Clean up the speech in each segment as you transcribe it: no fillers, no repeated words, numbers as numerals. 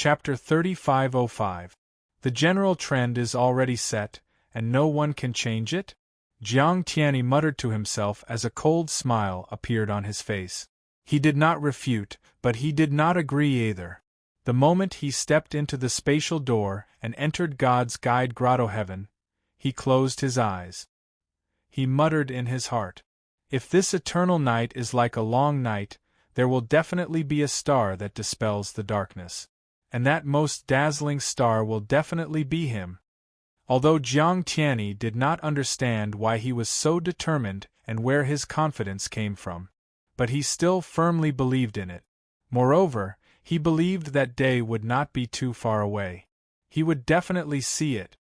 Chapter 3505. The general trend is already set, and no one can change it? Jiang Tianyi muttered to himself as a cold smile appeared on his face. He did not refute, but he did not agree either. The moment he stepped into the spatial door and entered God's guide grotto heaven, he closed his eyes. He muttered in his heart, "If this eternal night is like a long night, there will definitely be a star that dispels the darkness. And that most dazzling star will definitely be him." Although Jiang Tianyi did not understand why he was so determined and where his confidence came from, but he still firmly believed in it. Moreover, he believed that day would not be too far away. He would definitely see it.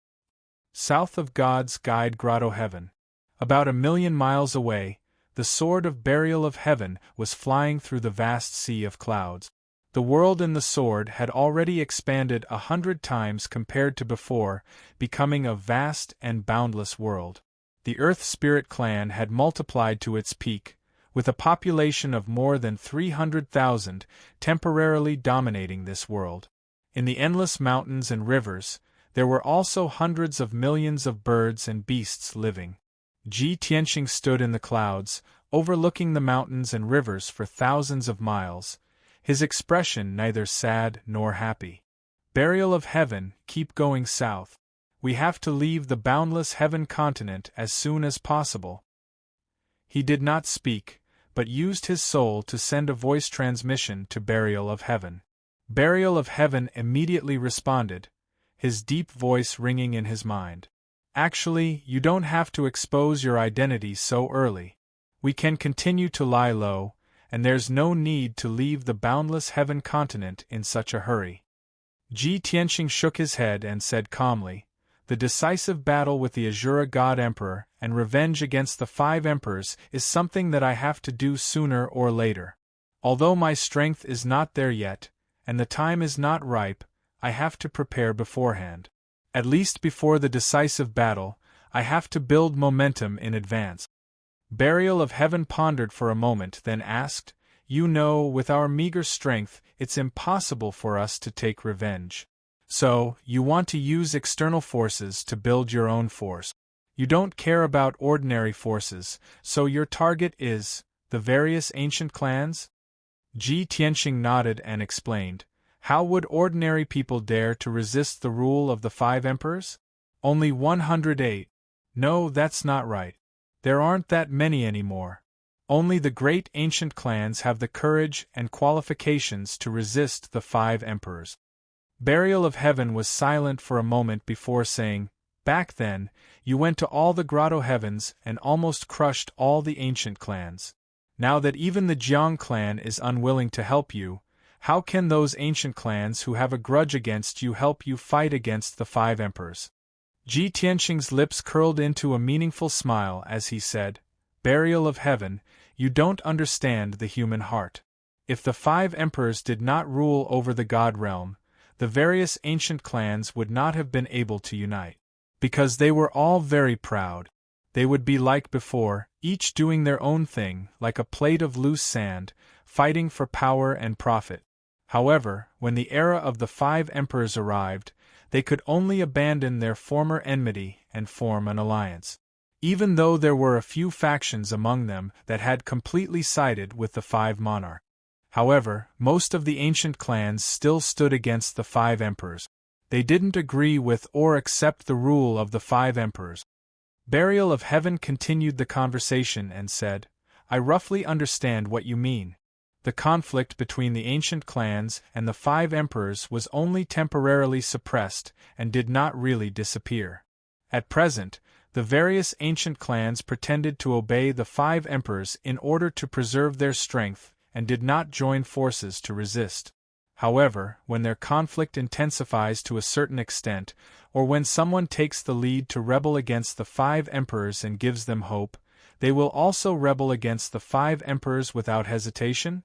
South of God's guide grotto heaven, about 1,000,000 miles away, the sword of burial of heaven was flying through the vast sea of clouds. The world in the sword had already expanded 100 times compared to before, becoming a vast and boundless world. The Earth Spirit clan had multiplied to its peak, with a population of more than 300,000, temporarily dominating this world. In the endless mountains and rivers, there were also hundreds of millions of birds and beasts living. Ji Tianxing stood in the clouds, overlooking the mountains and rivers for thousands of miles, his expression neither sad nor happy. Burial of heaven, keep going south. We have to leave the boundless heaven continent as soon as possible. He did not speak, but used his soul to send a voice transmission to Burial of Heaven. Burial of Heaven immediately responded, his deep voice ringing in his mind. "Actually, you don't have to expose your identity so early. We can continue to lie low, and there's no need to leave the boundless heaven continent in such a hurry." Ji Tianxing shook his head and said calmly, "The decisive battle with the Azura God Emperor and revenge against the 5 emperors is something that I have to do sooner or later. Although my strength is not there yet, and the time is not ripe, I have to prepare beforehand. At least before the decisive battle, I have to build momentum in advance." Burial of Heaven pondered for a moment, then asked, "You know, with our meager strength, it's impossible for us to take revenge. So, you want to use external forces to build your own force. You don't care about ordinary forces, so your target is the various ancient clans?" Ji Tianxing nodded and explained, "How would ordinary people dare to resist the rule of the 5 emperors? Only 108. No, that's not right. There aren't that many anymore. Only the great ancient clans have the courage and qualifications to resist the 5 emperors." Burial of Heaven was silent for a moment before saying, "Back then, you went to all the grotto heavens and almost crushed all the ancient clans. Now that even the Jiang clan is unwilling to help you, how can those ancient clans who have a grudge against you help you fight against the 5 emperors?" Ji Tianxing's lips curled into a meaningful smile as he said, "Burial of Heaven, you don't understand the human heart. If the 5 emperors did not rule over the God realm, the various ancient clans would not have been able to unite. Because they were all very proud. They would be like before, each doing their own thing, like a plate of loose sand, fighting for power and profit. However, when the era of the 5 emperors arrived, they could only abandon their former enmity and form an alliance. Even though there were a few factions among them that had completely sided with the 5 monarchs. However, most of the ancient clans still stood against the 5 emperors. They didn't agree with or accept the rule of the 5 emperors. Burial of Heaven continued the conversation and said, "I roughly understand what you mean. The conflict between the ancient clans and the 5 emperors was only temporarily suppressed and did not really disappear. At present, the various ancient clans pretended to obey the 5 emperors in order to preserve their strength and did not join forces to resist. However, when their conflict intensifies to a certain extent, or when someone takes the lead to rebel against the 5 emperors and gives them hope, they will also rebel against the 5 emperors without hesitation?"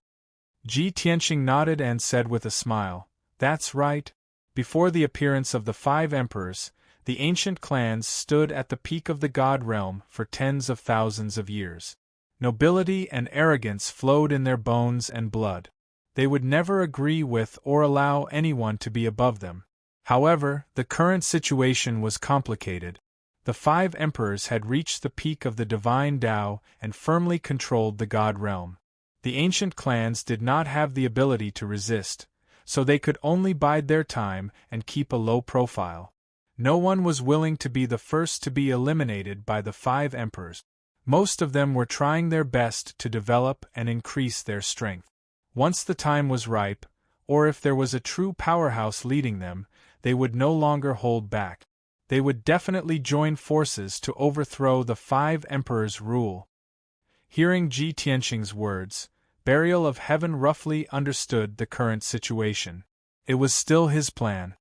Ji Tianxing nodded and said with a smile, "That's right. Before the appearance of the 5 emperors, the ancient clans stood at the peak of the God realm for tens of thousands of years. Nobility and arrogance flowed in their bones and blood. They would never agree with or allow anyone to be above them. However, the current situation was complicated. The 5 emperors had reached the peak of the divine Tao and firmly controlled the God realm. The ancient clans did not have the ability to resist, so they could only bide their time and keep a low profile. No one was willing to be the first to be eliminated by the 5 emperors. Most of them were trying their best to develop and increase their strength. Once the time was ripe, or if there was a true powerhouse leading them, they would no longer hold back. They would definitely join forces to overthrow the 5 emperors' rule. Hearing Ji Tianqing's words, Burial of Heaven roughly understood the current situation. It was still his plan.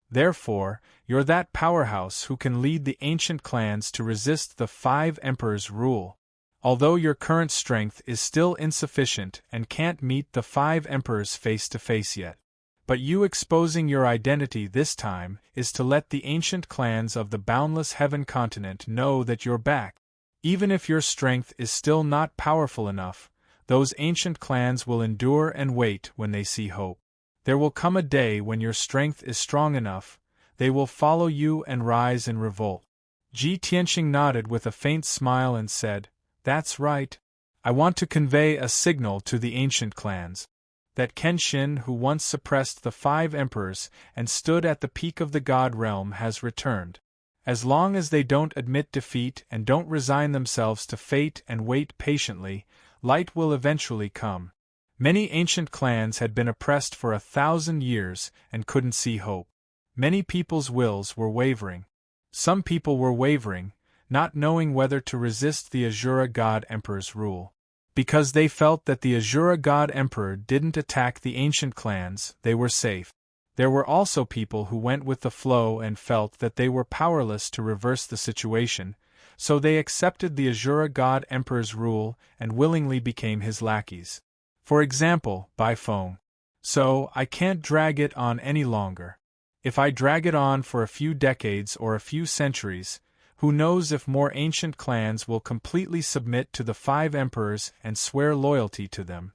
Therefore, you're that powerhouse who can lead the ancient clans to resist the 5 emperors' rule. Although your current strength is still insufficient and can't meet the 5 emperors face to face yet. But you exposing your identity this time is to let the ancient clans of the boundless heaven continent know that you're back. Even if your strength is still not powerful enough, those ancient clans will endure and wait when they see hope. There will come a day when your strength is strong enough, they will follow you and rise in revolt. Ji Tianqing nodded with a faint smile and said, "That's right. I want to convey a signal to the ancient clans. That Kenshin who once suppressed the 5 emperors and stood at the peak of the God realm has returned. As long as they don't admit defeat and don't resign themselves to fate and wait patiently, light will eventually come." Many ancient clans had been oppressed for 1,000 years and couldn't see hope. Many people's wills were wavering. Some people were wavering, not knowing whether to resist the Azura God Emperor's rule. Because they felt that the Azura God Emperor didn't attack the ancient clans, they were safe. There were also people who went with the flow and felt that they were powerless to reverse the situation, so they accepted the Azura God Emperor's rule and willingly became his lackeys. For example, Bai Feng. So, I can't drag it on any longer. If I drag it on for a few decades or a few centuries, who knows if more ancient clans will completely submit to the 5 emperors and swear loyalty to them.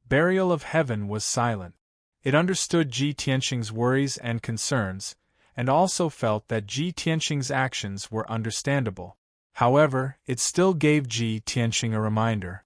Burial of Heaven was silent. It understood Ji Tianqing's worries and concerns, and also felt that Ji Tianqing's actions were understandable. However, it still gave Ji Tianqing a reminder.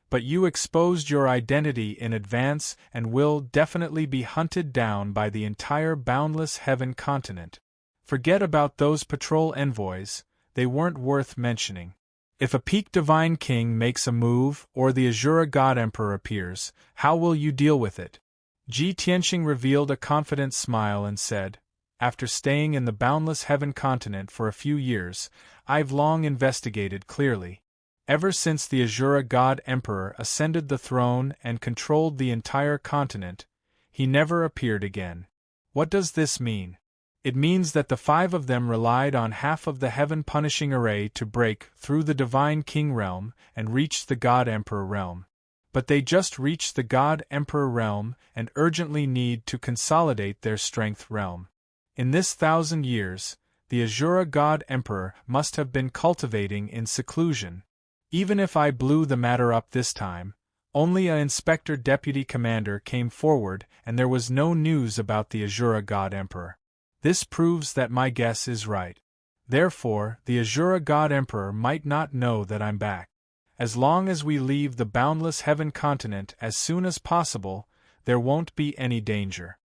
But you exposed your identity in advance and will definitely be hunted down by the entire boundless heaven continent. Forget about those patrol envoys, they weren't worth mentioning. If a peak divine king makes a move or the Azura God Emperor appears, how will you deal with it? Ji Tianqing revealed a confident smile and said, "After staying in the boundless heaven continent for a few years, I've long investigated clearly. Ever since the Azura God Emperor ascended the throne and controlled the entire continent, he never appeared again. What does this mean? It means that the 5 of them relied on half of the heaven-punishing array to break through the Divine King realm and reach the God Emperor realm. But they just reached the God Emperor realm and urgently need to consolidate their strength realm. In this 1,000 years, the Azura God Emperor must have been cultivating in seclusion. Even if I blew the matter up this time, only an Inspector Deputy Commander came forward and there was no news about the Azura God Emperor. This proves that my guess is right. Therefore, the Azura God Emperor might not know that I'm back. As long as we leave the boundless heaven continent as soon as possible, there won't be any danger."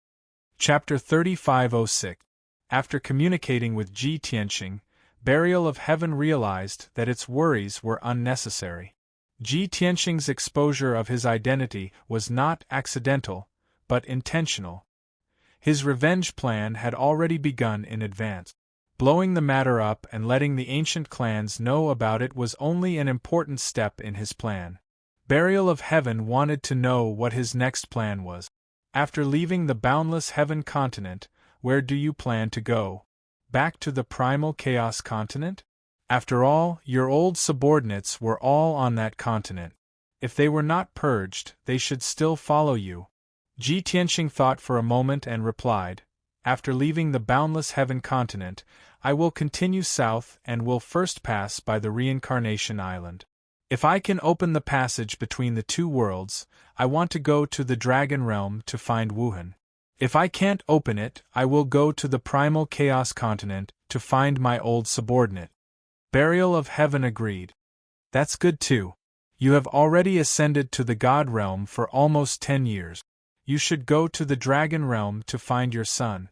Chapter 3506. After communicating with Ji Tianqing, Burial of Heaven realized that its worries were unnecessary. Ji Tianqing's exposure of his identity was not accidental, but intentional. His revenge plan had already begun in advance. Blowing the matter up and letting the ancient clans know about it was only an important step in his plan. Burial of Heaven wanted to know what his next plan was. After leaving the boundless heaven continent, where do you plan to go? Back to the primal chaos continent? After all, your old subordinates were all on that continent. If they were not purged, they should still follow you. Ji Tianqing thought for a moment and replied, "After leaving the boundless heaven continent, I will continue south and will first pass by the Reincarnation Island. If I can open the passage between the two worlds, I want to go to the Dragon Realm to find Wuhan. If I can't open it, I will go to the Primal Chaos Continent to find my old subordinate. Burial of Heaven agreed. That's good too. You have already ascended to the God Realm for almost 10 years. You should go to the Dragon Realm to find your son.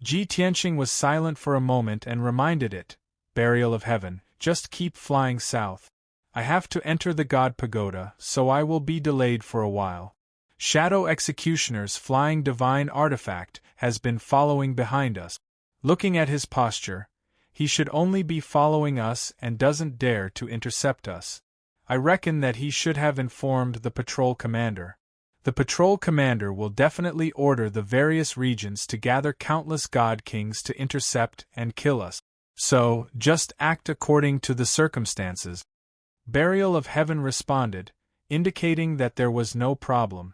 Ji Tianqing was silent for a moment and reminded it, Burial of Heaven, just keep flying south. I have to enter the God Pagoda, so I will be delayed for a while. Shadow Executioner's flying divine artifact has been following behind us. Looking at his posture, he should only be following us and doesn't dare to intercept us. I reckon that he should have informed the patrol commander. The patrol commander will definitely order the various regions to gather countless god kings to intercept and kill us. So, just act according to the circumstances. Burial of Heaven responded, indicating that there was no problem.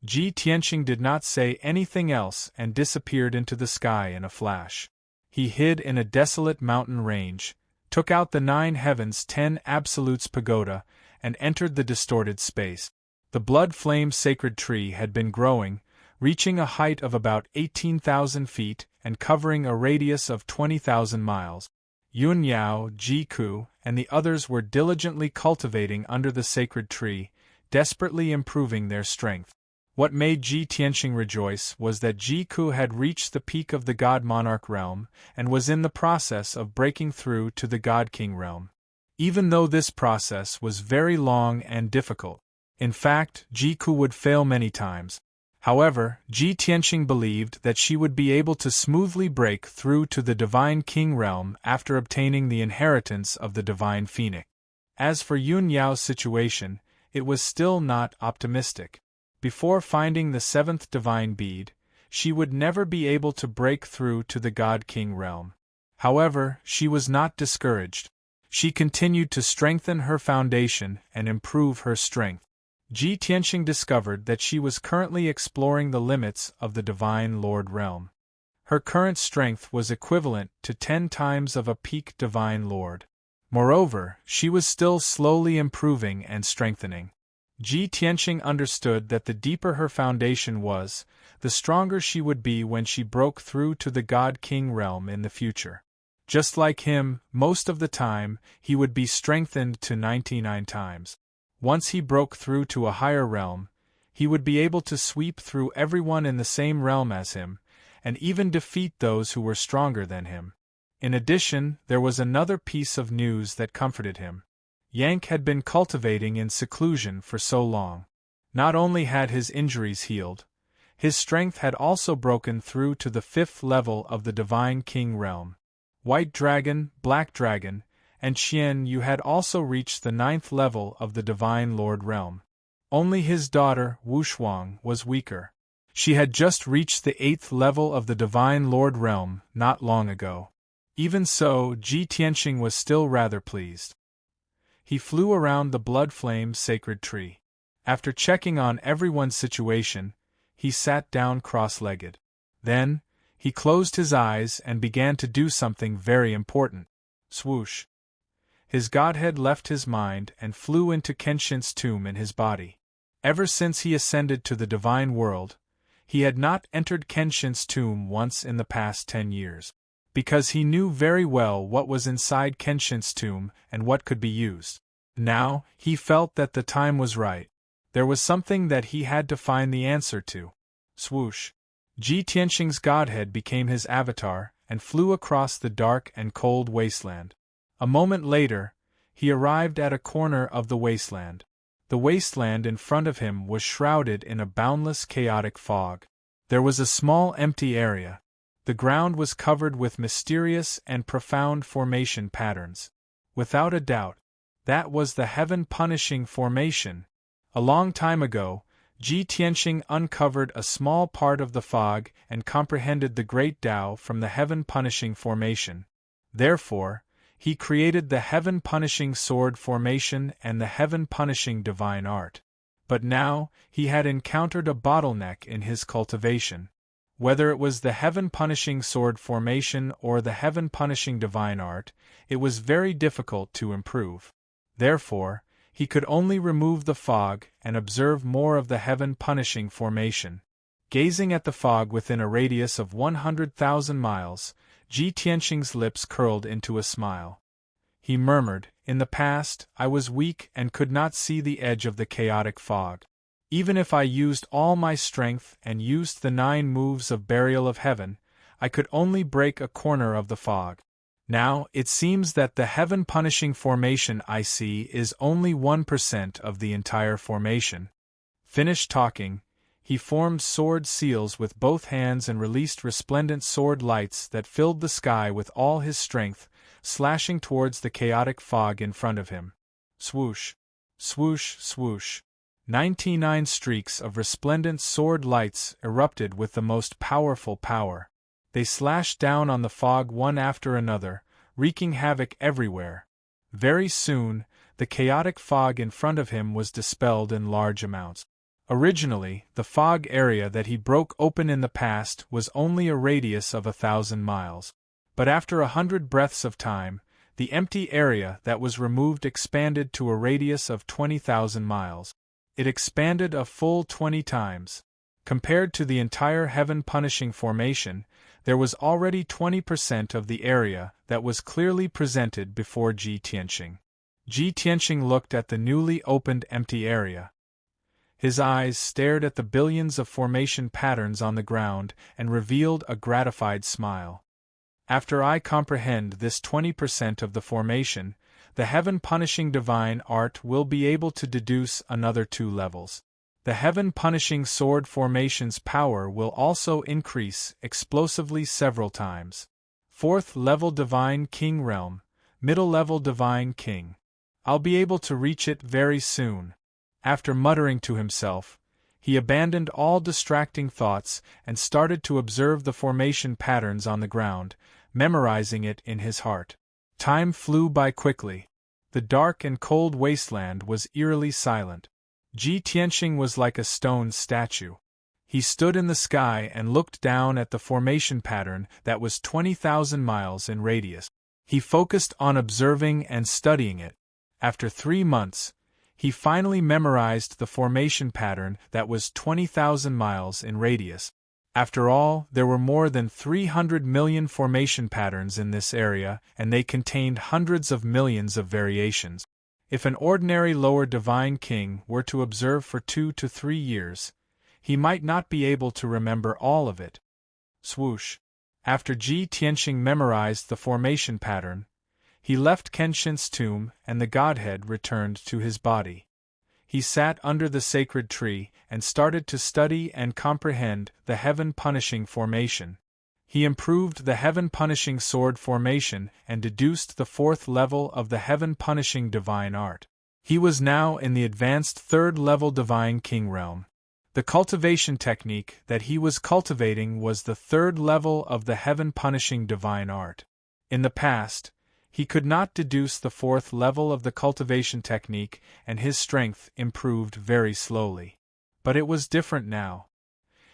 Ji Tianqing did not say anything else and disappeared into the sky in a flash. He hid in a desolate mountain range, took out the 9 Heavens 10 Absolutes Pagoda, and entered the distorted space. The blood flame sacred tree had been growing, reaching a height of about 18,000 feet and covering a radius of 20,000 miles. Yun Yao, Ji Ku, and the others were diligently cultivating under the sacred tree, desperately improving their strength. What made Ji Tianqing rejoice was that Ji Ku had reached the peak of the God Monarch realm and was in the process of breaking through to the God King realm. Even though this process was very long and difficult. In fact, Ji Ku would fail many times. However, Ji Tianqing believed that she would be able to smoothly break through to the Divine King realm after obtaining the inheritance of the Divine Phoenix. As for Yun Yao's situation, it was still not optimistic. Before finding the 7th Divine Bead, she would never be able to break through to the God King realm. However, she was not discouraged. She continued to strengthen her foundation and improve her strength. Ji Tianqing discovered that she was currently exploring the limits of the Divine Lord realm. Her current strength was equivalent to 10 times of a peak Divine Lord. Moreover, she was still slowly improving and strengthening. Ji Tianqing understood that the deeper her foundation was, the stronger she would be when she broke through to the God King realm in the future. Just like him, most of the time, he would be strengthened to 99 times. Once he broke through to a higher realm, he would be able to sweep through everyone in the same realm as him, and even defeat those who were stronger than him. In addition, there was another piece of news that comforted him. Yank had been cultivating in seclusion for so long. Not only had his injuries healed, his strength had also broken through to the 5th level of the Divine King realm. White Dragon, Black Dragon, and Qian Yu had also reached the 9th level of the Divine Lord realm. Only his daughter, Wu Shuang, was weaker. She had just reached the 8th level of the Divine Lord realm not long ago. Even so, Ji Tianqing was still rather pleased. He flew around the blood flame sacred tree. After checking on everyone's situation, he sat down cross-legged. Then, he closed his eyes and began to do something very important. Swoosh! His godhead left his mind and flew into Kenshin's tomb in his body. Ever since he ascended to the divine world, he had not entered Kenshin's tomb once in the past 10 years. Because he knew very well what was inside Kenshin's tomb and what could be used. Now, he felt that the time was right. There was something that he had to find the answer to. Swoosh! Ji Tianqing's godhead became his avatar and flew across the dark and cold wasteland. A moment later, he arrived at a corner of the wasteland. The wasteland in front of him was shrouded in a boundless chaotic fog. There was a small empty area. The ground was covered with mysterious and profound formation patterns. Without a doubt, that was the heaven-punishing formation. A long time ago, Ji Tianqing uncovered a small part of the fog and comprehended the great Tao from the heaven-punishing formation. Therefore, he created the heaven-punishing sword formation and the heaven-punishing divine art. But now, he had encountered a bottleneck in his cultivation. Whether it was the heaven-punishing sword formation or the heaven-punishing divine art, it was very difficult to improve. Therefore, He could only remove the fog and observe more of the heaven-punishing formation. Gazing at the fog within a radius of 100,000 miles, Ji Tianqing's lips curled into a smile. He murmured, "In the past, I was weak and could not see the edge of the chaotic fog. Even if I used all my strength and used the 9 moves of burial of heaven, I could only break a corner of the fog. Now, it seems that the heaven-punishing formation I see is only 1% of the entire formation." Finished talking, he formed sword seals with both hands and released resplendent sword lights that filled the sky with all his strength, slashing towards the chaotic fog in front of him. Swoosh! Swoosh! Swoosh! 99 streaks of resplendent sword lights erupted with the most powerful power. They slashed down on the fog one after another, wreaking havoc everywhere. Very soon, the chaotic fog in front of him was dispelled in large amounts. Originally, the fog area that he broke open in the past was only a radius of 1,000 miles. But after 100 breaths of time, the empty area that was removed expanded to a radius of 20,000 miles. It expanded a full 20 times. Compared to the entire heaven-punishing formation, there was already 20% of the area that was clearly presented before Ji Tianqing. Ji Tianqing looked at the newly opened empty area. His eyes stared at the billions of formation patterns on the ground and revealed a gratified smile. After I comprehend this 20% of the formation, the heaven-punishing divine art will be able to deduce another 2 levels. The heaven-punishing sword formation's power will also increase explosively several times. 4th level Divine King Realm, middle level Divine King. I'll be able to reach it very soon. After muttering to himself, he abandoned all distracting thoughts and started to observe the formation patterns on the ground, memorizing it in his heart. Time flew by quickly. The dark and cold wasteland was eerily silent. Ji Tianqing was like a stone statue. He stood in the sky and looked down at the formation pattern that was 20,000 miles in radius. He focused on observing and studying it. After 3 months, he finally memorized the formation pattern that was 20,000 miles in radius. After all, there were more than 300 million formation patterns in this area, and they contained hundreds of millions of variations. If an ordinary lower divine king were to observe for 2 to 3 years, he might not be able to remember all of it. Swoosh! After Ji Tianqing memorized the formation pattern, he left Kenshin's tomb and the godhead returned to his body. He sat under the sacred tree and started to study and comprehend the heaven-punishing formation. He improved the heaven-punishing sword formation and deduced the 4th level of the heaven-punishing divine art. He was now in the advanced 3rd level Divine King realm. The cultivation technique that he was cultivating was the 3rd level of the heaven-punishing divine art. In the past, he could not deduce the 4th level of the cultivation technique and his strength improved very slowly. But it was different now.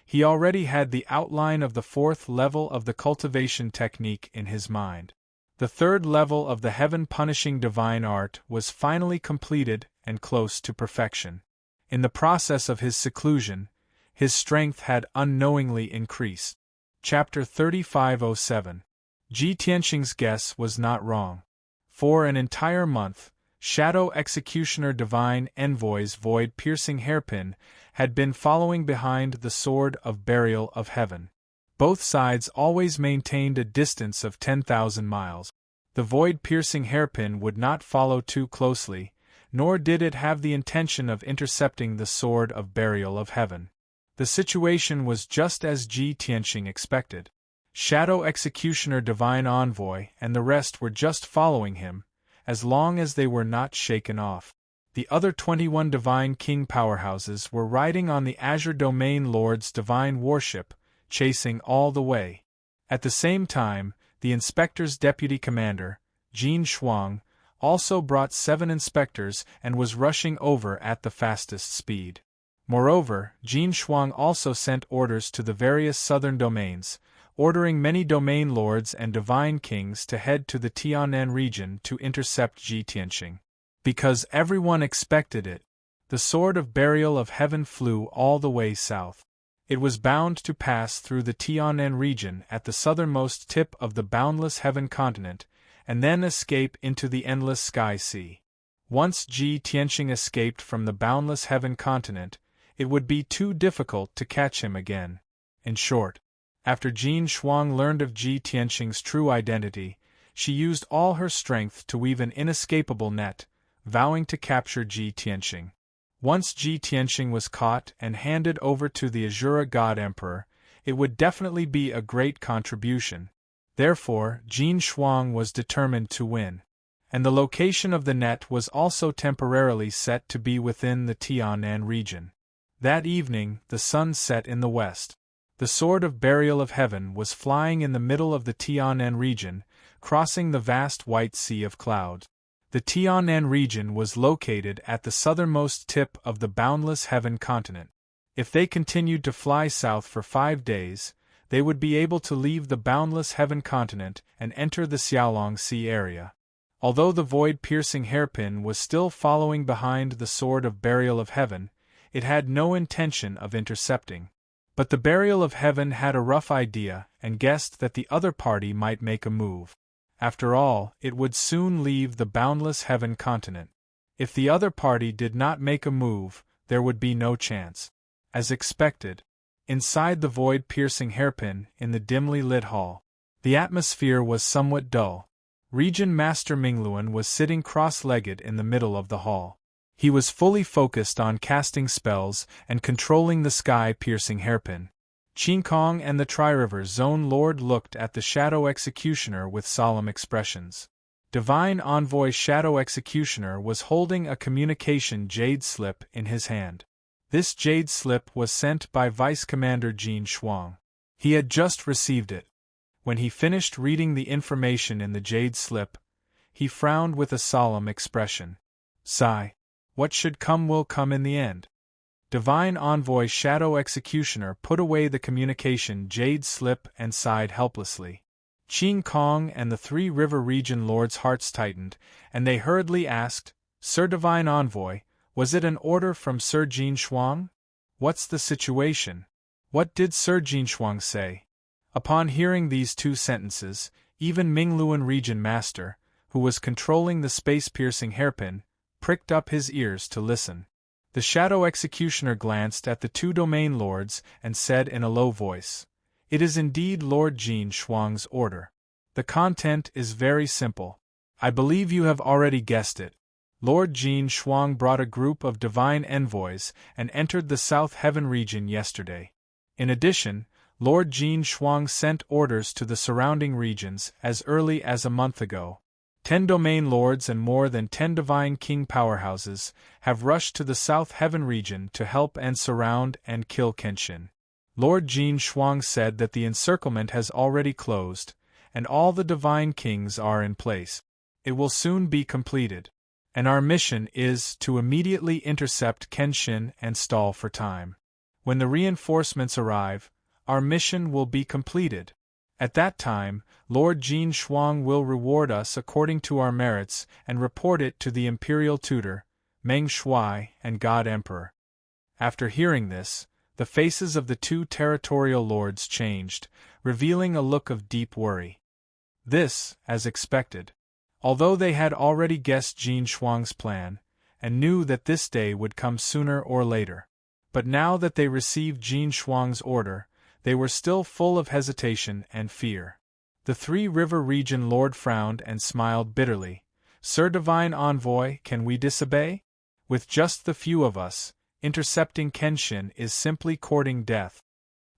He already had the outline of the 4th level of the cultivation technique in his mind. The 3rd level of the heaven-punishing divine art was finally completed and close to perfection. In the process of his seclusion, his strength had unknowingly increased. Chapter 3507. Ji Tianqing's guess was not wrong. For an entire month, Shadow Executioner Divine Envoy's void-piercing hairpin had been following behind the Sword of Burial of Heaven. Both sides always maintained a distance of 10,000 miles. The void-piercing hairpin would not follow too closely, nor did it have the intention of intercepting the Sword of Burial of Heaven. The situation was just as Ji Tianqing expected. Shadow Executioner Divine Envoy and the rest were just following him, as long as they were not shaken off. The other 21 Divine King powerhouses were riding on the Azure Domain Lord's divine warship, chasing all the way. At the same time, the inspector's deputy commander, Jin Shuang, also brought 7 inspectors and was rushing over at the fastest speed. Moreover, Jin Shuang also sent orders to the various southern domains, ordering many domain lords and divine kings to head to the Tianan region to intercept Ji Tianqing. Because everyone expected it. The sword of burial of heaven flew all the way south. It was bound to pass through the Tianan region at the southernmost tip of the boundless heaven continent, and then escape into the endless sky sea. Once Ji Tianqing escaped from the boundless heaven continent, it would be too difficult to catch him again. In short, after Jin Shuang learned of Ji Tianqing's true identity, she used all her strength to weave an inescapable net, vowing to capture Ji Tianqing. Once Ji Tianqing was caught and handed over to the Azura God Emperor, it would definitely be a great contribution. Therefore, Jin Shuang was determined to win. And the location of the net was also temporarily set to be within the Tianan region. That evening, the sun set in the west. The sword of burial of heaven was flying in the middle of the Tianan region, crossing the vast white sea of clouds. The Tianan region was located at the southernmost tip of the boundless heaven continent. If they continued to fly south for 5 days, they would be able to leave the boundless heaven continent and enter the Xiaolong Sea area. Although the void-piercing hairpin was still following behind the sword of burial of heaven, it had no intention of intercepting. But the burial of heaven had a rough idea and guessed that the other party might make a move. After all, it would soon leave the boundless heaven continent. If the other party did not make a move, there would be no chance. As expected, inside the void-piercing hairpin in the dimly lit hall, the atmosphere was somewhat dull. Region Master Mingluan was sitting cross-legged in the middle of the hall. He was fully focused on casting spells and controlling the sky-piercing hairpin. Qin Kong and the Tri-River Zone Lord looked at the Shadow Executioner with solemn expressions. Divine Envoy Shadow Executioner was holding a communication jade slip in his hand. This jade slip was sent by Vice Commander Jin Shuang. He had just received it. When he finished reading the information in the jade slip, he frowned with a solemn expression. Sigh. What should come will come in the end. Divine Envoy Shadow Executioner put away the communication jade slip and sighed helplessly. Qin Kong and the Three River Region Lords' hearts tightened, and they hurriedly asked, Sir Divine Envoy, was it an order from Sir Jin Shuang? What's the situation? What did Sir Jin Shuang say? Upon hearing these 2 sentences, even Mingluan Region Master, who was controlling the space-piercing hairpin, pricked up his ears to listen. The Shadow Executioner glanced at the 2 domain lords and said in a low voice, It is indeed Lord Jin Shuang's order. The content is very simple. I believe you have already guessed it. Lord Jin Shuang brought a group of divine envoys and entered the South Heaven region yesterday. In addition, Lord Jin Shuang sent orders to the surrounding regions as early as a month ago. 10 domain lords and more than 10 divine king powerhouses have rushed to the South Heaven region to help and surround and kill Kenshin. Lord Jin Shuang said that the encirclement has already closed, and all the divine kings are in place. It will soon be completed. And our mission is to immediately intercept Kenshin and stall for time. When the reinforcements arrive, our mission will be completed. At that time, Lord Jin Shuang will reward us according to our merits and report it to the Imperial Tutor, Meng Shuai, and God Emperor. After hearing this, the faces of the 2 territorial lords changed, revealing a look of deep worry. This, as expected. Although they had already guessed Jin Shuang's plan, and knew that this day would come sooner or later. But now that they received Jin Shuang's order, they were still full of hesitation and fear. The Three River Region Lord frowned and smiled bitterly. Sir Divine Envoy, can we disobey? With just the few of us, intercepting Kenshin is simply courting death.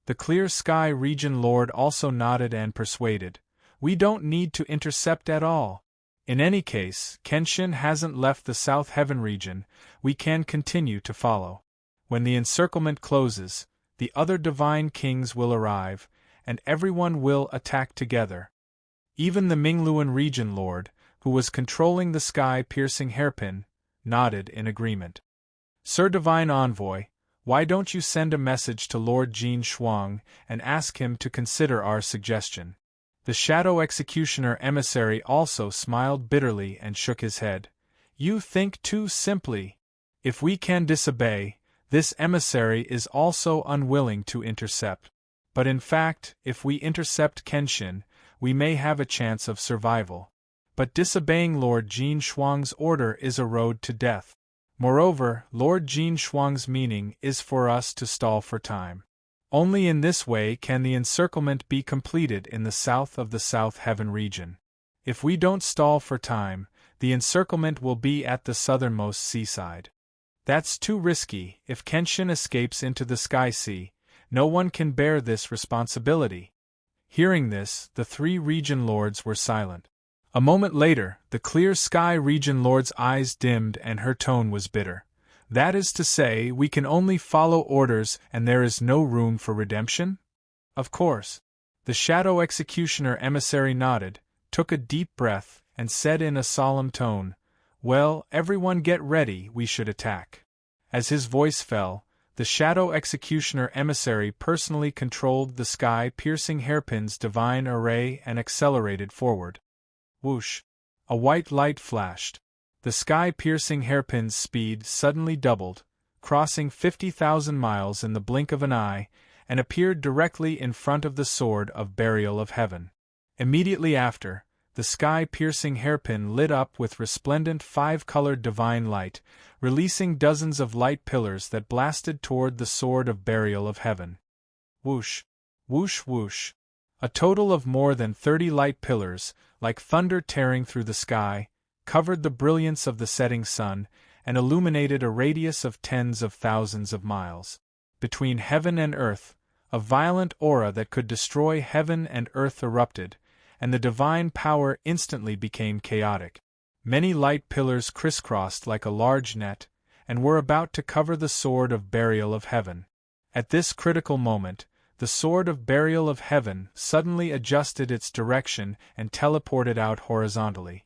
The Clear Sky Region Lord also nodded and persuaded. We don't need to intercept at all. In any case, Kenshin hasn't left the South Heaven region, we can continue to follow. When the encirclement closes, the other divine kings will arrive, and everyone will attack together. Even the Mingluan Region Lord, who was controlling the sky-piercing hairpin, nodded in agreement. Sir Divine Envoy, why don't you send a message to Lord Jin Shuang and ask him to consider our suggestion? The Shadow Executioner emissary also smiled bitterly and shook his head. You think too simply. If we can disobey, this emissary is also unwilling to intercept. But in fact, if we intercept Kenshin, we may have a chance of survival. But disobeying Lord Jin Shuang's order is a road to death. Moreover, Lord Jin Shuang's meaning is for us to stall for time. Only in this way can the encirclement be completed in the south of the South Heaven region. If we don't stall for time, the encirclement will be at the southernmost seaside. That's too risky. If Kenshin escapes into the Sky Sea, no one can bear this responsibility. Hearing this, the three region lords were silent. A moment later, the clear sky region lord's eyes dimmed and her tone was bitter. That is to say, we can only follow orders and there is no room for redemption? Of course. The shadow executioner emissary nodded, took a deep breath, and said in a solemn tone, "Well, everyone get ready, we should attack." As his voice fell, the shadow executioner emissary personally controlled the sky-piercing hairpin's divine array and accelerated forward. Whoosh! A white light flashed. The sky-piercing hairpin's speed suddenly doubled, crossing 50,000 miles in the blink of an eye, and appeared directly in front of the sword of burial of heaven. Immediately after, the sky-piercing hairpin lit up with resplendent five-colored divine light, releasing dozens of light pillars that blasted toward the sword of burial of heaven. Whoosh! Whoosh whoosh! A total of more than 30 light pillars, like thunder tearing through the sky, covered the brilliance of the setting sun, and illuminated a radius of tens of thousands of miles. Between heaven and earth, a violent aura that could destroy heaven and earth erupted, and the divine power instantly became chaotic. Many light pillars crisscrossed like a large net, and were about to cover the sword of burial of heaven. At this critical moment, the sword of burial of heaven suddenly adjusted its direction and teleported out horizontally.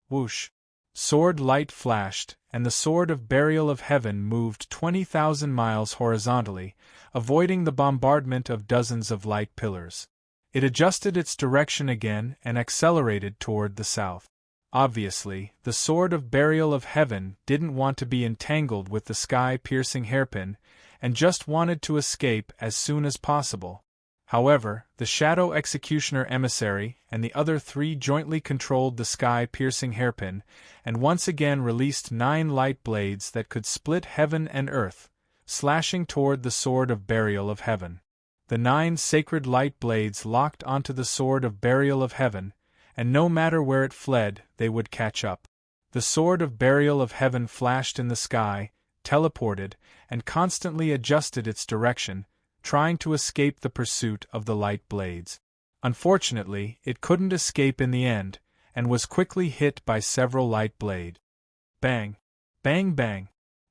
Whoosh! Sword light flashed, and the sword of burial of heaven moved 20,000 miles horizontally, avoiding the bombardment of dozens of light pillars. It adjusted its direction again and accelerated toward the south. Obviously, the sword of burial of heaven didn't want to be entangled with the sky-piercing hairpin, and just wanted to escape as soon as possible. However, the shadow executioner emissary and the other three jointly controlled the sky-piercing hairpin, and once again released 9 light blades that could split heaven and earth, slashing toward the sword of burial of heaven. The 9 sacred light blades locked onto the sword of burial of heaven, and no matter where it fled, they would catch up. The sword of burial of heaven flashed in the sky, teleported, and constantly adjusted its direction, trying to escape the pursuit of the light blades. Unfortunately, it couldn't escape in the end, and was quickly hit by several light blades. Bang! Bang bang!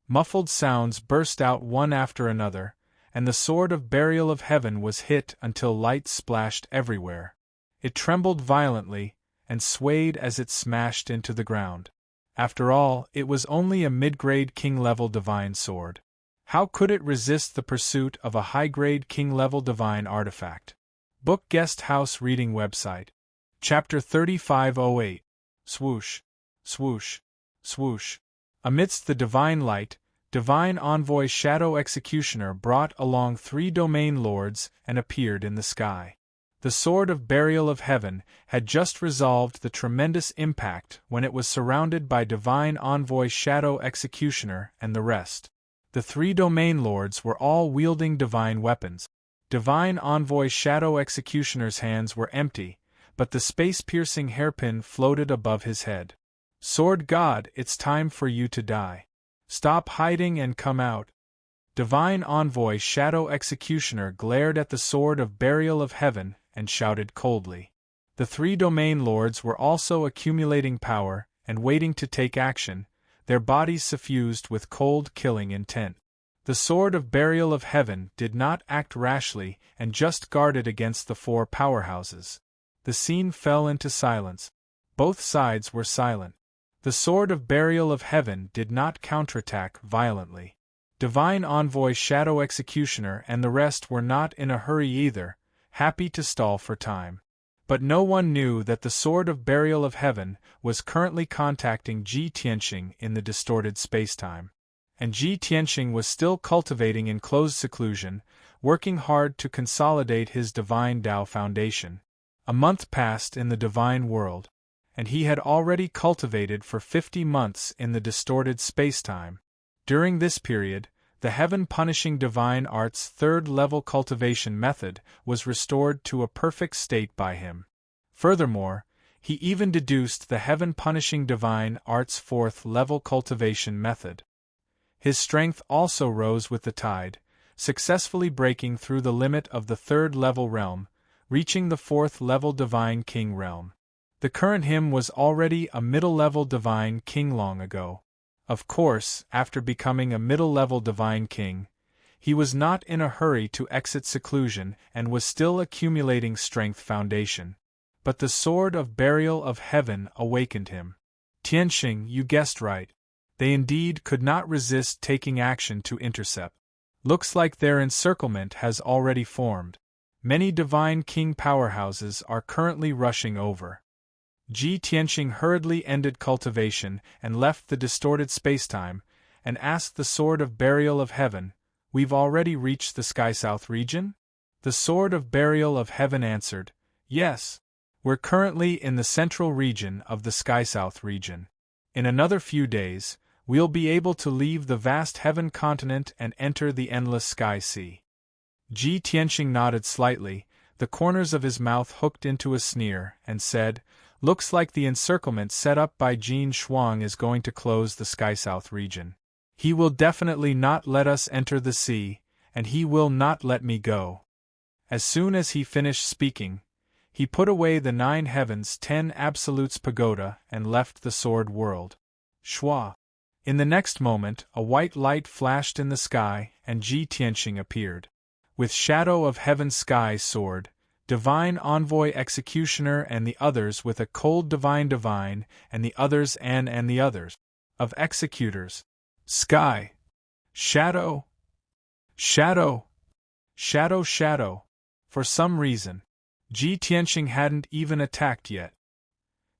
Muffled sounds burst out one after another, and the sword of burial of heaven was hit until light splashed everywhere. It trembled violently, and swayed as it smashed into the ground. After all, it was only a mid-grade king-level divine sword. How could it resist the pursuit of a high-grade king-level divine artifact? Book Guest House Reading Website. Chapter 3508. Swoosh, swoosh, swoosh. Amidst the divine light, Divine Envoy Shadow Executioner brought along 3 domain lords and appeared in the sky. The sword of burial of heaven had just resolved the tremendous impact when it was surrounded by Divine Envoy Shadow Executioner and the rest. The 3 domain lords were all wielding divine weapons. Divine Envoy Shadow Executioner's hands were empty, but the space-piercing hairpin floated above his head. Sword God, it's time for you to die. Stop hiding and come out. Divine Envoy Shadow Executioner glared at the sword of burial of heaven and shouted coldly. The 3 domain lords were also accumulating power and waiting to take action, their bodies suffused with cold killing intent. The sword of burial of heaven did not act rashly and just guarded against the 4 powerhouses. The scene fell into silence. Both sides were silent. The sword of burial of heaven did not counterattack violently. Divine Envoy Shadow Executioner and the rest were not in a hurry either, happy to stall for time. But no one knew that the Sword of Burial of Heaven was currently contacting Ji Tianxing in the distorted spacetime. And Ji Tianxing was still cultivating in closed seclusion, working hard to consolidate his divine Tao foundation. A month passed in the divine world, and he had already cultivated for 50 months in the distorted spacetime. During this period, the heaven-punishing divine art's third-level cultivation method was restored to a perfect state by him. Furthermore, he even deduced the heaven-punishing divine art's fourth-level cultivation method. His strength also rose with the tide, successfully breaking through the limit of the third-level realm, reaching the fourth-level divine king realm. The current him was already a middle-level divine king long ago. Of course, after becoming a middle-level divine king, he was not in a hurry to exit seclusion and was still accumulating strength foundation. But the Sword of Burial of Heaven awakened him. Tianxing, you guessed right. They indeed could not resist taking action to intercept. Looks like their encirclement has already formed. Many divine king powerhouses are currently rushing over. Ji Tianxing hurriedly ended cultivation and left the distorted spacetime, and asked the Sword of Burial of Heaven, "We've already reached the Sky-South region?" The Sword of Burial of Heaven answered, "Yes. We're currently in the central region of the Sky-South region. In another few days, we'll be able to leave the vast heaven continent and enter the endless sky sea." Ji Tianxing nodded slightly, the corners of his mouth hooked into a sneer, and said, "Looks like the encirclement set up by Jin Shuang is going to close the Sky-South region. He will definitely not let us enter the sea, and he will not let me go." As soon as he finished speaking, he put away the 9 heavens 10 absolutes pagoda and left the sword world. Shua. In the next moment, a white light flashed in the sky, and Ji Tianxing appeared. With Shadow of Heaven Sky Sword, Divine Envoy Executioner and the others with a cold Divine and the others and the others. Of Executors. Sky. Shadow. Shadow. Shadow. For some reason, Ji Tianxing hadn't even attacked yet.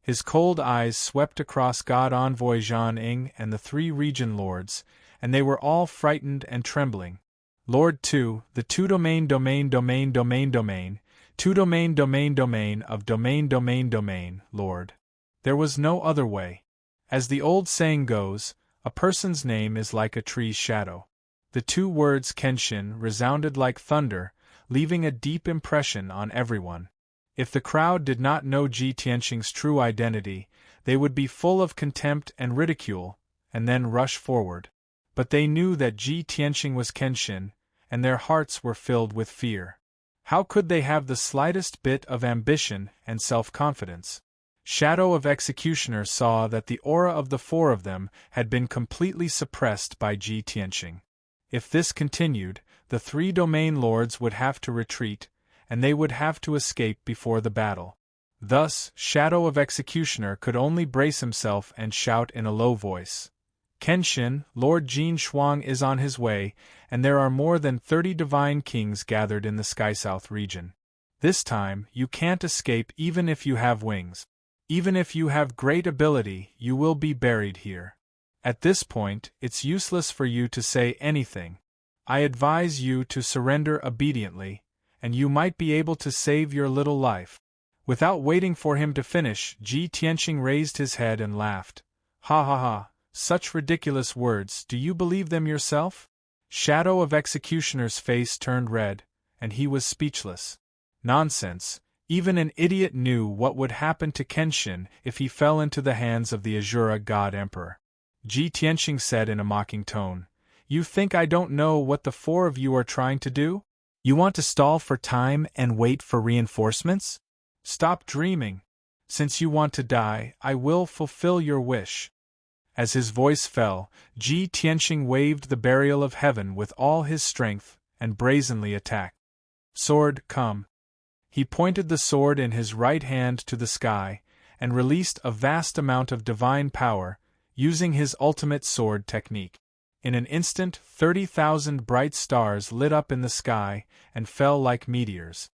His cold eyes swept across God Envoy Zhan Ying and the 3 region lords, and they were all frightened and trembling. Lord 2, the 2 domain, 2 domain of domain, Lord. There was no other way. As the old saying goes, a person's name is like a tree's shadow. The 2 words Kenshin resounded like thunder, leaving a deep impression on everyone. If the crowd did not know Ji Tianxing's true identity, they would be full of contempt and ridicule, and then rush forward. But they knew that Ji Tianxing was Kenshin, and their hearts were filled with fear. How could they have the slightest bit of ambition and self-confidence? Shadow of Executioner saw that the aura of the 4 of them had been completely suppressed by Ji Tianxing. If this continued, the 3 domain lords would have to retreat, and they would have to escape before the battle. Thus, Shadow of Executioner could only brace himself and shout in a low voice, "Kenshin, Lord Jin Shuang is on his way, and there are more than 30 divine kings gathered in the Sky-South region. This time, you can't escape even if you have wings. Even if you have great ability, you will be buried here. At this point, it's useless for you to say anything. I advise you to surrender obediently, and you might be able to save your little life." Without waiting for him to finish, Ji Tianxing raised his head and laughed. "Ha ha ha, such ridiculous words, do you believe them yourself?" Shadow of Executioner's face turned red, and he was speechless. Nonsense, even an idiot knew what would happen to Kenshin if he fell into the hands of the Azura God Emperor. Ji Tianxing said in a mocking tone, "You think I don't know what the 4 of you are trying to do? You want to stall for time and wait for reinforcements? Stop dreaming. Since you want to die, I will fulfill your wish." As his voice fell, Ji Tianxing waved the Burial of Heaven with all his strength, and brazenly attacked. "Sword, come." He pointed the sword in his right hand to the sky, and released a vast amount of divine power, using his ultimate sword technique. In an instant, 30,000 bright stars lit up in the sky, and fell like meteors.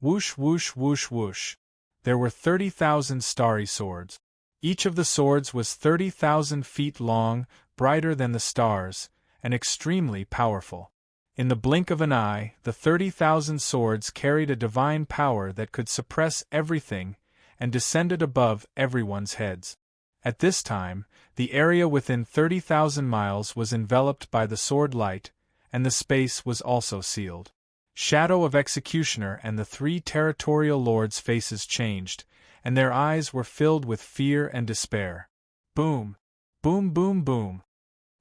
Whoosh whoosh whoosh whoosh. there were 30,000 starry swords. Each of the swords was 30,000 feet long, brighter than the stars, and extremely powerful. In the blink of an eye, the 30,000 swords carried a divine power that could suppress everything and descended above everyone's heads. At this time, the area within 30,000 miles was enveloped by the sword light, and the space was also sealed. Shadow of Executioner and the three territorial lords' faces changed, and their eyes were filled with fear and despair. Boom! Boom boom boom!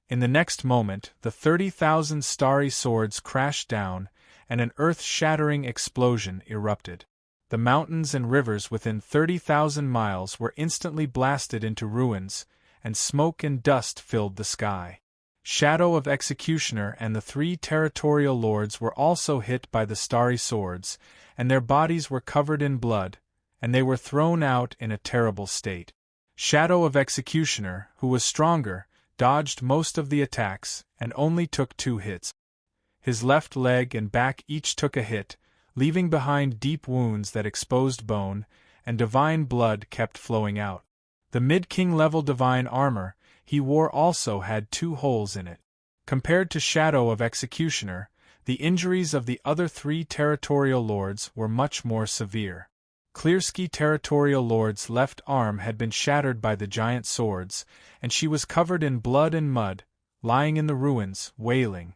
In the next moment, the 30,000 starry swords crashed down, and an earth-shattering explosion erupted. The mountains and rivers within 30,000 miles were instantly blasted into ruins, and smoke and dust filled the sky. Shadow of Executioner and the three territorial lords were also hit by the starry swords, and their bodies were covered in blood, and they were thrown out in a terrible state. Shadow of Executioner, who was stronger, dodged most of the attacks, and only took 2 hits. His left leg and back each took a hit, leaving behind deep wounds that exposed bone, and divine blood kept flowing out. The mid-king level divine armor he wore also had 2 holes in it. Compared to Shadow of Executioner, the injuries of the other 3 territorial lords were much more severe. Clearsky territorial lord's left arm had been shattered by the giant swords, and she was covered in blood and mud, lying in the ruins, wailing.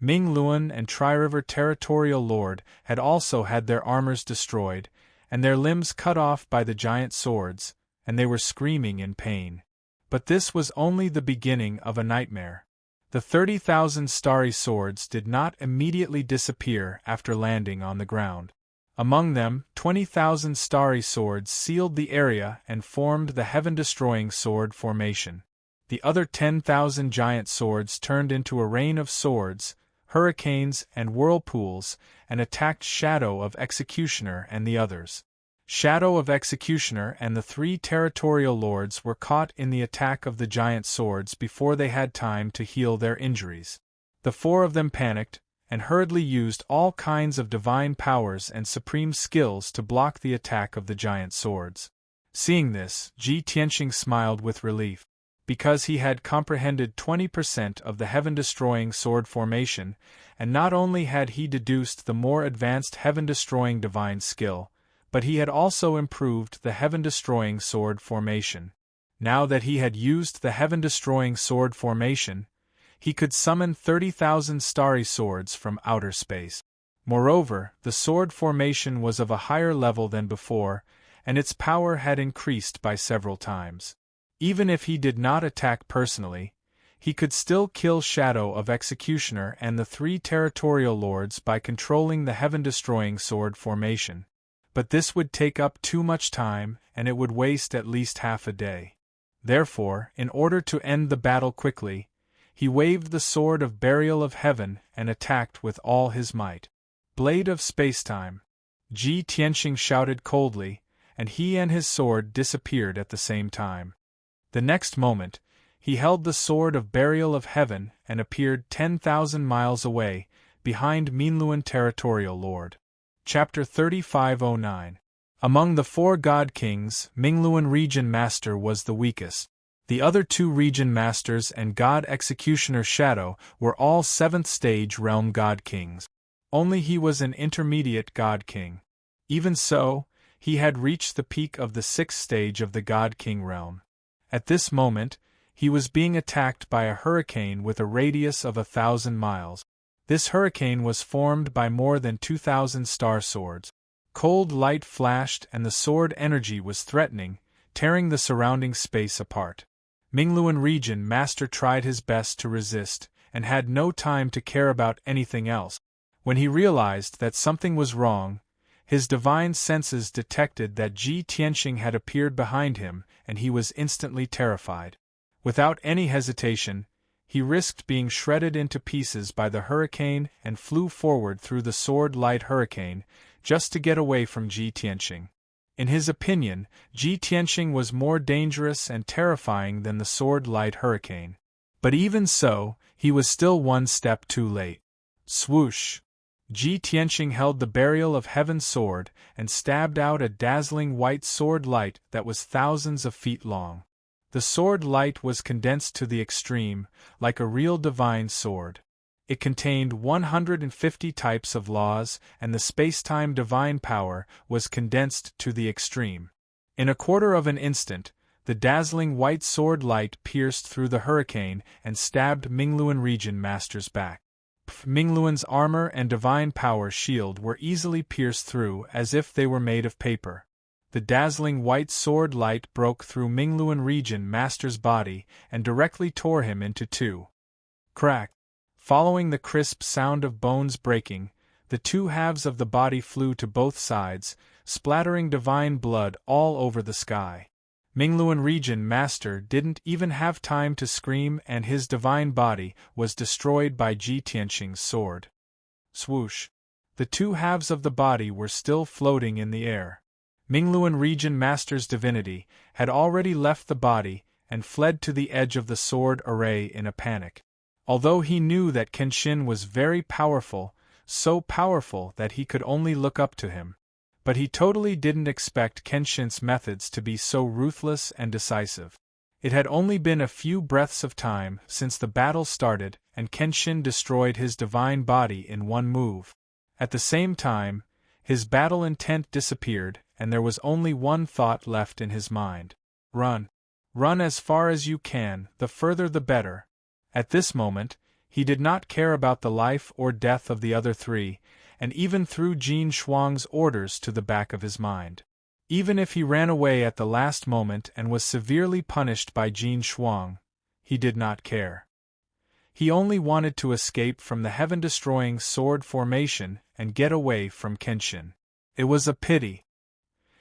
Ming Luan and Tri-River territorial lord had also had their armors destroyed, and their limbs cut off by the giant swords, and they were screaming in pain. But this was only the beginning of a nightmare. The 30,000 starry swords did not immediately disappear after landing on the ground. Among them, 20,000 starry swords sealed the area and formed the heaven-destroying sword formation. The other 10,000 giant swords turned into a rain of swords, hurricanes, and whirlpools, and attacked Shadow of Executioner and the others. Shadow of Executioner and the 3 territorial lords were caught in the attack of the giant swords before they had time to heal their injuries. The 4 of them panicked, and hurriedly used all kinds of divine powers and supreme skills to block the attack of the giant swords. Seeing this, Ji Tianxing smiled with relief. Because he had comprehended 20% of the heaven-destroying sword formation, and not only had he deduced the more advanced heaven-destroying divine skill, but he had also improved the heaven-destroying sword formation. Now that he had used the heaven-destroying sword formation, he could summon 30,000 starry swords from outer space. Moreover, the sword formation was of a higher level than before, and its power had increased by several times. Even if he did not attack personally, he could still kill Shadow of Executioner and the 3 territorial lords by controlling the heaven-destroying sword formation. But this would take up too much time, and it would waste at least half a day. Therefore, in order to end the battle quickly, he waved the sword of Burial of Heaven and attacked with all his might. Blade of Spacetime! Ji Tianxing shouted coldly, and he and his sword disappeared at the same time. The next moment, he held the sword of Burial of Heaven and appeared 10,000 miles away, behind Minluan territorial lord. Chapter 3509. Among the 4 god kings, Mingluan region master was the weakest. The other 2 region masters and god executioner Shadow were all 7th stage realm god kings. Only he was an intermediate god king. Even so, he had reached the peak of the 6th stage of the god king realm. At this moment, he was being attacked by a hurricane with a radius of 1,000 miles. This hurricane was formed by more than 2,000 star swords. Cold light flashed and the sword energy was threatening, tearing the surrounding space apart. Mingluan region master tried his best to resist, and had no time to care about anything else. When he realized that something was wrong, his divine senses detected that Ji Tianxing had appeared behind him, and he was instantly terrified. Without any hesitation, he risked being shredded into pieces by the hurricane and flew forward through the sword-light hurricane, just to get away from Ji Tianxing. In his opinion, Ji Tianxing was more dangerous and terrifying than the sword-light hurricane. But even so, he was still one step too late. Swoosh! Ji Tianqing held the burial of heaven sword and stabbed out a dazzling white sword light that was thousands of feet long. The sword light was condensed to the extreme, like a real divine sword. It contained 150 types of laws, and the space-time divine power was condensed to the extreme. In a quarter of an instant, the dazzling white sword light pierced through the hurricane and stabbed Mingluan Region Master's back. Mingluan's armor and divine power shield were easily pierced through as if they were made of paper. The dazzling white sword light broke through Mingluan Region Master's body and directly tore him into two. Crack! Following the crisp sound of bones breaking, the two halves of the body flew to both sides, splattering divine blood all over the sky. Mingluan Region Master didn't even have time to scream, and his divine body was destroyed by Ji Tianqing's sword. Swoosh! The two halves of the body were still floating in the air. Mingluan Region Master's divinity had already left the body and fled to the edge of the sword array in a panic. Although he knew that Kenshin was very powerful, so powerful that he could only look up to him. But he totally didn't expect Kenshin's methods to be so ruthless and decisive. It had only been a few breaths of time since the battle started, and Kenshin destroyed his divine body in one move. At the same time, his battle intent disappeared, and there was only one thought left in his mind. Run. Run as far as you can, the further the better. At this moment, he did not care about the life or death of the other three, and even threw Jin Shuang's orders to the back of his mind. Even if he ran away at the last moment and was severely punished by Jin Shuang, he did not care. He only wanted to escape from the heaven-destroying sword formation and get away from Kenshin. It was a pity.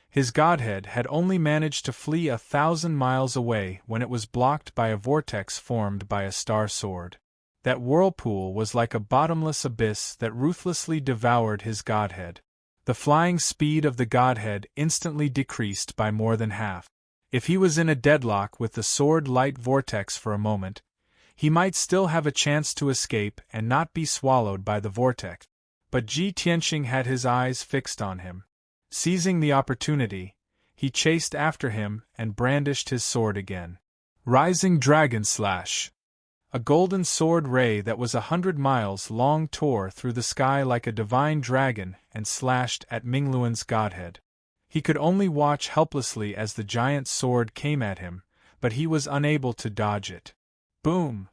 His godhead had only managed to flee 1,000 miles away when it was blocked by a vortex formed by a star sword. That whirlpool was like a bottomless abyss that ruthlessly devoured his godhead. The flying speed of the godhead instantly decreased by more than half. If he was in a deadlock with the sword light vortex for a moment, he might still have a chance to escape and not be swallowed by the vortex. But Ji Tianqing had his eyes fixed on him. Seizing the opportunity, he chased after him and brandished his sword again. Rising Dragon Slash! A golden sword ray that was 100 miles long tore through the sky like a divine dragon and slashed at Mingluan's godhead. He could only watch helplessly as the giant sword came at him, but he was unable to dodge it. Boom!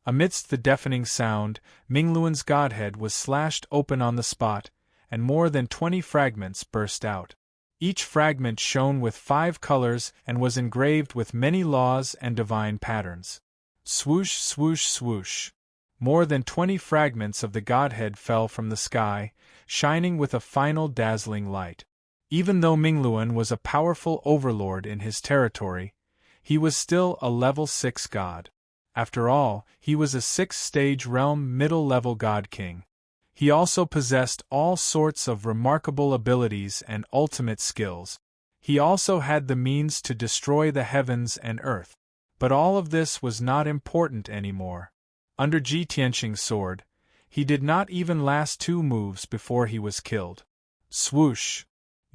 Amidst the deafening sound, Mingluan's godhead was slashed open on the spot, and more than 20 fragments burst out. Each fragment shone with 5 colors and was engraved with many laws and divine patterns. Swoosh, swoosh, swoosh. More than 20 fragments of the godhead fell from the sky, shining with a final dazzling light. Even though Mingluan was a powerful overlord in his territory, he was still a level 6 god. After all, he was a 6th-stage realm middle-level god king. He also possessed all sorts of remarkable abilities and ultimate skills. He also had the means to destroy the heavens and earth. But all of this was not important anymore. Under Ji Tianqing's sword, he did not even last 2 moves before he was killed. Swoosh!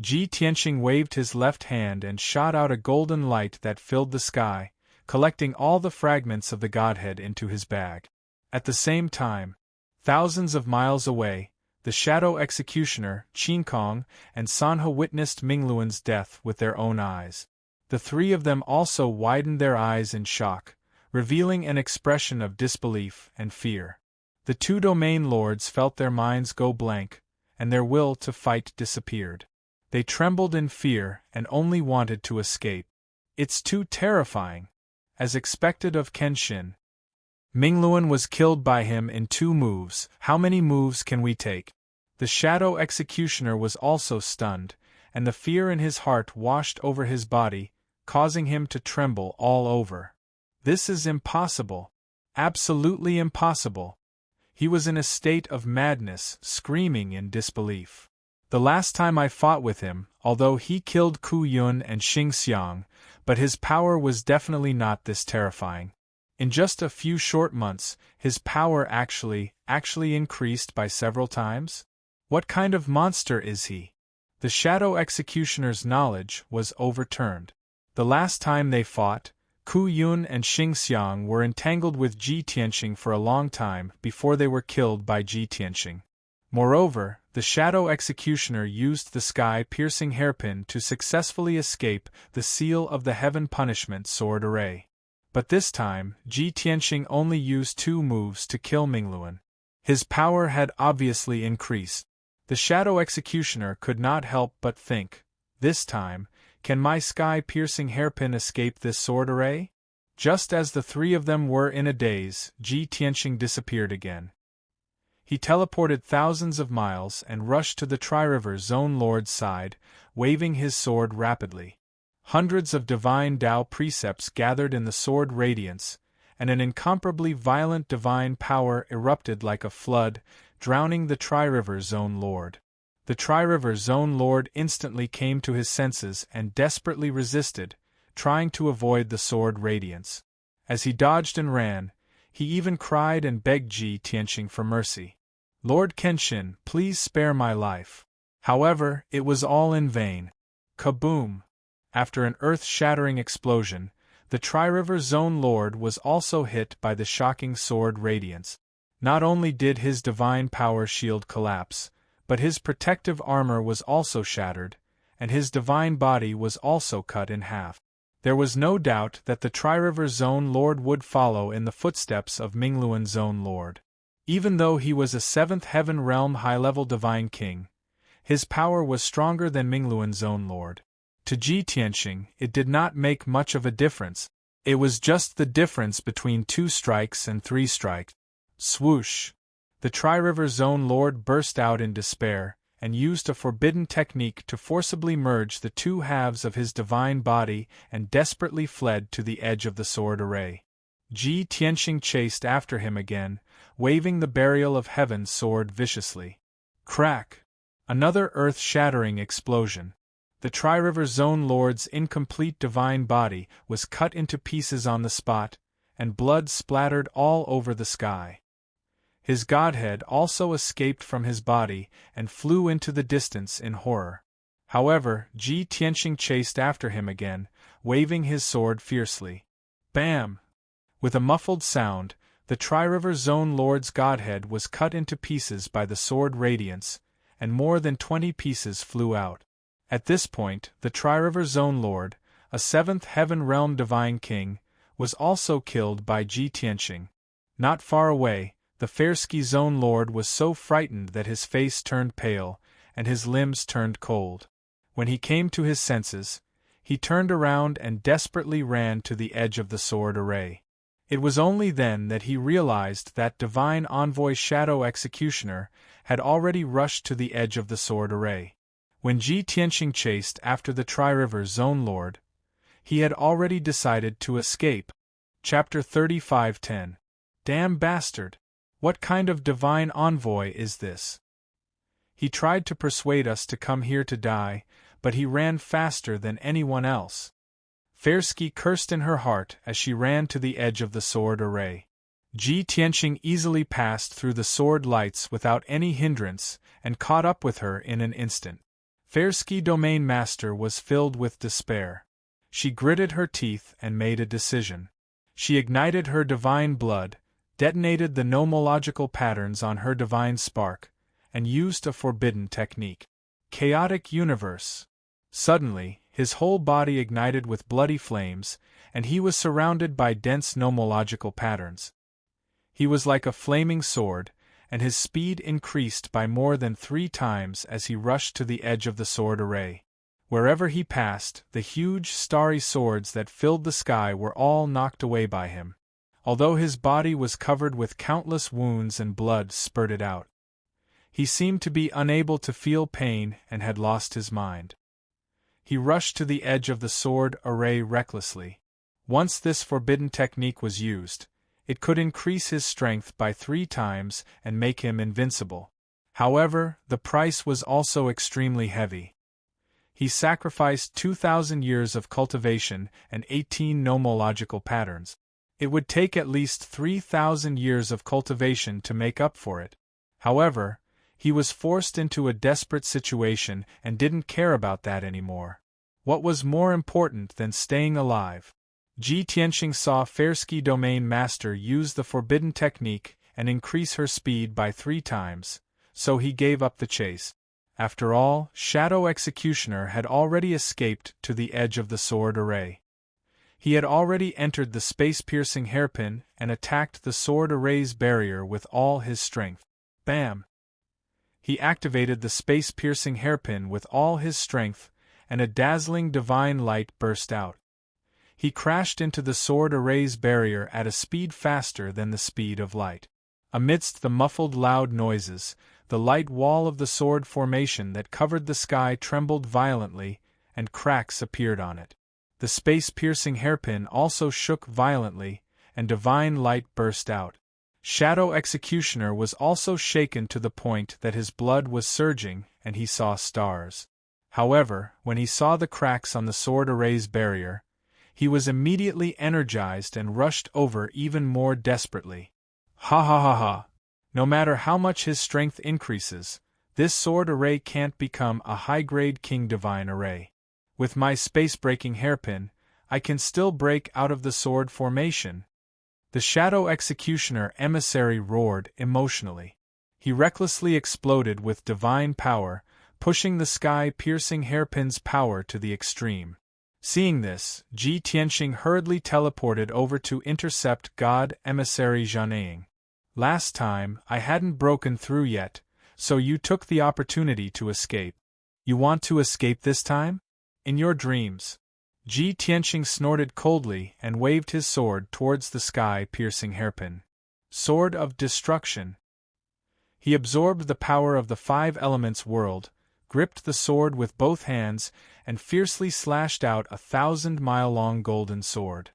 Ji Tianqing waved his left hand and shot out a golden light that filled the sky, collecting all the fragments of the godhead into his bag. At the same time, thousands of miles away, the Shadow Executioner, Qin Kong, and Sanhe witnessed Mingluan's death with their own eyes. The 3 of them also widened their eyes in shock, revealing an expression of disbelief and fear. The 2 domain lords felt their minds go blank, and their will to fight disappeared. They trembled in fear and only wanted to escape. It's too terrifying. As expected of Kenshin, Mingluan was killed by him in 2 moves. How many moves can we take? The Shadow Executioner was also stunned, and the fear in his heart washed over his body, causing him to tremble all over. This is impossible. Absolutely impossible. He was in a state of madness, screaming in disbelief. The last time I fought with him, although he killed Ku Yun and Xing Xiang, but his power was definitely not this terrifying. In just a few short months, his power actually increased by several times? What kind of monster is he? The Shadow Executioner's knowledge was overturned. The last time they fought, Ku Yun and Xing Xiang were entangled with Ji Tianxing for a long time before they were killed by Ji Tianxing. Moreover, the Shadow Executioner used the sky-piercing hairpin to successfully escape the seal of the heaven punishment sword array. But this time, Ji Tianxing only used 2 moves to kill Mingluan. His power had obviously increased. The Shadow Executioner could not help but think, this time, can my sky-piercing hairpin escape this sword array? Just as the 3 of them were in a daze, Ji Tianxing disappeared again. He teleported thousands of miles and rushed to the Tri-River Zone Lord's side, waving his sword rapidly. Hundreds of divine Tao precepts gathered in the sword radiance, and an incomparably violent divine power erupted like a flood, drowning the Tri-River Zone Lord. The Tri-River Zone Lord instantly came to his senses and desperately resisted, trying to avoid the sword radiance. As he dodged and ran, he even cried and begged Ji Tianxing for mercy. Lord Kenshin, please spare my life. However, it was all in vain. Kaboom! After an earth-shattering explosion, the Tri-River Zone Lord was also hit by the shocking sword radiance. Not only did his divine power shield collapse, but his protective armor was also shattered, and his divine body was also cut in half. There was no doubt that the Tri-River Zone Lord would follow in the footsteps of Mingluan Zone Lord. Even though he was a 7th Heaven Realm high-level Divine King, his power was stronger than Mingluan Zone Lord. To Ji Tianxing, it did not make much of a difference. It was just the difference between 2 strikes and 3 strikes. Swoosh! The Tri-River Zone Lord burst out in despair, and used a forbidden technique to forcibly merge the 2 halves of his divine body and desperately fled to the edge of the sword array. Ji Tianxing chased after him again, waving the Burial of Heaven sword viciously. Crack! Another earth-shattering explosion. The Tri-River Zone Lord's incomplete divine body was cut into pieces on the spot, and blood splattered all over the sky. His godhead also escaped from his body and flew into the distance in horror. However, Ji Tianxing chased after him again, waving his sword fiercely. Bam! With a muffled sound, the Tri-River Zone Lord's godhead was cut into pieces by the sword radiance, and more than 20 pieces flew out. At this point, the Tri-River Zone Lord, a 7th Heaven Realm Divine King, was also killed by Ji Tianxing. Not far away, the Fairski Zone Lord was so frightened that his face turned pale, and his limbs turned cold. When he came to his senses, he turned around and desperately ran to the edge of the sword array. It was only then that he realized that Divine Envoy Shadow Executioner had already rushed to the edge of the sword array. When Ji Tianxing chased after the Tri-River Zone Lord, he had already decided to escape. Chapter 35:10. Damn bastard! What kind of divine envoy is this? He tried to persuade us to come here to die, but he ran faster than anyone else. Fairski cursed in her heart as she ran to the edge of the sword array. Ji Tianxing easily passed through the sword lights without any hindrance and caught up with her in an instant. Fairski Domain Master was filled with despair. She gritted her teeth and made a decision. She ignited her divine blood, detonated the nomological patterns on her divine spark, and used a forbidden technique. Chaotic Universe. Suddenly, his whole body ignited with bloody flames, and he was surrounded by dense nomological patterns. He was like a flaming sword, and his speed increased by more than 3 times as he rushed to the edge of the sword array. Wherever he passed, the huge starry swords that filled the sky were all knocked away by him. Although his body was covered with countless wounds and blood spurted out, he seemed to be unable to feel pain and had lost his mind. He rushed to the edge of the sword array recklessly. Once this forbidden technique was used, it could increase his strength by 3 times and make him invincible. However, the price was also extremely heavy. He sacrificed 2,000 years of cultivation and 18 nomological patterns. It would take at least 3,000 years of cultivation to make up for it. However, He was forced into a desperate situation and didn't care about that anymore. What was more important than staying alive? Ji Tianxing saw Fersky Domain Master use the forbidden technique and increase her speed by 3 times, so he gave up the chase. After all, Shadow Executioner had already escaped to the edge of the sword array. He had already entered the space-piercing hairpin and attacked the sword array's barrier with all his strength. Bam! He activated the space-piercing hairpin with all his strength, and a dazzling divine light burst out. He crashed into the sword array's barrier at a speed faster than the speed of light. Amidst the muffled loud noises, the light wall of the sword formation that covered the sky trembled violently, and cracks appeared on it. The space-piercing hairpin also shook violently, and divine light burst out. Shadow Executioner was also shaken to the point that his blood was surging and he saw stars. However, when he saw the cracks on the sword array's barrier, he was immediately energized and rushed over even more desperately. Ha ha ha ha! No matter how much his strength increases, this sword array can't become a high-grade King Divine array. With my space-breaking hairpin, I can still break out of the sword formation. The Shadow Executioner emissary roared emotionally. He recklessly exploded with divine power, pushing the sky-piercing hairpin's power to the extreme. Seeing this, Ji Tianxing hurriedly teleported over to intercept God Emissary Zhanaing. Last time, I hadn't broken through yet, so you took the opportunity to escape. You want to escape this time? In your dreams. Ji Tianxing snorted coldly and waved his sword towards the sky-piercing hairpin. Sword of Destruction. He absorbed the power of the 5 elements world, gripped the sword with both hands, and fiercely slashed out a 1,000-mile-long golden sword.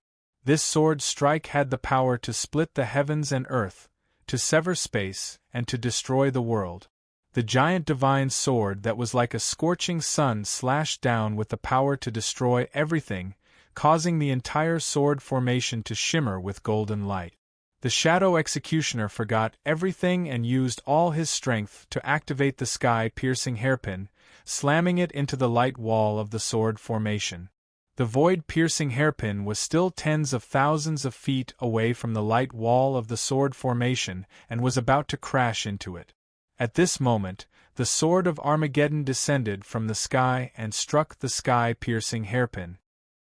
This sword strike had the power to split the heavens and earth, to sever space, and to destroy the world. The giant divine sword that was like a scorching sun slashed down with the power to destroy everything, causing the entire sword formation to shimmer with golden light. The Shadow Executioner forgot everything and used all his strength to activate the sky-piercing hairpin, slamming it into the light wall of the sword formation. The void-piercing hairpin was still tens of thousands of feet away from the light wall of the sword formation and was about to crash into it. At this moment, the sword of Armageddon descended from the sky and struck the sky-piercing hairpin.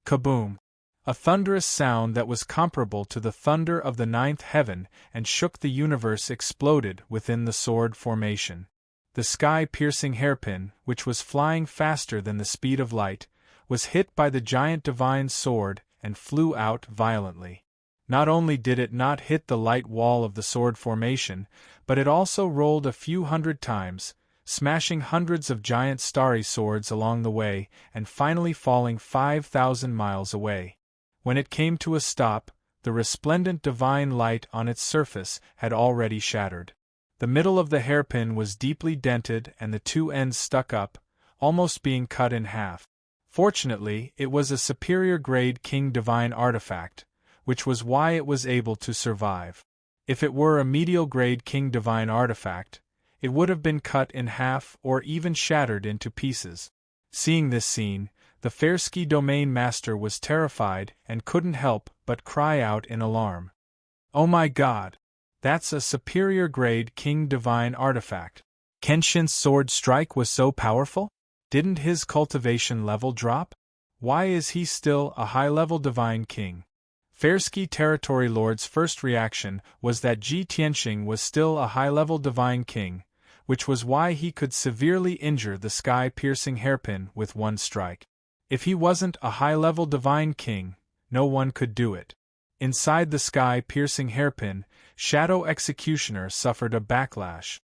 Kaboom! A thunderous sound that was comparable to the thunder of the 9th heaven and shook the universe exploded within the sword formation. The sky-piercing hairpin, which was flying faster than the speed of light, was hit by the giant divine sword and flew out violently. Not only did it not hit the light wall of the sword formation, but it also rolled a few hundred times, smashing hundreds of giant starry swords along the way and finally falling 5,000 miles away. When it came to a stop, the resplendent divine light on its surface had already shattered. The middle of the hairpin was deeply dented and the 2 ends stuck up, almost being cut in half. Fortunately, it was a superior-grade King Divine artifact, which was why it was able to survive. If it were a medial-grade King Divine artifact, it would have been cut in half or even shattered into pieces. Seeing this scene, the Fersky Domain Master was terrified and couldn't help but cry out in alarm. Oh my god! That's a superior-grade King Divine artifact. Kenshin's sword strike was so powerful? Didn't his cultivation level drop? Why is he still a high-level Divine King? Fersky Territory Lord's first reaction was that Ji Tianxing was still a high-level Divine King, which was why he could severely injure the sky-piercing hairpin with one strike. If he wasn't a high-level Divine King, no one could do it. Inside the sky-piercing hairpin, Shadow Executioner suffered a backlash.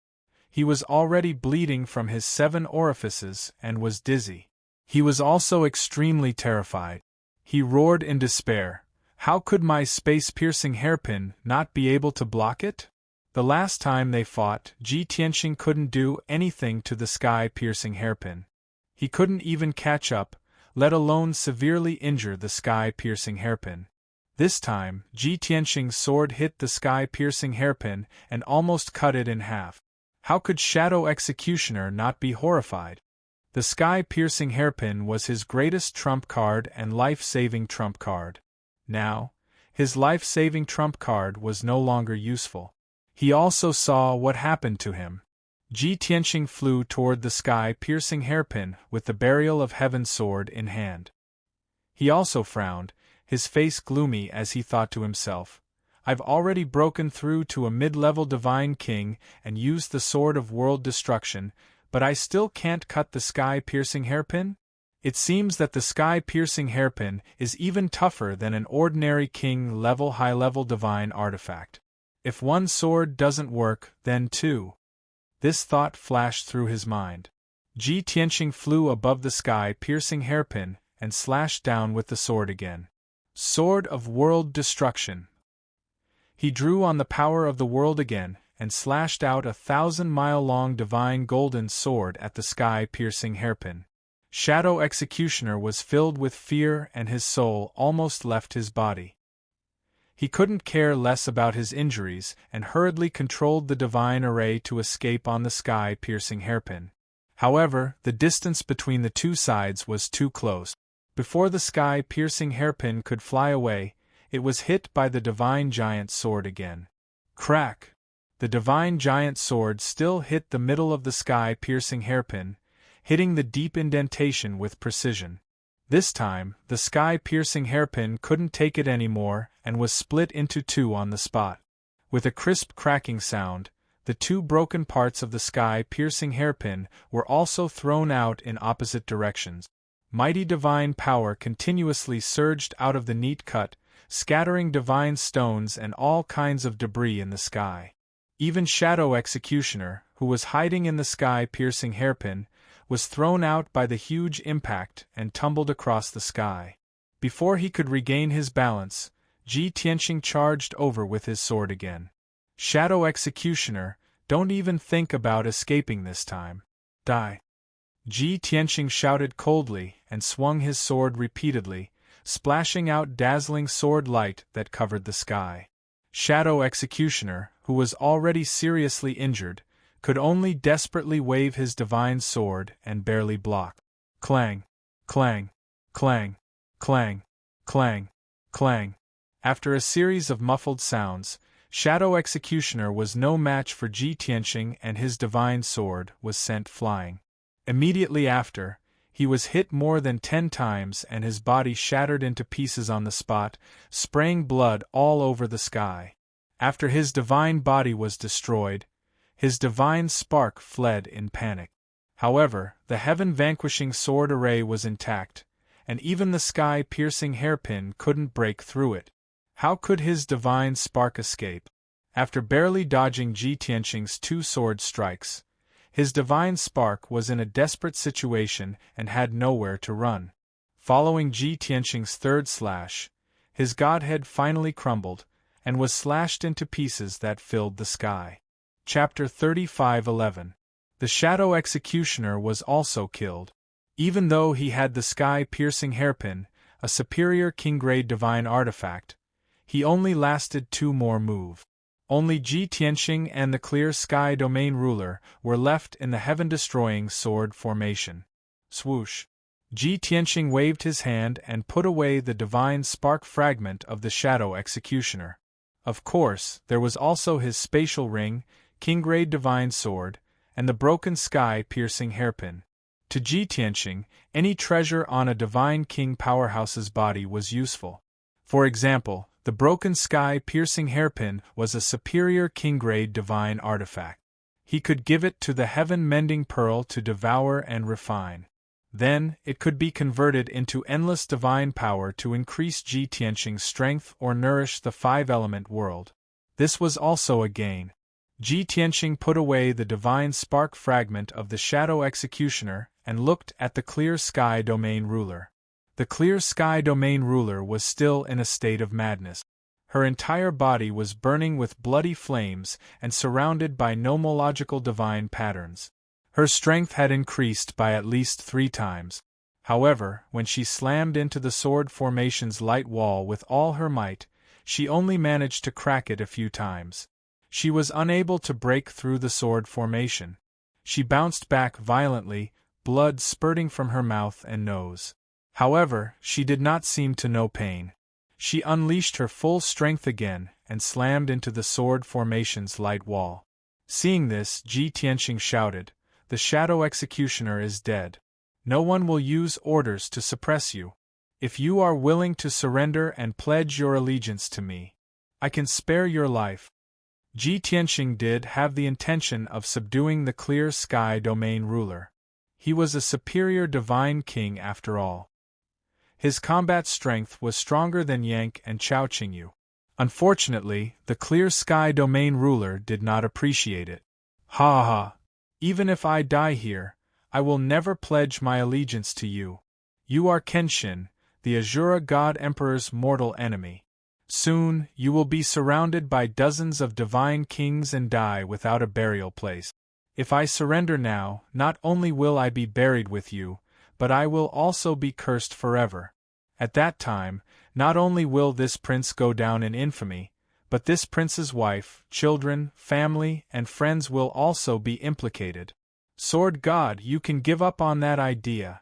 He was already bleeding from his 7 orifices and was dizzy. He was also extremely terrified. He roared in despair. How could my space-piercing hairpin not be able to block it? The last time they fought, Ji Tianxing couldn't do anything to the sky-piercing hairpin. He couldn't even catch up, let alone severely injure the sky-piercing hairpin. This time, Ji Tianxing's sword hit the sky-piercing hairpin and almost cut it in half. How could Shadow Executioner not be horrified? The sky-piercing hairpin was his greatest trump card and life-saving trump card. Now, his life-saving trump card was no longer useful. He also saw what happened to him. Ji Tianqing flew toward the sky-piercing hairpin with the Burial of Heaven sword in hand. He also frowned, his face gloomy as he thought to himself, I've already broken through to a mid-level divine king and used the sword of world destruction, but I still can't cut the sky-piercing hairpin? It seems that the sky-piercing hairpin is even tougher than an ordinary king-level high-level divine artifact. If one sword doesn't work, then two. This thought flashed through his mind. Ji Tianqing flew above the sky-piercing hairpin and slashed down with the sword again. Sword of World Destruction. He drew on the power of the world again and slashed out a 1,000-mile-long divine golden sword at the sky-piercing hairpin. Shadow Executioner was filled with fear and his soul almost left his body. He couldn't care less about his injuries and hurriedly controlled the divine array to escape on the sky-piercing hairpin. However, the distance between the two sides was too close. Before the sky-piercing hairpin could fly away, it was hit by the divine giant sword again. Crack! The divine giant sword still hit the middle of the sky-piercing hairpin, hitting the deep indentation with precision. This time, the sky-piercing hairpin couldn't take it anymore and was split into two on the spot. With a crisp cracking sound, the two broken parts of the sky-piercing hairpin were also thrown out in opposite directions. Mighty divine power continuously surged out of the neat cut, scattering divine stones and all kinds of debris in the sky. Even Shadow Executioner, who was hiding in the sky-piercing hairpin, was thrown out by the huge impact and tumbled across the sky. Before he could regain his balance, Ji Tianqing charged over with his sword again. Shadow Executioner, don't even think about escaping this time. Die! Ji Tianqing shouted coldly and swung his sword repeatedly, splashing out dazzling sword light that covered the sky. Shadow Executioner, who was already seriously injured, could only desperately wave his divine sword and barely block. Clang! Clang! Clang! Clang! Clang! Clang! After a series of muffled sounds, Shadow Executioner was no match for Ji Tianqing and his divine sword was sent flying. Immediately after, he was hit more than 10 times and his body shattered into pieces on the spot, spraying blood all over the sky. After his divine body was destroyed, his divine spark fled in panic. However, the heaven-vanquishing sword array was intact, and even the sky-piercing hairpin couldn't break through it. How could his divine spark escape? After barely dodging Ji Tianqing's 2 sword strikes, his divine spark was in a desperate situation and had nowhere to run. Following Ji Tianqing's 3rd slash, his godhead finally crumbled, and was slashed into pieces that filled the sky. Chapter 35:11. The Shadow Executioner was also killed. Even though he had the sky-piercing hairpin, a superior king-grade divine artifact, he only lasted 2 more moves. Only Ji Tianqing and the Clear Sky Domain Ruler were left in the heaven-destroying sword formation. Swoosh! Ji Tianqing waved his hand and put away the divine spark fragment of the Shadow Executioner. Of course, there was also his spatial ring, king-grade divine sword, and the broken sky-piercing hairpin. To Ji Tianqing, any treasure on a divine king powerhouse's body was useful. For example, the broken sky-piercing hairpin was a superior king-grade divine artifact. He could give it to the heaven-mending pearl to devour and refine. Then, it could be converted into endless divine power to increase Ji Tianqing's strength or nourish the 5-element world. This was also a gain. Ji Tianqing put away the divine spark fragment of the Shadow Executioner and looked at the Clear Sky Domain Ruler. The Clear Sky Domain Ruler was still in a state of madness. Her entire body was burning with bloody flames and surrounded by nomological divine patterns. Her strength had increased by at least 3 times. However, when she slammed into the sword formation's light wall with all her might, she only managed to crack it a few times. She was unable to break through the sword formation. She bounced back violently, blood spurting from her mouth and nose. However, she did not seem to know pain. She unleashed her full strength again and slammed into the sword formation's light wall. Seeing this, Ji Tianxing shouted, "The Shadow Executioner is dead. No one will use orders to suppress you. If you are willing to surrender and pledge your allegiance to me, I can spare your life." Ji Tianxing did have the intention of subduing the Clear Sky Domain ruler. He was a superior divine king after all. His combat strength was stronger than Yank and Chao Qingyu. Unfortunately, the Clear Sky Domain ruler did not appreciate it. "Ha ha! Even if I die here, I will never pledge my allegiance to you. You are Kenshin, the Azura God Emperor's mortal enemy. Soon, you will be surrounded by dozens of divine kings and die without a burial place. If I surrender now, not only will I be buried with you, but I will also be cursed forever. At that time, not only will this prince go down in infamy, but this prince's wife, children, family, and friends will also be implicated. Sword God, you can give up on that idea."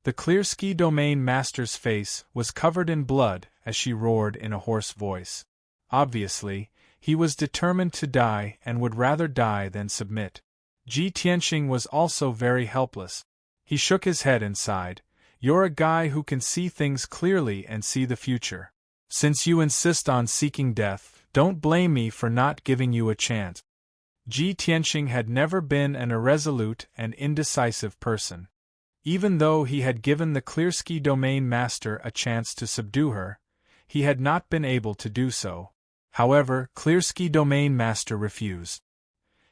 The Clearsky Domain Master's face was covered in blood as she roared in a hoarse voice. Obviously, he was determined to die and would rather die than submit. Ji Tianxing was also very helpless. He shook his head and sighed. "You're a guy who can see things clearly and see the future. Since you insist on seeking death, don't blame me for not giving you a chance." Ji Tianxing had never been an irresolute and indecisive person. Even though he had given the Clearsky Domain Master a chance to subdue her, he had not been able to do so. However, Clearsky Domain Master refused.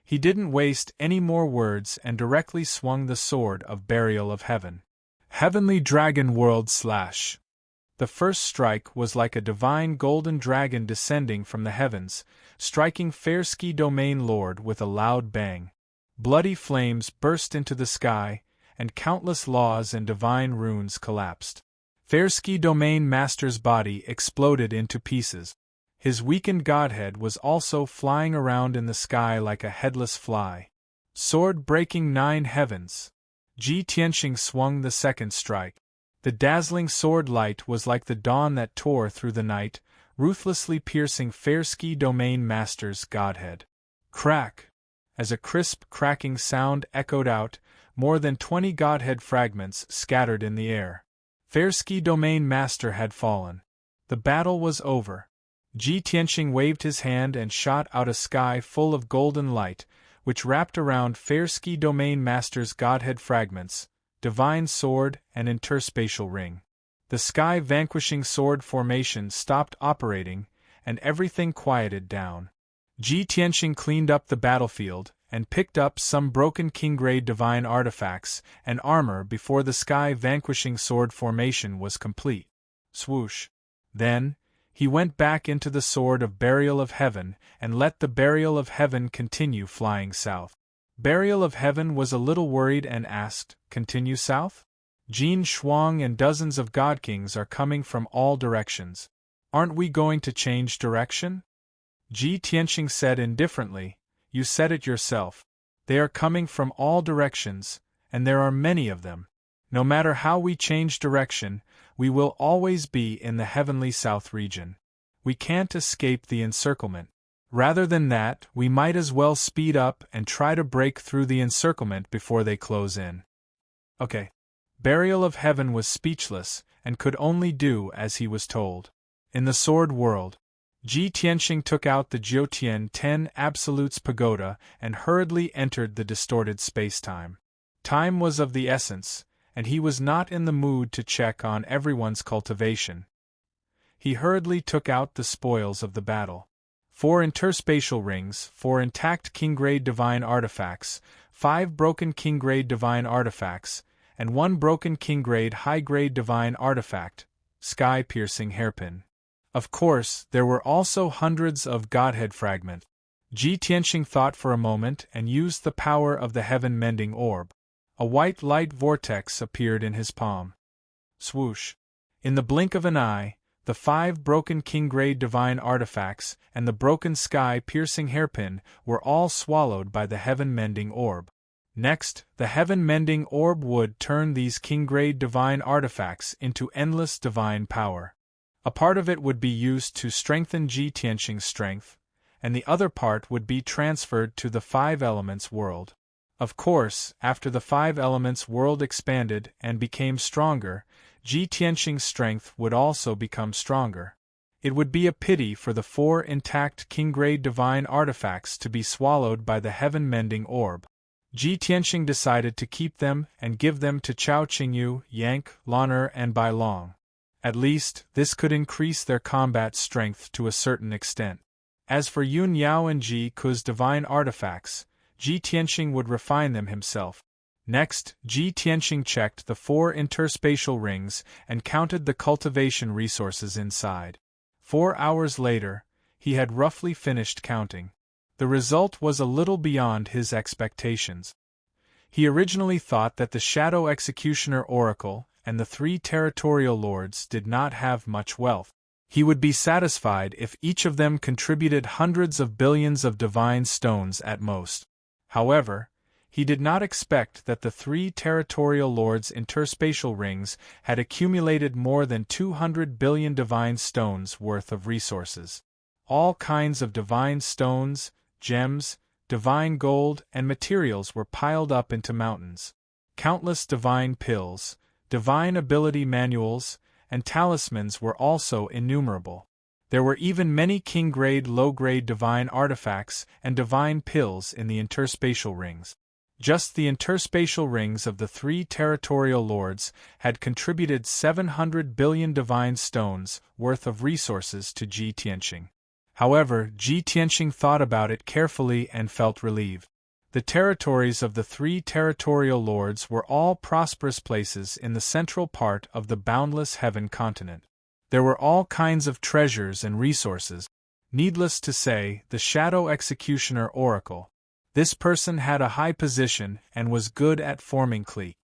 He didn't waste any more words and directly swung the sword of Burial of Heaven. Heavenly Dragon World / The first strike was like a divine golden dragon descending from the heavens, striking Fairsky Domain Lord with a loud bang. Bloody flames burst into the sky, and countless laws and divine runes collapsed. Fairsky Domain Master's body exploded into pieces. His weakened godhead was also flying around in the sky like a headless fly. Sword breaking 9 heavens. Ji Tianxing swung the second strike. The dazzling sword light was like the dawn that tore through the night, ruthlessly piercing Fairsky Domain Master's godhead. Crack! As a crisp cracking sound echoed out, more than 20 godhead fragments scattered in the air. Fairsky Domain Master had fallen. The battle was over. Ji Tianxing waved his hand and shot out a sky full of golden light, which wrapped around Fairsky Domain Master's godhead fragments, divine sword, and interspatial ring. The sky-vanquishing sword formation stopped operating, and everything quieted down. Ji Tianxing cleaned up the battlefield, and picked up some broken king-grade divine artifacts and armor before the sky-vanquishing sword formation was complete. Swoosh! Then, he went back into the sword of Burial of Heaven and let the Burial of Heaven continue flying south. Burial of Heaven was a little worried and asked, "Continue south? Jin Shuang and dozens of godkings are coming from all directions. Aren't we going to change direction?" Ji Tianxing said indifferently, "You said it yourself. They are coming from all directions, and there are many of them. No matter how we change direction, we will always be in the heavenly south region. We can't escape the encirclement. Rather than that, we might as well speed up and try to break through the encirclement before they close in." Okay. Burial of Heaven was speechless, and could only do as he was told. In the Sword World, Ji Tianxing took out the Jiutian 10 Absolutes Pagoda and hurriedly entered the distorted spacetime. Time was of the essence, and he was not in the mood to check on everyone's cultivation. He hurriedly took out the spoils of the battle. 4 interspatial rings, 4 intact king-grade divine artifacts, 5 broken king-grade divine artifacts, and 1 broken king-grade high-grade divine artifact, sky-piercing hairpin. Of course, there were also hundreds of godhead fragments. Ji Tianxing thought for a moment and used the power of the heaven-mending orb. A white light vortex appeared in his palm. Swoosh! In the blink of an eye, The 5 broken king-grade divine artifacts and the broken sky-piercing hairpin were all swallowed by the heaven-mending orb. Next, the heaven-mending orb would turn these king-grade divine artifacts into endless divine power. A part of it would be used to strengthen Ji Tianqing's strength, and the other part would be transferred to the 5 elements world. Of course, after the 5 elements world expanded and became stronger, Ji Tianqing's strength would also become stronger. It would be a pity for the 4 intact king-grade divine artifacts to be swallowed by the heaven-mending orb. Ji Tianqing decided to keep them and give them to Chao Qingyu, Yank, Lan'er and Bai Long. At least, this could increase their combat strength to a certain extent. As for Yun Yao and Ji Ku's divine artifacts, Ji Tianqing would refine them himself. Next, Ji Tianqing checked the 4 interspatial rings and counted the cultivation resources inside. 4 hours later, he had roughly finished counting. The result was a little beyond his expectations. He originally thought that the Shadow Executioner Oracle and the 3 territorial lords did not have much wealth. He would be satisfied if each of them contributed hundreds of billions of divine stones at most. However, he did not expect that the 3 territorial lords' interspatial rings had accumulated more than 200 billion divine stones worth of resources. All kinds of divine stones, gems, divine gold, and materials were piled up into mountains. Countless divine pills, divine ability manuals, and talismans were also innumerable. There were even many king-grade, low-grade divine artifacts and divine pills in the interspatial rings. Just the interspatial rings of the 3 territorial lords had contributed 700 billion divine stones worth of resources to Ji Tianqing. However, Ji Tianqing thought about it carefully and felt relieved. The territories of the 3 territorial lords were all prosperous places in the central part of the boundless heaven continent. There were all kinds of treasures and resources. Needless to say, the Shadow Executioner Oracle. This person had a high position and was good at forming cliques.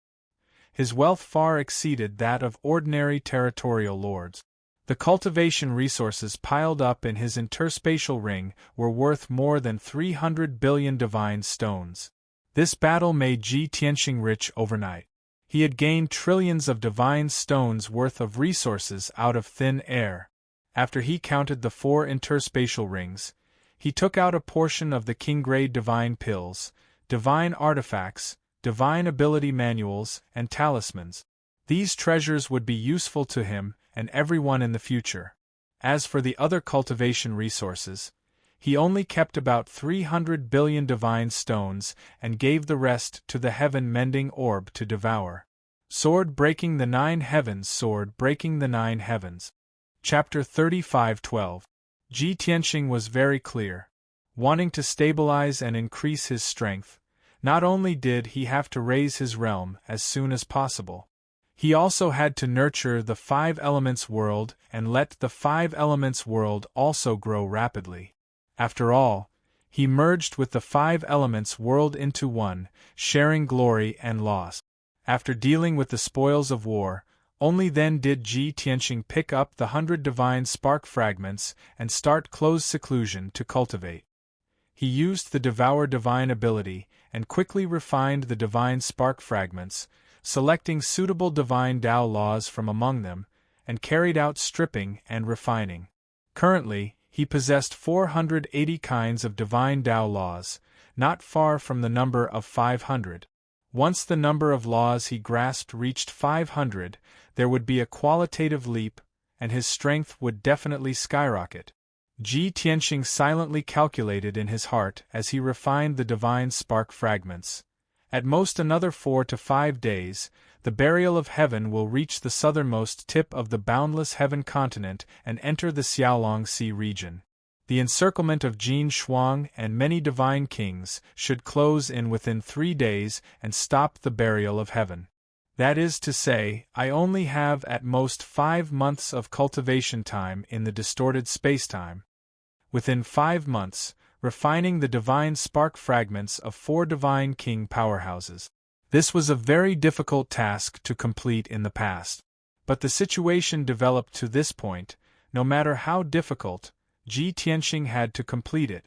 His wealth far exceeded that of ordinary territorial lords. The cultivation resources piled up in his interspatial ring were worth more than 300 billion divine stones. This battle made Ji Tianqing rich overnight. He had gained trillions of divine stones worth of resources out of thin air. After he counted the 4 interspatial rings, he took out a portion of the king-grade divine pills, divine artifacts, divine ability manuals, and talismans. These treasures would be useful to him and everyone in the future. As for the other cultivation resources, he only kept about 300 billion divine stones and gave the rest to the heaven-mending orb to devour. Sword breaking the 9 heavens, sword breaking the 9 heavens. Chapter 35:12. Ji Tianqing was very clear. Wanting to stabilize and increase his strength, not only did he have to raise his realm as soon as possible, he also had to nurture the 5 elements world and let the 5 elements world also grow rapidly. After all, he merged with the 5 elements world into one, sharing glory and loss. After dealing with the spoils of war, only then did Ji Tianqing pick up the 100 divine spark fragments and start close seclusion to cultivate. He used the Devour divine ability and quickly refined the divine spark fragments, selecting suitable divine Tao laws from among them, and carried out stripping and refining. Currently, he possessed 480 kinds of divine Tao laws, not far from the number of 500. Once the number of laws he grasped reached 500, there would be a qualitative leap, and his strength would definitely skyrocket. Ji Tianqing silently calculated in his heart as he refined the divine spark fragments. At most another 4 to 5 days, the burial of heaven will reach the southernmost tip of the boundless heaven continent and enter the Xiaolong Sea region. The encirclement of Jin Shuang and many divine kings should close in within 3 days and stop the burial of heaven. That is to say, I only have at most 5 months of cultivation time in the distorted spacetime. Within 5 months, refining the divine spark fragments of 4 divine king powerhouses. This was a very difficult task to complete in the past. But the situation developed to this point, no matter how difficult, Ji Tianxing had to complete it.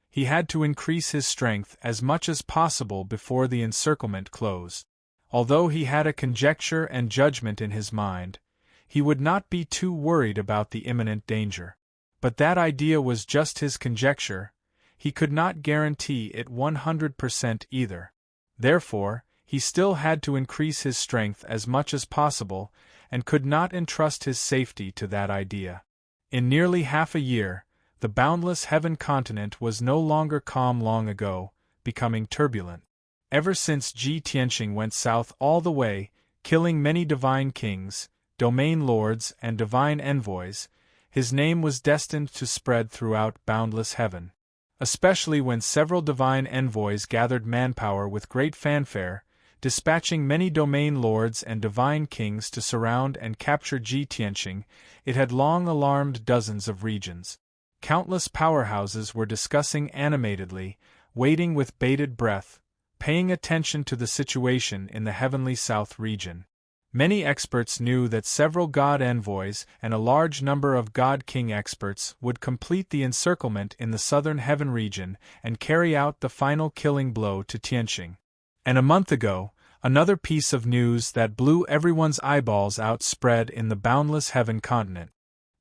He had to increase his strength as much as possible before the encirclement closed. Although he had a conjecture and judgment in his mind, he would not be too worried about the imminent danger. But that idea was just his conjecture, he could not guarantee it 100% either. Therefore, he still had to increase his strength as much as possible, and could not entrust his safety to that idea. In nearly half a year, the boundless heaven continent was no longer calm long ago, becoming turbulent. Ever since Ji Tianxing went south all the way, killing many divine kings, domain lords and divine envoys, his name was destined to spread throughout boundless heaven. Especially when several divine envoys gathered manpower with great fanfare, dispatching many domain lords and divine kings to surround and capture Ji Tianxing, it had long alarmed dozens of regions. Countless powerhouses were discussing animatedly, waiting with bated breath, paying attention to the situation in the heavenly south region. Many experts knew that several god envoys and a large number of god king experts would complete the encirclement in the southern heaven region and carry out the final killing blow to Tianxing. And a month ago, another piece of news that blew everyone's eyeballs out spread in the boundless heaven continent.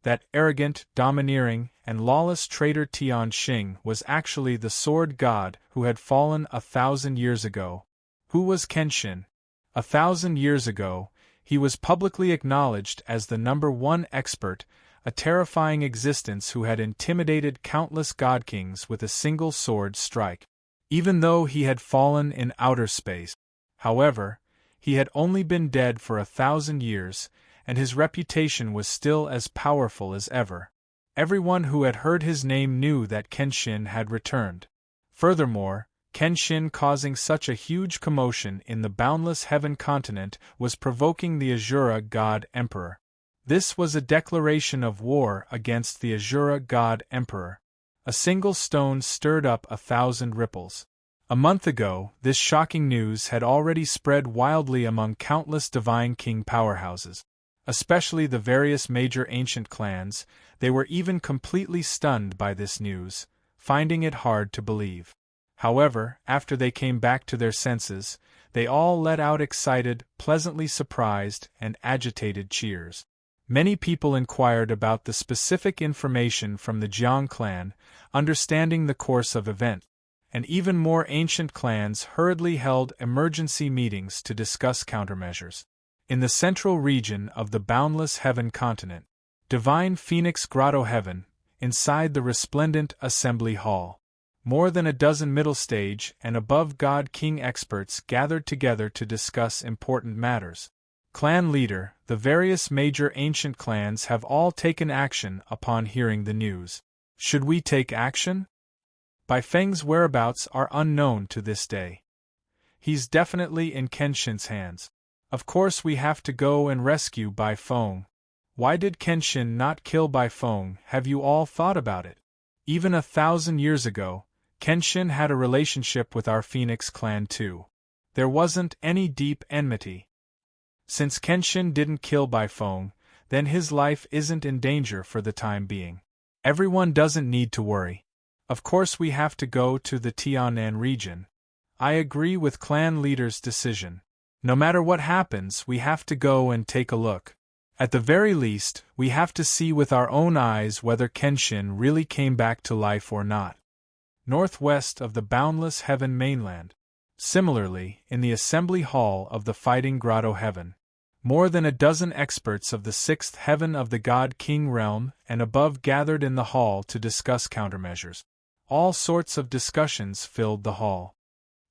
That arrogant, domineering, and lawless traitor Tianxing was actually the sword god who had fallen 1,000 years ago. Who was Kenshin? 1,000 years ago, he was publicly acknowledged as the #1 expert, a terrifying existence who had intimidated countless god kings with a single sword strike. Even though he had fallen in outer space. However, he had only been dead for 1,000 years, and his reputation was still as powerful as ever. Everyone who had heard his name knew that Kenshin had returned. Furthermore, Kenshin causing such a huge commotion in the boundless heaven continent was provoking the Azura god emperor. This was a declaration of war against the Azura god emperor. A single stone stirred up 1,000 ripples. A month ago, this shocking news had already spread wildly among countless divine king powerhouses. Especially the various major ancient clans, they were even completely stunned by this news, finding it hard to believe. However, after they came back to their senses, they all let out excited, pleasantly surprised, and agitated cheers. Many people inquired about the specific information from the Jiang clan, understanding the course of events, and even more ancient clans hurriedly held emergency meetings to discuss countermeasures. In the central region of the boundless heaven continent, divine Phoenix Grotto Heaven, inside the resplendent assembly hall, more than a dozen middle stage and above god king experts gathered together to discuss important matters. Clan leader, the various major ancient clans have all taken action upon hearing the news. Should we take action? Bai Feng's whereabouts are unknown to this day. He's definitely in Kenshin's hands. Of course we have to go and rescue Bai Feng. Why did Kenshin not kill Bai Feng? Have you all thought about it? Even 1,000 years ago, Kenshin had a relationship with our Phoenix clan too. There wasn't any deep enmity. Since Kenshin didn't kill Bai Feng, then his life isn't in danger for the time being. Everyone doesn't need to worry. Of course we have to go to the Tianan region. I agree with clan leader's decision. No matter what happens, we have to go and take a look. At the very least, we have to see with our own eyes whether Kenshin really came back to life or not. Northwest of the boundless heaven mainland. Similarly, in the assembly hall of the Fighting Grotto Heaven, more than a dozen experts of the sixth heaven of the God King realm and above gathered in the hall to discuss countermeasures. All sorts of discussions filled the hall.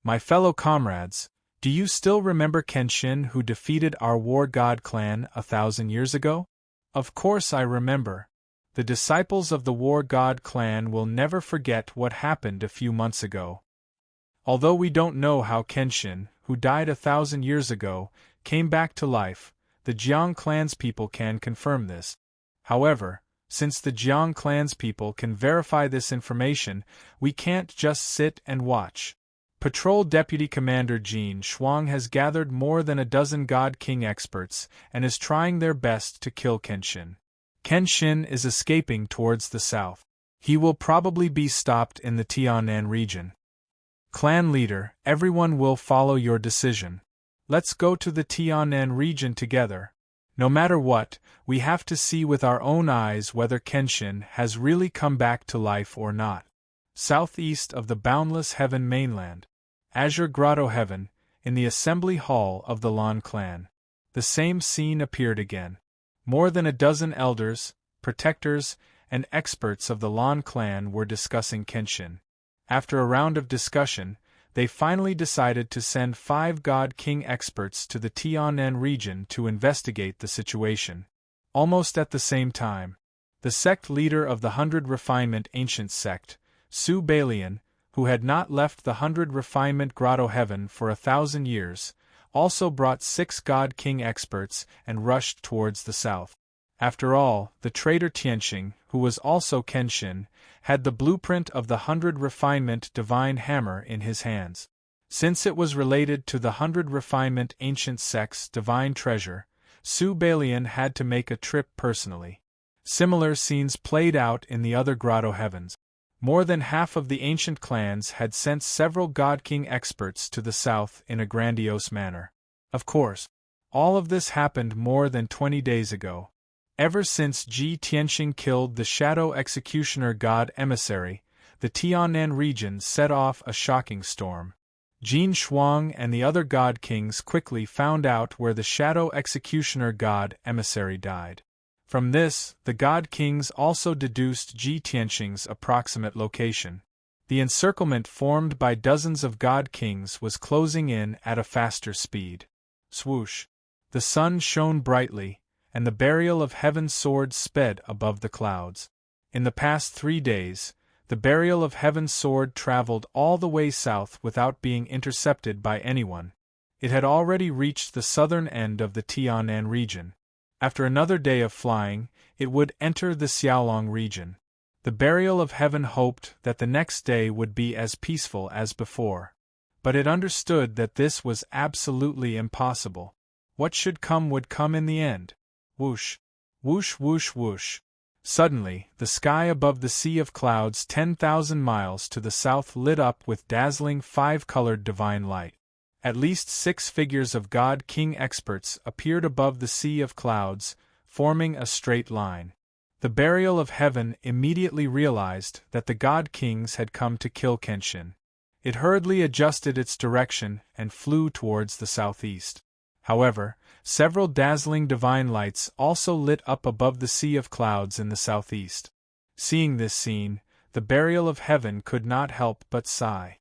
My fellow comrades, do you still remember Kenshin who defeated our war god clan 1,000 years ago? Of course I remember. The disciples of the war god clan will never forget what happened a few months ago. Although we don't know how Kenshin, who died 1,000 years ago, came back to life, the Jiang clanspeople can confirm this. However, since the Jiang clanspeople can verify this information, we can't just sit and watch. Patrol Deputy Commander Jin Shuang has gathered more than a dozen God King experts and is trying their best to kill Kenshin. Kenshin is escaping towards the south. He will probably be stopped in the Tianan region. Clan leader, everyone will follow your decision. Let's go to the Tianan region together. No matter what, we have to see with our own eyes whether Kenshin has really come back to life or not. Southeast of the Boundless Heaven mainland. Azure Grotto Heaven, in the assembly hall of the Lan clan. The same scene appeared again. More than a dozen elders, protectors, and experts of the Lan clan were discussing Kenshin. After a round of discussion, they finally decided to send 5 God King experts to the Tianan region to investigate the situation. Almost at the same time, the sect leader of the 100 Refinement Ancient Sect, Su Balian, who had not left the 100 Refinement Grotto Heaven for 1,000 years, also brought 6 God King experts and rushed towards the south. After all, the traitor Tianxing, who was also Kenshin, had the blueprint of the 100 Refinement Divine Hammer in his hands. Since it was related to the 100 Refinement Ancient Sect's divine treasure, Su Balian had to make a trip personally. Similar scenes played out in the other Grotto Heavens. More than half of the ancient clans had sent several God King experts to the south in a grandiose manner. Of course, all of this happened more than 20 days ago. Ever since Ji Tianxing killed the Shadow Executioner God Emissary, the Tianan region set off a shocking storm. Jin Shuang and the other God Kings quickly found out where the Shadow Executioner God Emissary died. From this, the God Kings also deduced Ji Tianxing's approximate location. The encirclement formed by dozens of God Kings was closing in at a faster speed. Swoosh! The sun shone brightly, and the Burial of Heaven sword sped above the clouds. In the past 3 days, the Burial of Heaven sword traveled all the way south without being intercepted by anyone. It had already reached the southern end of the Tianan region. After another day of flying, it would enter the Xiaolong region. The Burial of Heaven hoped that the next day would be as peaceful as before. But it understood that this was absolutely impossible. What should come would come in the end. Whoosh! Whoosh whoosh whoosh! Suddenly, the sky above the sea of clouds 10,000 miles to the south lit up with dazzling 5-colored divine light. At least 6 figures of God King experts appeared above the sea of clouds, forming a straight line. The Burial of Heaven immediately realized that the God Kings had come to kill Kenshin. It hurriedly adjusted its direction and flew towards the southeast. However, several dazzling divine lights also lit up above the sea of clouds in the southeast. Seeing this scene, the Burial of Heaven could not help but sigh.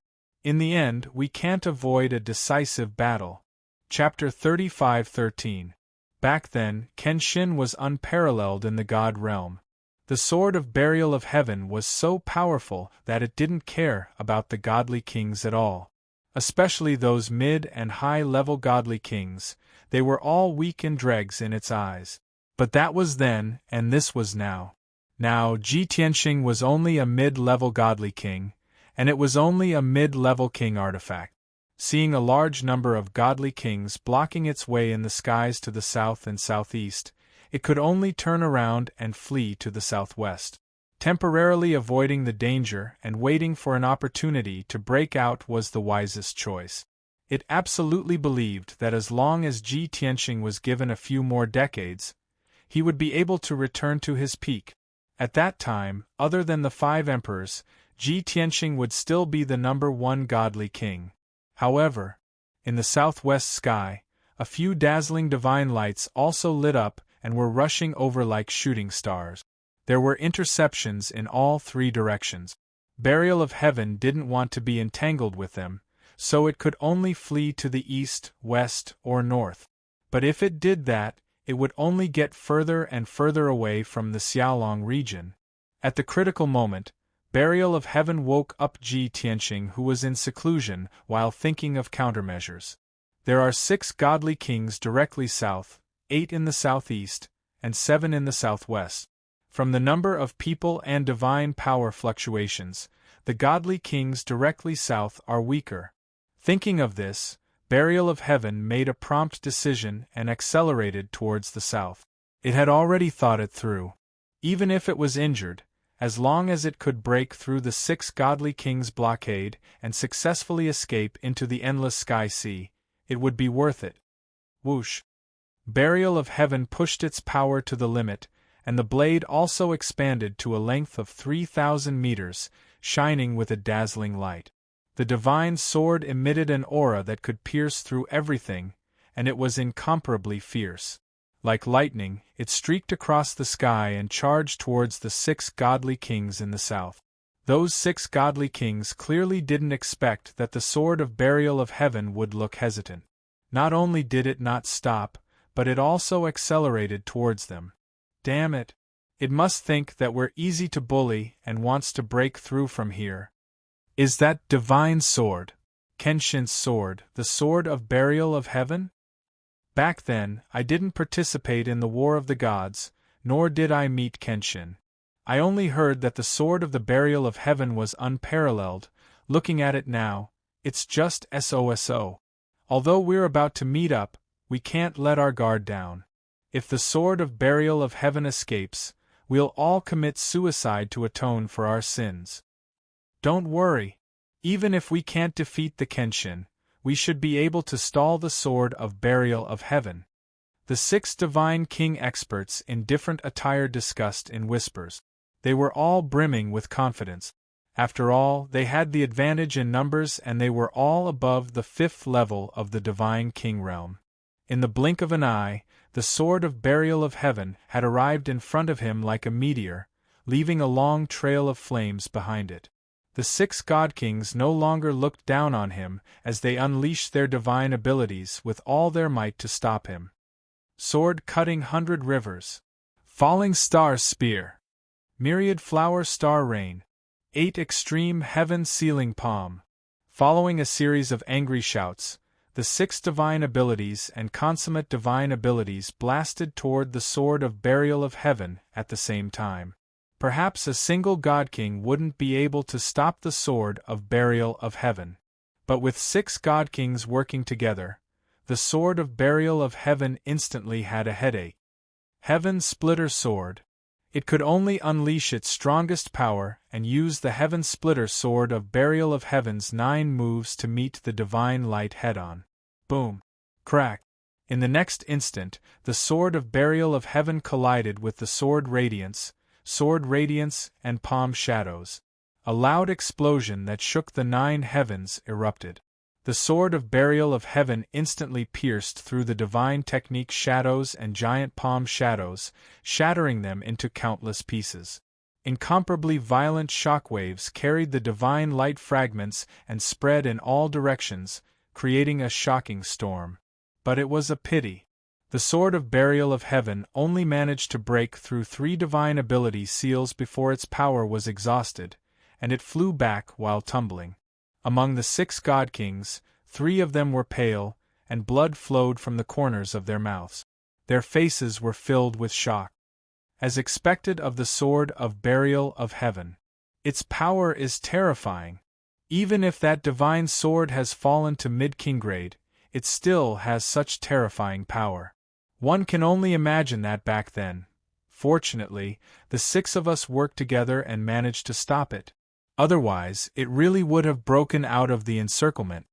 In the end, we can't avoid a decisive battle. Chapter 35:13. Back then, Kenshin was unparalleled in the God realm. The sword of Burial of Heaven was so powerful that it didn't care about the godly kings at all. Especially those mid- and high-level godly kings, they were all weak and dregs in its eyes. But that was then, and this was now. Now, Ji Tianxing was only a mid-level godly king, and it was only a mid-level king artifact. Seeing a large number of godly kings blocking its way in the skies to the south and southeast, it could only turn around and flee to the southwest. Temporarily avoiding the danger and waiting for an opportunity to break out was the wisest choice. It absolutely believed that as long as Ji Tianxing was given a few more decades, he would be able to return to his peak. At that time, other than the 5 emperors, Ji Tianxing would still be the #1 godly king. However, in the southwest sky, a few dazzling divine lights also lit up and were rushing over like shooting stars. There were interceptions in all 3 directions. Burial of Heaven didn't want to be entangled with them, so it could only flee to the east, west, or north. But if it did that, it would only get further and further away from the Xiaolong region. At the critical moment, Burial of Heaven woke up Ji Tianxing, who was in seclusion while thinking of countermeasures. There are 6 godly kings directly south, 8 in the southeast, and 7 in the southwest. From the number of people and divine power fluctuations, the godly kings directly south are weaker. Thinking of this, Burial of Heaven made a prompt decision and accelerated towards the south. It had already thought it through. Even if it was injured, as long as it could break through the 6 godly kings' blockade and successfully escape into the endless sky sea, it would be worth it. Whoosh! Burial of Heaven pushed its power to the limit, and the blade also expanded to a length of 3,000 meters, shining with a dazzling light. The divine sword emitted an aura that could pierce through everything, and it was incomparably fierce. Like lightning, it streaked across the sky and charged towards the 6 godly kings in the south. Those 6 godly kings clearly didn't expect that the sword of Burial of Heaven would look hesitant. Not only did it not stop, but it also accelerated towards them. Damn it! It must think that we're easy to bully and wants to break through from here. Is that divine sword, Kenshin's sword, the sword of Burial of Heaven? Back then, I didn't participate in the War of the Gods, nor did I meet Kenshin. I only heard that the sword of the Burial of Heaven was unparalleled. Looking at it now, it's just SOSO. Although we're about to meet up, we can't let our guard down. If the sword of Burial of Heaven escapes, we'll all commit suicide to atone for our sins. Don't worry. Even if we can't defeat the Kenshin, we should be able to stall the sword of Burial of Heaven. The 6 divine king experts in different attire discussed in whispers. They were all brimming with confidence. After all, they had the advantage in numbers and they were all above the 5th level of the divine king realm. In the blink of an eye, the sword of Burial of Heaven had arrived in front of him like a meteor, leaving a long trail of flames behind it. The 6 god kings no longer looked down on him as they unleashed their divine abilities with all their might to stop him. Sword cutting 100 rivers. Falling star spear. Myriad flower star rain. 8 extreme heaven sealing palm. Following a series of angry shouts, the 6 divine abilities and consummate divine abilities blasted toward the sword of Burial of Heaven at the same time. Perhaps a single god king wouldn't be able to stop the sword of Burial of Heaven. But with 6 god kings working together, the sword of Burial of Heaven instantly had a headache. Heaven Splitter Sword. It could only unleash its strongest power and use the Heaven Splitter Sword of Burial of Heaven's 9 moves to meet the divine light head-on. Boom! Crack! In the next instant, the sword of Burial of Heaven collided with the sword Radiance, and Palm Shadows. A loud explosion that shook the 9 heavens erupted. The sword of Burial of Heaven instantly pierced through the divine technique Shadows and giant Palm Shadows, shattering them into countless pieces. Incomparably violent shockwaves carried the divine light fragments and spread in all directions, creating a shocking storm. But it was a pity. The sword of Burial of Heaven only managed to break through 3 divine ability seals before its power was exhausted, and it flew back while tumbling. Among the 6 god kings, 3 of them were pale, and blood flowed from the corners of their mouths. Their faces were filled with shock. As expected of the sword of Burial of Heaven. Its power is terrifying. Even if that divine sword has fallen to mid-king grade, it still has such terrifying power. One can only imagine that back then. Fortunately, the 6 of us worked together and managed to stop it. Otherwise, it really would have broken out of the encirclement.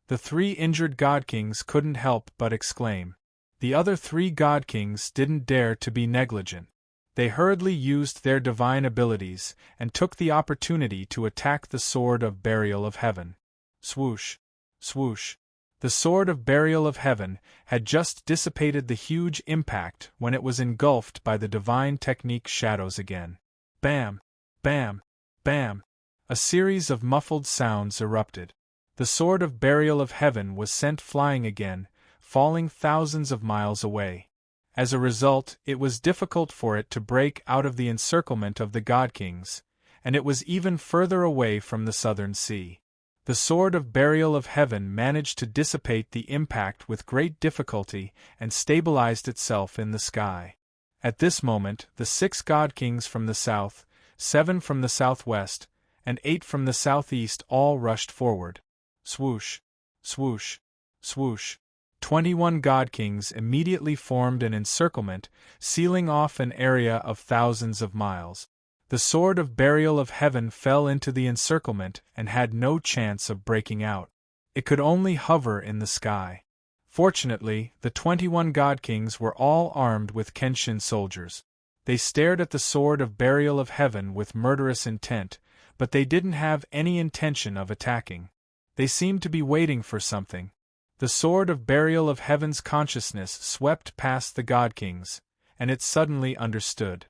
The 3 injured god kings couldn't help but exclaim. The other 3 god kings didn't dare to be negligent. They hurriedly used their divine abilities and took the opportunity to attack the sword of Burial of Heaven. Swoosh! Swoosh! The sword of Burial of Heaven had just dissipated the huge impact when it was engulfed by the divine technique Shadows again. Bam! Bam! Bam! A series of muffled sounds erupted. The sword of Burial of Heaven was sent flying again, falling thousands of miles away. As a result, it was difficult for it to break out of the encirclement of the god kings, and it was even further away from the southern sea. The sword of Burial of Heaven managed to dissipate the impact with great difficulty and stabilized itself in the sky. At this moment, the 6 god kings from the south, 7 from the southwest, and 8 from the southeast all rushed forward. Swoosh! Swoosh! Swoosh! 21 god kings immediately formed an encirclement, sealing off an area of thousands of miles. The sword of burial of heaven fell into the encirclement and had no chance of breaking out. It could only hover in the sky. Fortunately, the 21 god kings were all armed with Kenshin soldiers. They stared at the sword of burial of heaven with murderous intent, but they didn't have any intention of attacking. They seemed to be waiting for something. The sword of burial of heaven's consciousness swept past the god kings, and it suddenly understood.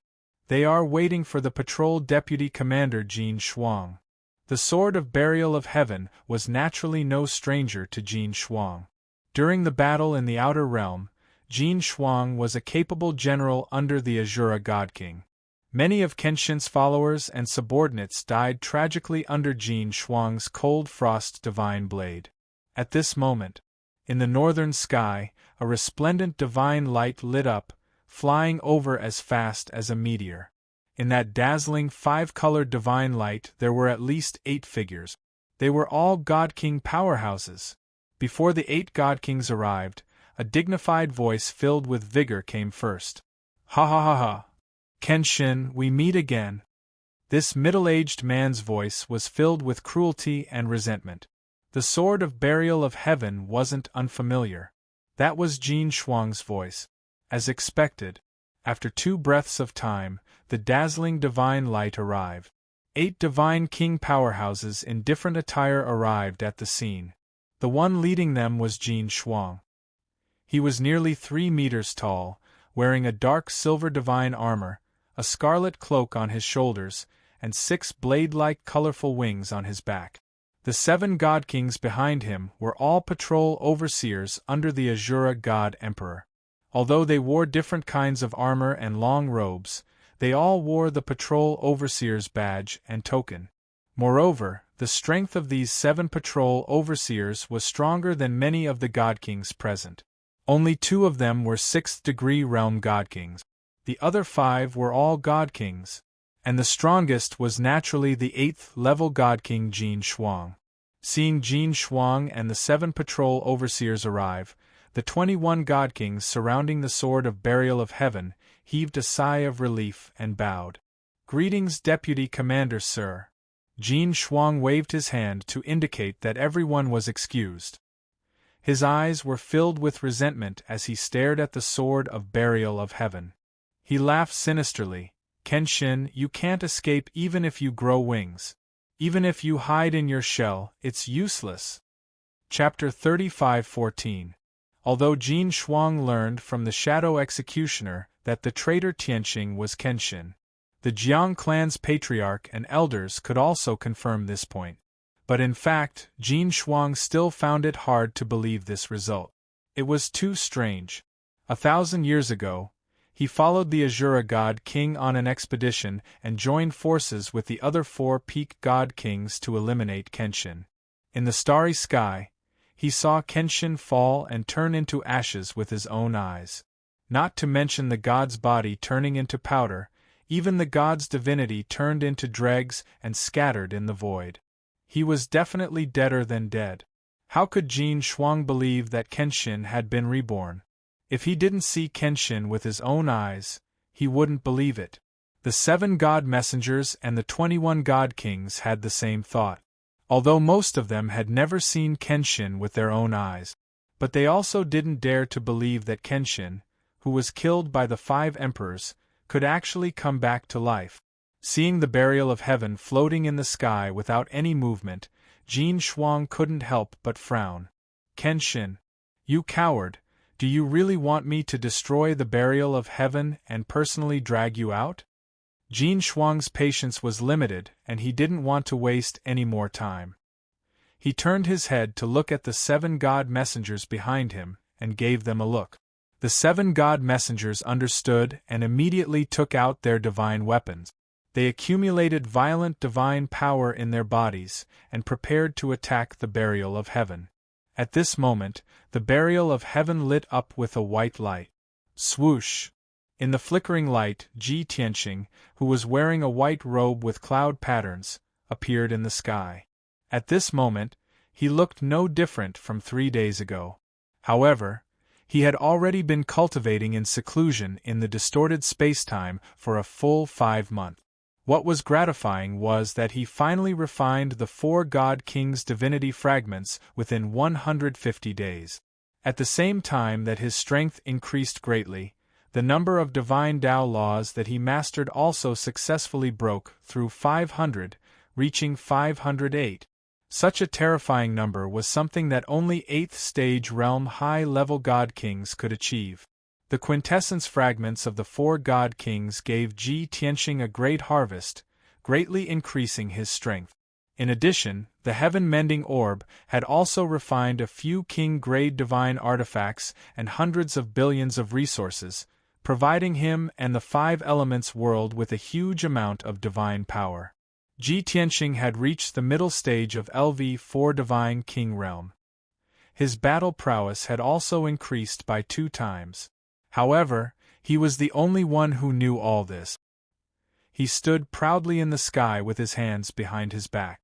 They are waiting for the patrol deputy commander Jin Shuang. The sword of burial of heaven was naturally no stranger to Jin Shuang. During the battle in the outer realm, Jin Shuang was a capable general under the Azura God King. Many of Kenshin's followers and subordinates died tragically under Jin Shuang's cold frost divine blade. At this moment, in the northern sky, a resplendent divine light lit up, flying over as fast as a meteor. In that dazzling five-colored divine light there were at least 8 figures. They were all God King powerhouses. Before the 8 God Kings arrived, a dignified voice filled with vigor came first. Ha ha ha ha! Kenshin, we meet again. This middle-aged man's voice was filled with cruelty and resentment. The sword of burial of heaven wasn't unfamiliar. That was Jin Shuang's voice. As expected, after 2 breaths of time, the dazzling divine light arrived. 8 divine king powerhouses in different attire arrived at the scene. The one leading them was Jin Shuang. He was nearly 3 meters tall, wearing a dark silver divine armor, a scarlet cloak on his shoulders, and 6 blade-like colorful wings on his back. The 7 god kings behind him were all patrol overseers under the Azura God Emperor. Although they wore different kinds of armor and long robes, they all wore the patrol overseer's badge and token. Moreover, the strength of these 7 patrol overseers was stronger than many of the god kings present. Only 2 of them were 6th-degree realm god kings. The other 5 were all god kings, and the strongest was naturally the 8th-level god king Jin Shuang. Seeing Jin Shuang and the 7 patrol overseers arrive, the 21 god kings surrounding the sword of burial of heaven heaved a sigh of relief and bowed. Greetings, Deputy Commander, sir. Jin Shuang waved his hand to indicate that everyone was excused. His eyes were filled with resentment as he stared at the sword of burial of heaven. He laughed sinisterly. Kenshin, you can't escape even if you grow wings. Even if you hide in your shell, it's useless. Chapter 35:14. Although Jin Shuang learned from the Shadow Executioner that the traitor Tianqing was Kenshin, the Jiang clan's patriarch and elders could also confirm this point. But in fact, Jin Shuang still found it hard to believe this result. It was too strange. 1,000 years ago, he followed the Azura God King on an expedition and joined forces with the other 4 peak God Kings to eliminate Kenshin. In the starry sky, he saw Kenshin fall and turn into ashes with his own eyes. Not to mention the god's body turning into powder, even the god's divinity turned into dregs and scattered in the void. He was definitely deader than dead. How could Jin Shuang believe that Kenshin had been reborn? If he didn't see Kenshin with his own eyes, he wouldn't believe it. The 7 god messengers and the 21 god kings had the same thought, although most of them had never seen Kenshin with their own eyes. But they also didn't dare to believe that Kenshin, who was killed by the 5 emperors, could actually come back to life. Seeing the burial of heaven floating in the sky without any movement, Jin Shuang couldn't help but frown. Kenshin, you coward, do you really want me to destroy the burial of heaven and personally drag you out? Jin Shuang's patience was limited, and he didn't want to waste any more time. He turned his head to look at the 7 god messengers behind him, and gave them a look. The 7 god messengers understood and immediately took out their divine weapons. They accumulated violent divine power in their bodies, and prepared to attack the burial of heaven. At this moment, the burial of heaven lit up with a white light. Swoosh! In the flickering light, Ji Tianqing, who was wearing a white robe with cloud patterns, appeared in the sky. At this moment, he looked no different from 3 days ago. However, he had already been cultivating in seclusion in the distorted spacetime for a full 5 months. What was gratifying was that he finally refined the 4 God Kings' divinity fragments within 150 days. At the same time that his strength increased greatly, the number of divine Tao laws that he mastered also successfully broke through 500, reaching 508. Such a terrifying number was something that only 8th stage realm high-level God Kings could achieve. The quintessence fragments of the 4 God Kings gave Ji Tianxing a great harvest, greatly increasing his strength. In addition, the heaven-mending orb had also refined a few king-grade divine artifacts and hundreds of billions of resources, providing him and the 5 elements world with a huge amount of divine power. Ji Tianxing had reached the middle stage of LV4 Divine King Realm. His battle prowess had also increased by 2 times. However, he was the only one who knew all this. He stood proudly in the sky with his hands behind his back.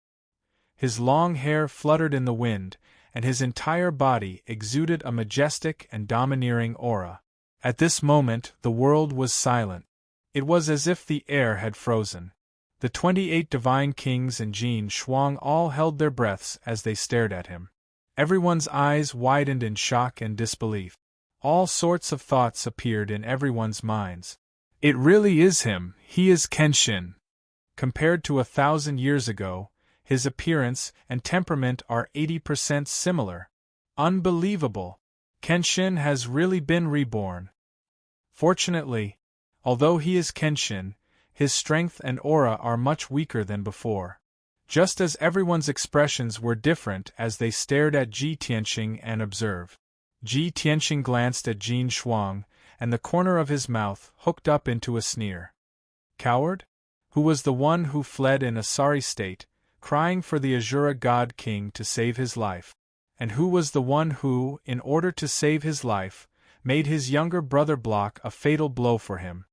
His long hair fluttered in the wind, and his entire body exuded a majestic and domineering aura. At this moment, the world was silent. It was as if the air had frozen. The 28 divine kings and Jin Shuang all held their breaths as they stared at him. Everyone's eyes widened in shock and disbelief. All sorts of thoughts appeared in everyone's minds. It really is him, he is Kenshin. Compared to 1,000 years ago, his appearance and temperament are 80% similar. Unbelievable! Kenshin has really been reborn. Fortunately, although he is Kenshin, his strength and aura are much weaker than before. Just as everyone's expressions were different as they stared at Ji Tianxing and observed. Ji Tianxing glanced at Jin Shuang, and the corner of his mouth hooked up into a sneer. Coward? Who was the one who fled in a sorry state, crying for the Azura God King to save his life? And who was the one who, in order to save his life, made his younger brother block a fatal blow for him?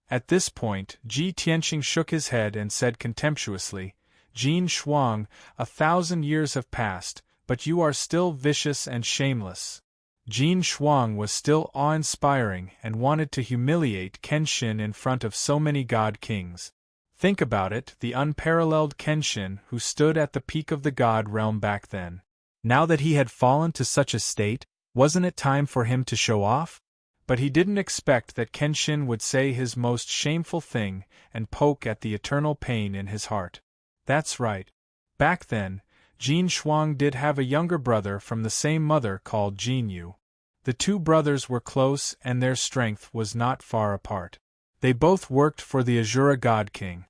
At this point, Ji Tianxing shook his head and said contemptuously, Jin Shuang, 1,000 years have passed, but you are still vicious and shameless. Jin Shuang was still awe-inspiring and wanted to humiliate Kenshin in front of so many God Kings. Think about it, the unparalleled Kenshin who stood at the peak of the God realm back then. Now that he had fallen to such a state, wasn't it time for him to show off? But he didn't expect that Kenshin would say his most shameful thing and poke at the eternal pain in his heart. That's right. Back then, Jin Shuang did have a younger brother from the same mother called Jin Yu. The 2 brothers were close and their strength was not far apart. They both worked for the Azura God King.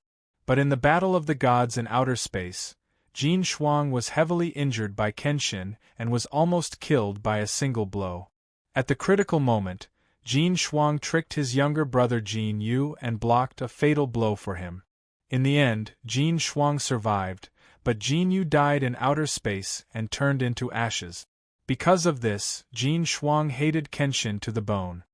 But in the battle of the gods in outer space, Jin Shuang was heavily injured by Kenshin and was almost killed by a single blow. At the critical moment, Jin Shuang tricked his younger brother Jin Yu and blocked a fatal blow for him. In the end, Jin Shuang survived, but Jin Yu died in outer space and turned into ashes. Because of this, Jin Shuang hated Kenshin to the bone.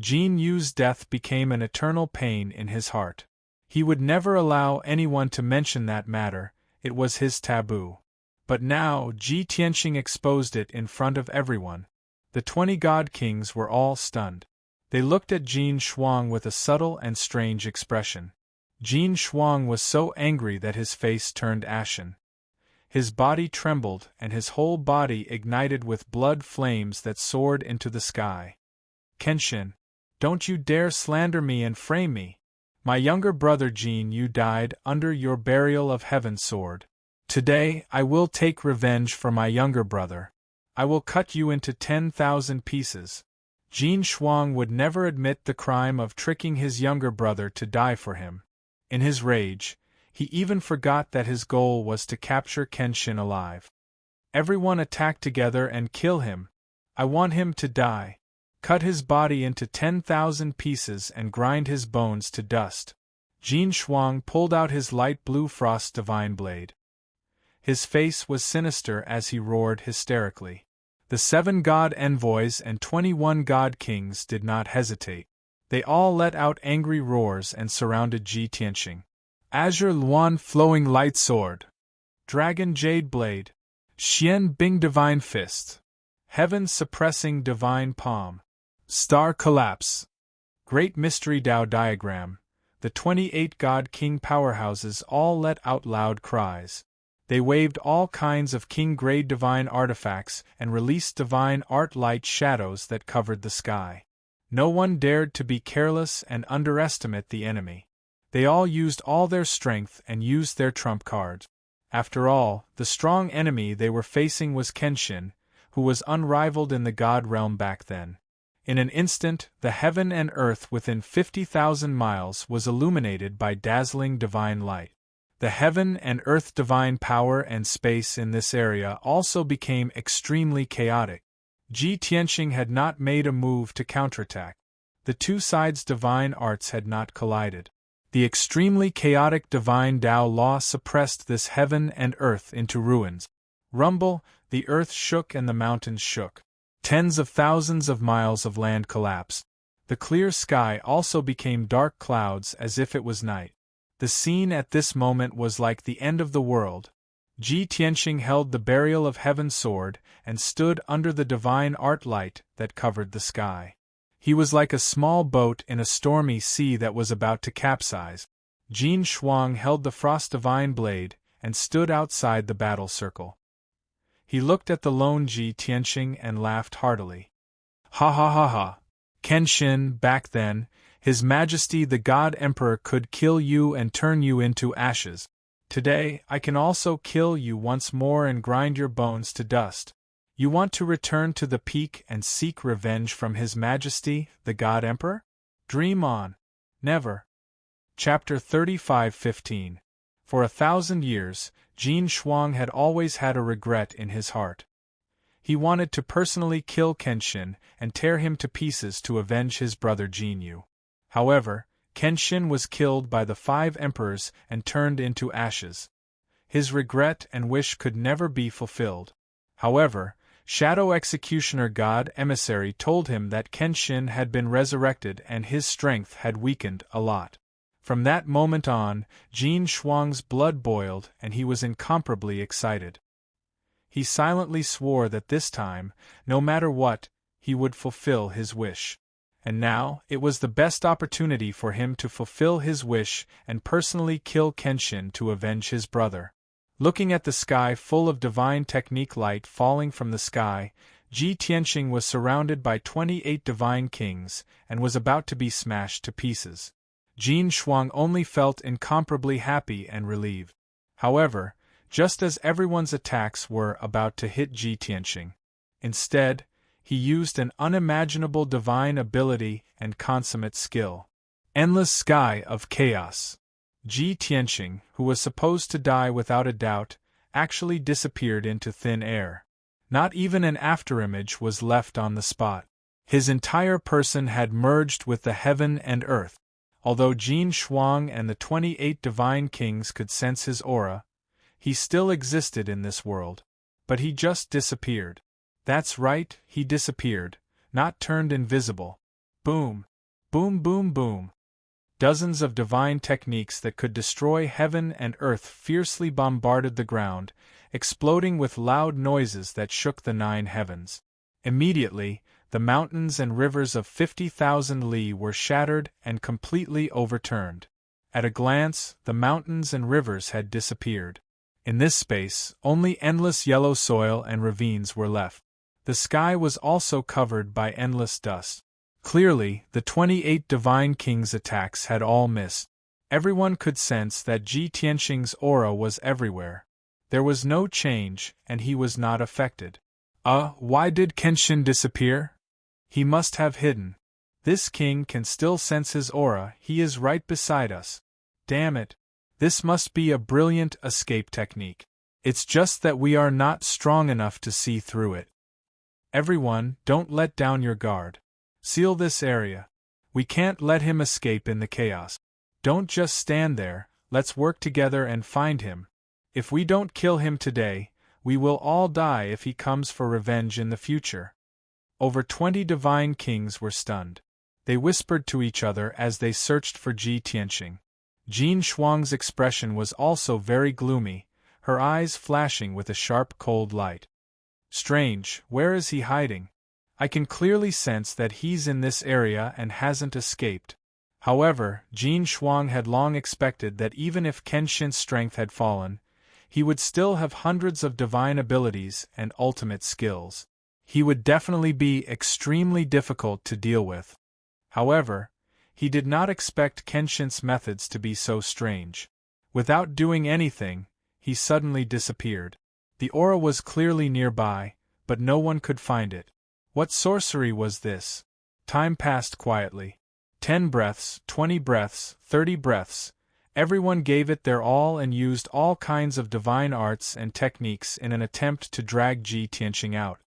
Jin Yu's death became an eternal pain in his heart. He would never allow anyone to mention that matter, it was his taboo. But now Ji Tianxing exposed it in front of everyone. The 20 God Kings were all stunned. They looked at Jin Shuang with a subtle and strange expression. Jin Shuang was so angry that his face turned ashen. His body trembled and his whole body ignited with blood flames that soared into the sky. Kenshin, don't you dare slander me and frame me. My younger brother Jin Yu died under your burial of Heaven's sword. Today I will take revenge for my younger brother. I will cut you into 10,000 pieces. Jin Shuang would never admit the crime of tricking his younger brother to die for him. In his rage, he even forgot that his goal was to capture Kenshin alive. Everyone attack together and kill him. I want him to die. Cut his body into 10,000 pieces and grind his bones to dust. Jin Shuang pulled out his light blue frost divine blade. His face was sinister as he roared hysterically. The 7 god envoys and 21 god kings did not hesitate. They all let out angry roars and surrounded Ji Tianxing. Azure Luan Flowing Light Sword, Dragon Jade Blade, Xian Bing Divine Fist, Heaven-suppressing divine palm. Star collapse. Great mystery Tao diagram. The 28 God-King powerhouses all let out loud cries. They waved all kinds of king-grade divine artifacts and released divine art light shadows that covered the sky. No one dared to be careless and underestimate the enemy. They all used all their strength and used their trump cards. After all, the strong enemy they were facing was Kenshin, who was unrivaled in the god realm back then. In an instant, the heaven and earth within 50,000 miles was illuminated by dazzling divine light. The heaven and earth divine power and space in this area also became extremely chaotic. Ji Tianqing had not made a move to counterattack. The two sides' divine arts had not collided. The extremely chaotic divine Tao law suppressed this heaven and earth into ruins. Rumble, the earth shook and the mountains shook. Tens of thousands of miles of land collapsed. The clear sky also became dark clouds as if it was night. The scene at this moment was like the end of the world. Ji Tianqing held the burial of heaven's sword and stood under the divine art light that covered the sky. He was like a small boat in a stormy sea that was about to capsize. Jin Shuang held the frost divine blade and stood outside the battle circle. He looked at the lone Ji Tianqing and laughed heartily. Ha ha ha ha. Kenshin, back then, His Majesty the God Emperor could kill you and turn you into ashes. Today, I can also kill you once more and grind your bones to dust. You want to return to the peak and seek revenge from His Majesty, the God Emperor? Dream on. Never. Chapter 35:15. For 1,000 years, Jin Shuang had always had a regret in his heart. He wanted to personally kill Kenshin and tear him to pieces to avenge his brother Jinyu. However, Kenshin was killed by the 5 emperors and turned into ashes. His regret and wish could never be fulfilled. However, Shadow Executioner God Emissary told him that Kenshin had been resurrected and his strength had weakened a lot. From that moment on, Jin Shuang's blood boiled and he was incomparably excited. He silently swore that this time, no matter what, he would fulfill his wish. And now, it was the best opportunity for him to fulfill his wish and personally kill Kenshin to avenge his brother. Looking at the sky full of divine technique light falling from the sky, Ji Tianqing was surrounded by 28 divine kings and was about to be smashed to pieces. Jin Shuang only felt incomparably happy and relieved. However, just as everyone's attacks were about to hit Ji Tianqing, instead, he used an unimaginable divine ability and consummate skill. Endless Sky of Chaos. Ji Tianqing, who was supposed to die without a doubt, actually disappeared into thin air. Not even an afterimage was left on the spot. His entire person had merged with the heaven and earth. Although Jin Shuang and the 28 divine kings could sense his aura, he still existed in this world. But he just disappeared. That's right, he disappeared, not turned invisible. Boom. Boom boom boom. Dozens of divine techniques that could destroy heaven and earth fiercely bombarded the ground, exploding with loud noises that shook the 9 heavens. Immediately, the mountains and rivers of 50,000 li were shattered and completely overturned. At a glance, the mountains and rivers had disappeared. In this space, only endless yellow soil and ravines were left. The sky was also covered by endless dust. Clearly, the 28 divine kings' attacks had all missed. Everyone could sense that Ji Tianqing's aura was everywhere. There was no change, and he was not affected. Why did Kenshin disappear? He must have hidden. This king can still sense his aura, he is right beside us. Damn it. This must be a brilliant escape technique. It's just that we are not strong enough to see through it. Everyone, don't let down your guard. Seal this area. We can't let him escape in the chaos. Don't just stand there, let's work together and find him. If we don't kill him today, we will all die if he comes for revenge in the future. Over 20 divine kings were stunned. They whispered to each other as they searched for Ji Tianqing. Jin Shuang's expression was also very gloomy, her eyes flashing with a sharp cold light. Strange, where is he hiding? I can clearly sense that he's in this area and hasn't escaped. However, Jin Shuang had long expected that even if Kenshin's strength had fallen, he would still have hundreds of divine abilities and ultimate skills. He would definitely be extremely difficult to deal with. However, he did not expect Kenshin's methods to be so strange. Without doing anything, he suddenly disappeared. The aura was clearly nearby, but no one could find it. What sorcery was this? Time passed quietly. 10 breaths, 20 breaths, 30 breaths. Everyone gave it their all and used all kinds of divine arts and techniques in an attempt to drag Ji Tianqing out.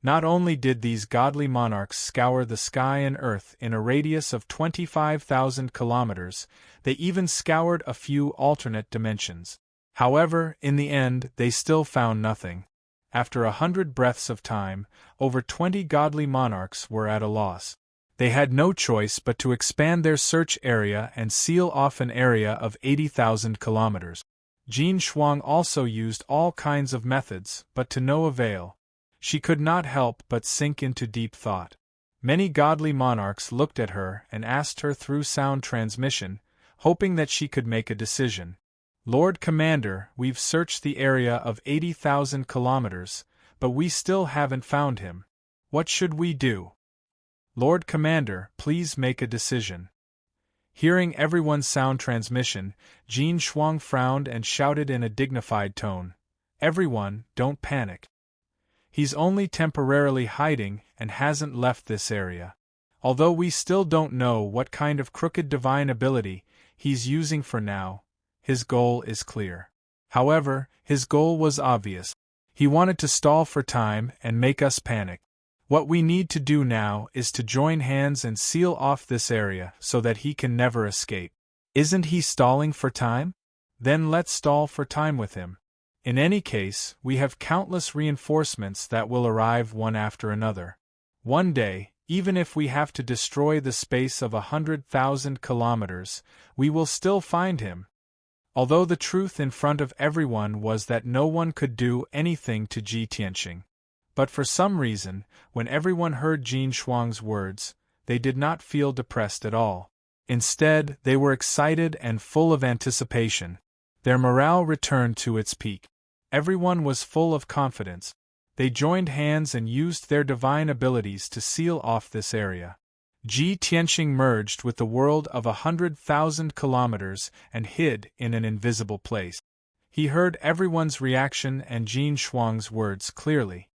Not only did these godly monarchs scour the sky and earth in a radius of 25,000 kilometers, they even scoured a few alternate dimensions. However, in the end, they still found nothing. After 100 breaths of time, over 20 godly monarchs were at a loss. They had no choice but to expand their search area and seal off an area of 80,000 kilometers. Jin Shuang also used all kinds of methods, but to no avail. She could not help but sink into deep thought. Many godly monarchs looked at her and asked her through sound transmission, hoping that she could make a decision. Lord Commander, we've searched the area of 80,000 kilometers, but we still haven't found him. What should we do? Lord Commander, please make a decision. Hearing everyone's sound transmission, Jin Shuang frowned and shouted in a dignified tone, "Everyone, don't panic. He's only temporarily hiding and hasn't left this area. Although we still don't know what kind of crooked divine ability he's using for now, his goal is clear." However, his goal was obvious. He wanted to stall for time and make us panic. What we need to do now is to join hands and seal off this area so that he can never escape. Isn't he stalling for time? Then let's stall for time with him. In any case, we have countless reinforcements that will arrive one after another. One day, even if we have to destroy the space of 100,000 kilometers, we will still find him. Although the truth in front of everyone was that no one could do anything to Ji Tianqing. But for some reason, when everyone heard Jin Shuang's words, they did not feel depressed at all. Instead, they were excited and full of anticipation. Their morale returned to its peak. Everyone was full of confidence. They joined hands and used their divine abilities to seal off this area. Ji Tianqing merged with the world of 100,000 kilometers and hid in an invisible place. He heard everyone's reaction and Jin Shuang's words clearly.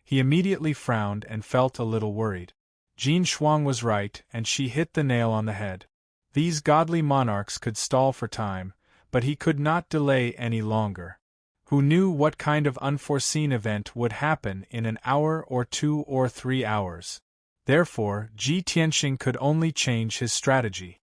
He immediately frowned and felt a little worried. Jin Shuang was right, and she hit the nail on the head. These godly monarchs could stall for time, but he could not delay any longer. Who knew what kind of unforeseen event would happen in an hour or 2 or 3 hours? Therefore, Ji Tianqing could only change his strategy.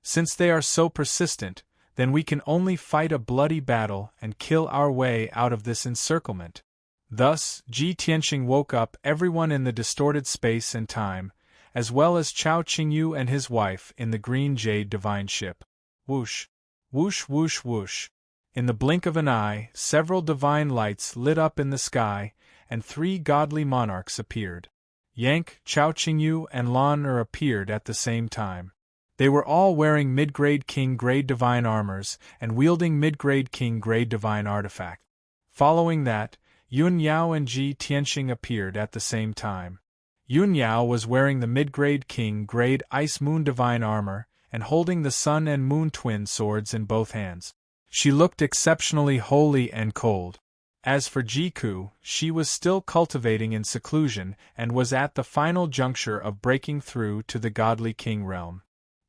Since they are so persistent, then we can only fight a bloody battle and kill our way out of this encirclement. Thus, Ji Tianqing woke up everyone in the distorted space and time, as well as Chao Qingyu and his wife in the green jade divine ship. Whoosh! Whoosh whoosh whoosh! In the blink of an eye, several divine lights lit up in the sky, and 3 godly monarchs appeared. Yank, Chao Qingyu, and Lan Er appeared at the same time. They were all wearing mid-grade king-grade divine armors and wielding mid-grade king-grade divine artifact. Following that, Yun Yao and Ji Tianqing appeared at the same time. Yun Yao was wearing the mid-grade king-grade ice moon divine armor and holding the sun and moon twin swords in both hands. She looked exceptionally holy and cold. As for Jiku, she was still cultivating in seclusion and was at the final juncture of breaking through to the godly king realm.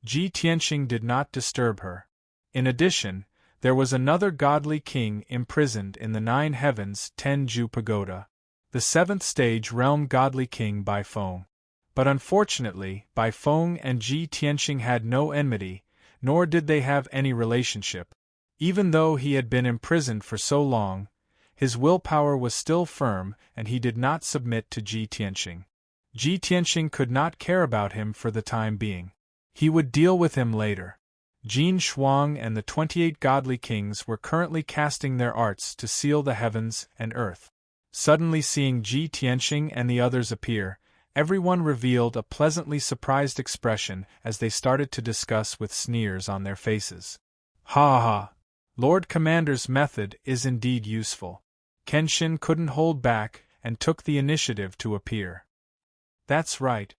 Ji Tianqing did not disturb her. In addition, there was another godly king imprisoned in the 9 heavens Tenju Pagoda, the 7th stage realm godly king Bai Feng. But unfortunately, Bai Feng and Ji Tianqing had no enmity, nor did they have any relationship. Even though he had been imprisoned for so long, his willpower was still firm and he did not submit to Ji Tianqing. Ji Tianqing could not care about him for the time being. He would deal with him later. Jin Shuang and the 28 godly kings were currently casting their arts to seal the heavens and earth. Suddenly seeing Ji Tianxing and the others appear, everyone revealed a pleasantly surprised expression as they started to discuss with sneers on their faces. Ha ha! Lord Commander's method is indeed useful. Kenshin couldn't hold back and took the initiative to appear. That's right.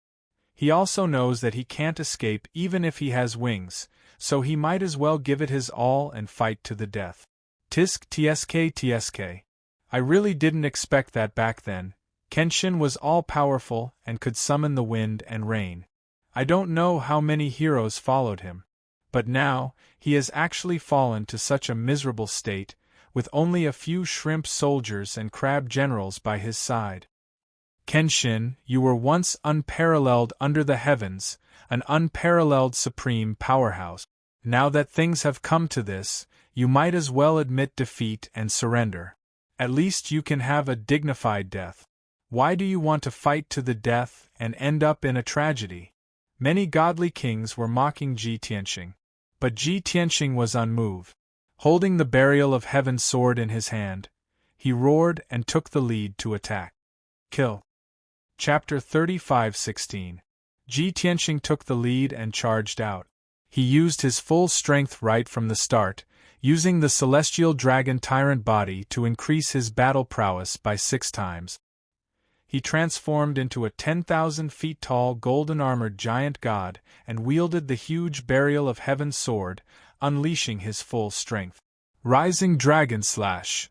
He also knows that he can't escape even if he has wings, so he might as well give it his all and fight to the death. Tisk tsk. I really didn't expect that back then. Kenshin was all-powerful and could summon the wind and rain. I don't know how many heroes followed him. But now, he has actually fallen to such a miserable state, with only a few shrimp soldiers and crab generals by his side. Kenshin, you were once unparalleled under the heavens, an unparalleled supreme powerhouse. Now that things have come to this, you might as well admit defeat and surrender. At least you can have a dignified death. Why do you want to fight to the death and end up in a tragedy? Many godly kings were mocking Ji Tianxing. But Ji Tianxing was unmoved. Holding the Burial of Heaven sword in his hand, he roared and took the lead to attack. Kill. Chapter 35:16. Ji Tianxing took the lead and charged out. He used his full strength right from the start, using the celestial dragon tyrant body to increase his battle prowess by 6 times. He transformed into a 10,000 feet tall golden-armored giant god and wielded the huge Burial of Heaven sword, unleashing his full strength. Rising Dragon Slash!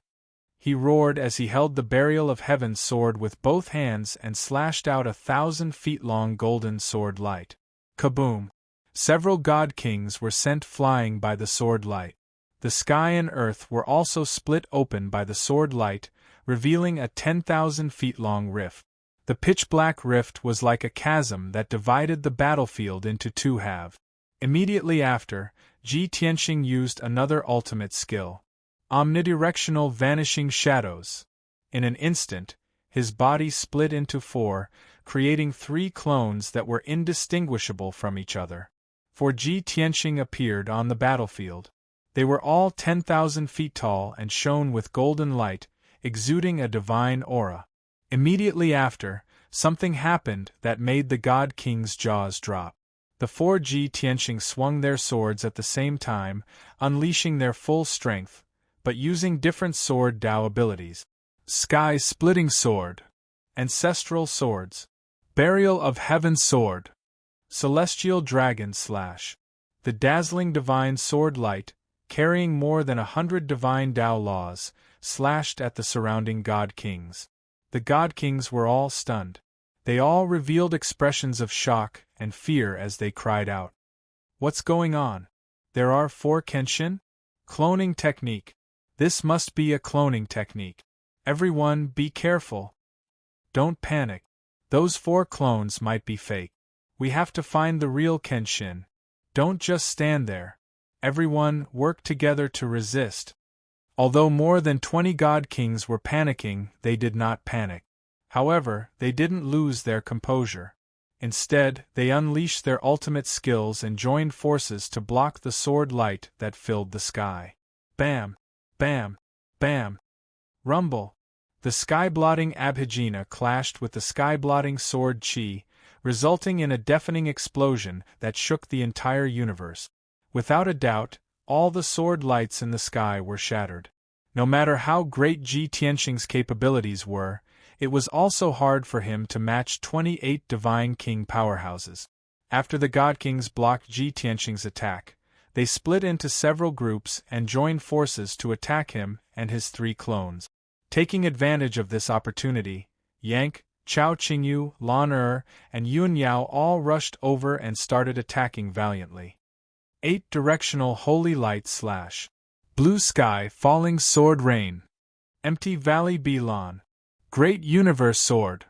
He roared as he held the Burial of Heaven sword with both hands and slashed out 1,000 feet long golden sword light. Kaboom! Several god kings were sent flying by the sword light. The sky and earth were also split open by the sword light, revealing a 10,000 feet long rift. The pitch-black rift was like a chasm that divided the battlefield into 2 halves. Immediately after, Ji Tianxing used another ultimate skill. Omnidirectional Vanishing Shadows. In an instant, his body split into 4, creating 3 clones that were indistinguishable from each other. 4 Ji Tianxing appeared on the battlefield. They were all 10,000 feet tall and shone with golden light, exuding a divine aura. Immediately after, something happened that made the God King's jaws drop. The 4 Ji Tianxing swung their swords at the same time, unleashing their full strength, but using different sword Dao abilities. Sky-splitting sword. Ancestral swords. Burial of Heaven sword. Celestial dragon slash. The dazzling divine sword light, carrying more than 100 divine Dao laws, slashed at the surrounding God Kings. The God Kings were all stunned. They all revealed expressions of shock and fear as they cried out. What's going on? There are 4 Kenshin? Cloning technique. This must be a cloning technique. Everyone be careful. Don't panic. Those 4 clones might be fake. We have to find the real Kenshin. Don't just stand there. Everyone work together to resist. Although more than 20 God Kings were panicking, they did not panic. However, they didn't lose their composure. Instead, they unleashed their ultimate skills and joined forces to block the sword light that filled the sky. Bam! Bam! Bam! Rumble! The sky-blotting Abhijna clashed with the sky-blotting sword Qi, resulting in a deafening explosion that shook the entire universe. Without a doubt, all the sword lights in the sky were shattered. No matter how great Ji Tianxing's capabilities were, it was also hard for him to match 28 Divine King powerhouses. After the God Kings blocked Ji Tianxing's attack, they split into several groups and joined forces to attack him and his 3 clones. Taking advantage of this opportunity, Yank, Chao Qingyu, Lan Er, and Yun Yao all rushed over and started attacking valiantly. 8 Directional Holy Light slash. Blue Sky Falling Sword Rain. Empty Valley Bilan. Great Universe Sword.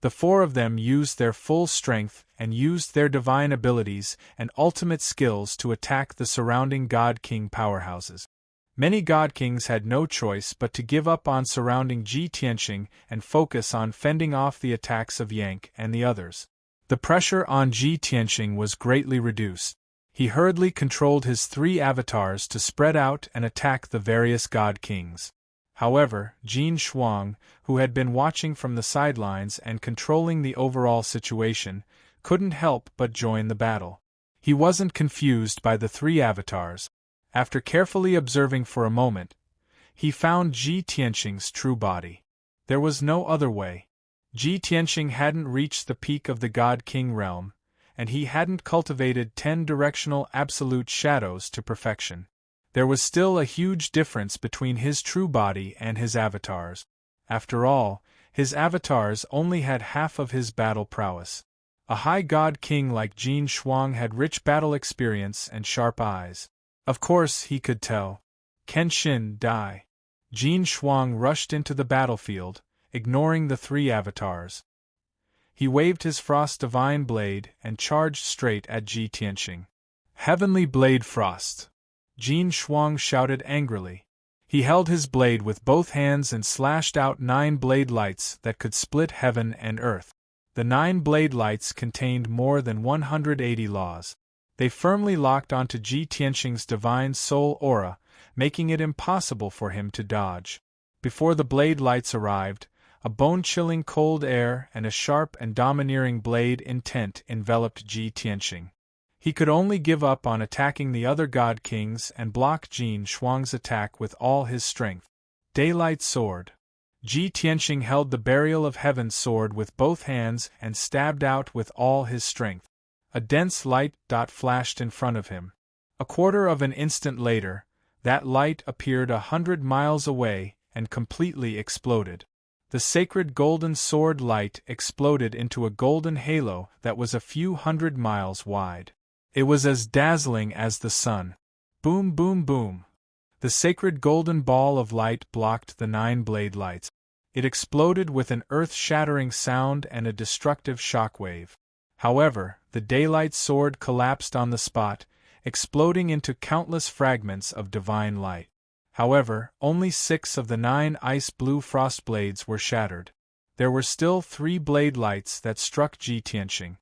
The 4 of them used their full strength and used their divine abilities and ultimate skills to attack the surrounding God King powerhouses. Many God Kings had no choice but to give up on surrounding Ji Tianxing and focus on fending off the attacks of Yank and the others. The pressure on Ji Tianxing was greatly reduced. He hurriedly controlled his 3 avatars to spread out and attack the various God Kings. However, Jin Shuang, who had been watching from the sidelines and controlling the overall situation, couldn't help but join the battle. He wasn't confused by the three avatars. After carefully observing for a moment, he found Ji Tianqing's true body. There was no other way. Ji Tianqing hadn't reached the peak of the God King realm, and he hadn't cultivated 10 directional absolute shadows to perfection. There was still a huge difference between his true body and his avatars. After all, his avatars only had half of his battle prowess. A high God King like Jin Shuang had rich battle experience and sharp eyes. Of course he could tell. Kenshin, die. Jin Shuang rushed into the battlefield, ignoring the three avatars. He waved his Frost Divine Blade and charged straight at Ji Tianqing. Heavenly Blade Frost! Jin Shuang shouted angrily. He held his blade with both hands and slashed out 9 blade lights that could split heaven and earth. The 9 blade lights contained more than 180 laws. They firmly locked onto Ji Tianqing's divine soul aura, making it impossible for him to dodge. Before the blade lights arrived, a bone-chilling cold air and a sharp and domineering blade intent enveloped Ji Tianqing. He could only give up on attacking the other God Kings and block Jin Shuang's attack with all his strength. Daylight Sword. Ji Tianqing held the Burial of Heaven sword with both hands and stabbed out with all his strength. A dense light dot flashed in front of him. A quarter of an instant later, that light appeared 100 miles away and completely exploded. The sacred golden sword light exploded into a golden halo that was a few 100 miles wide. It was as dazzling as the sun. Boom, boom, boom. The sacred golden ball of light blocked the 9 blade lights. It exploded with an earth-shattering sound and a destructive shockwave. However, the daylight sword collapsed on the spot, exploding into countless fragments of divine light. However, only 6 of the 9 ice-blue frost blades were shattered. There were still 3 blade lights that struck Ji Tianqing.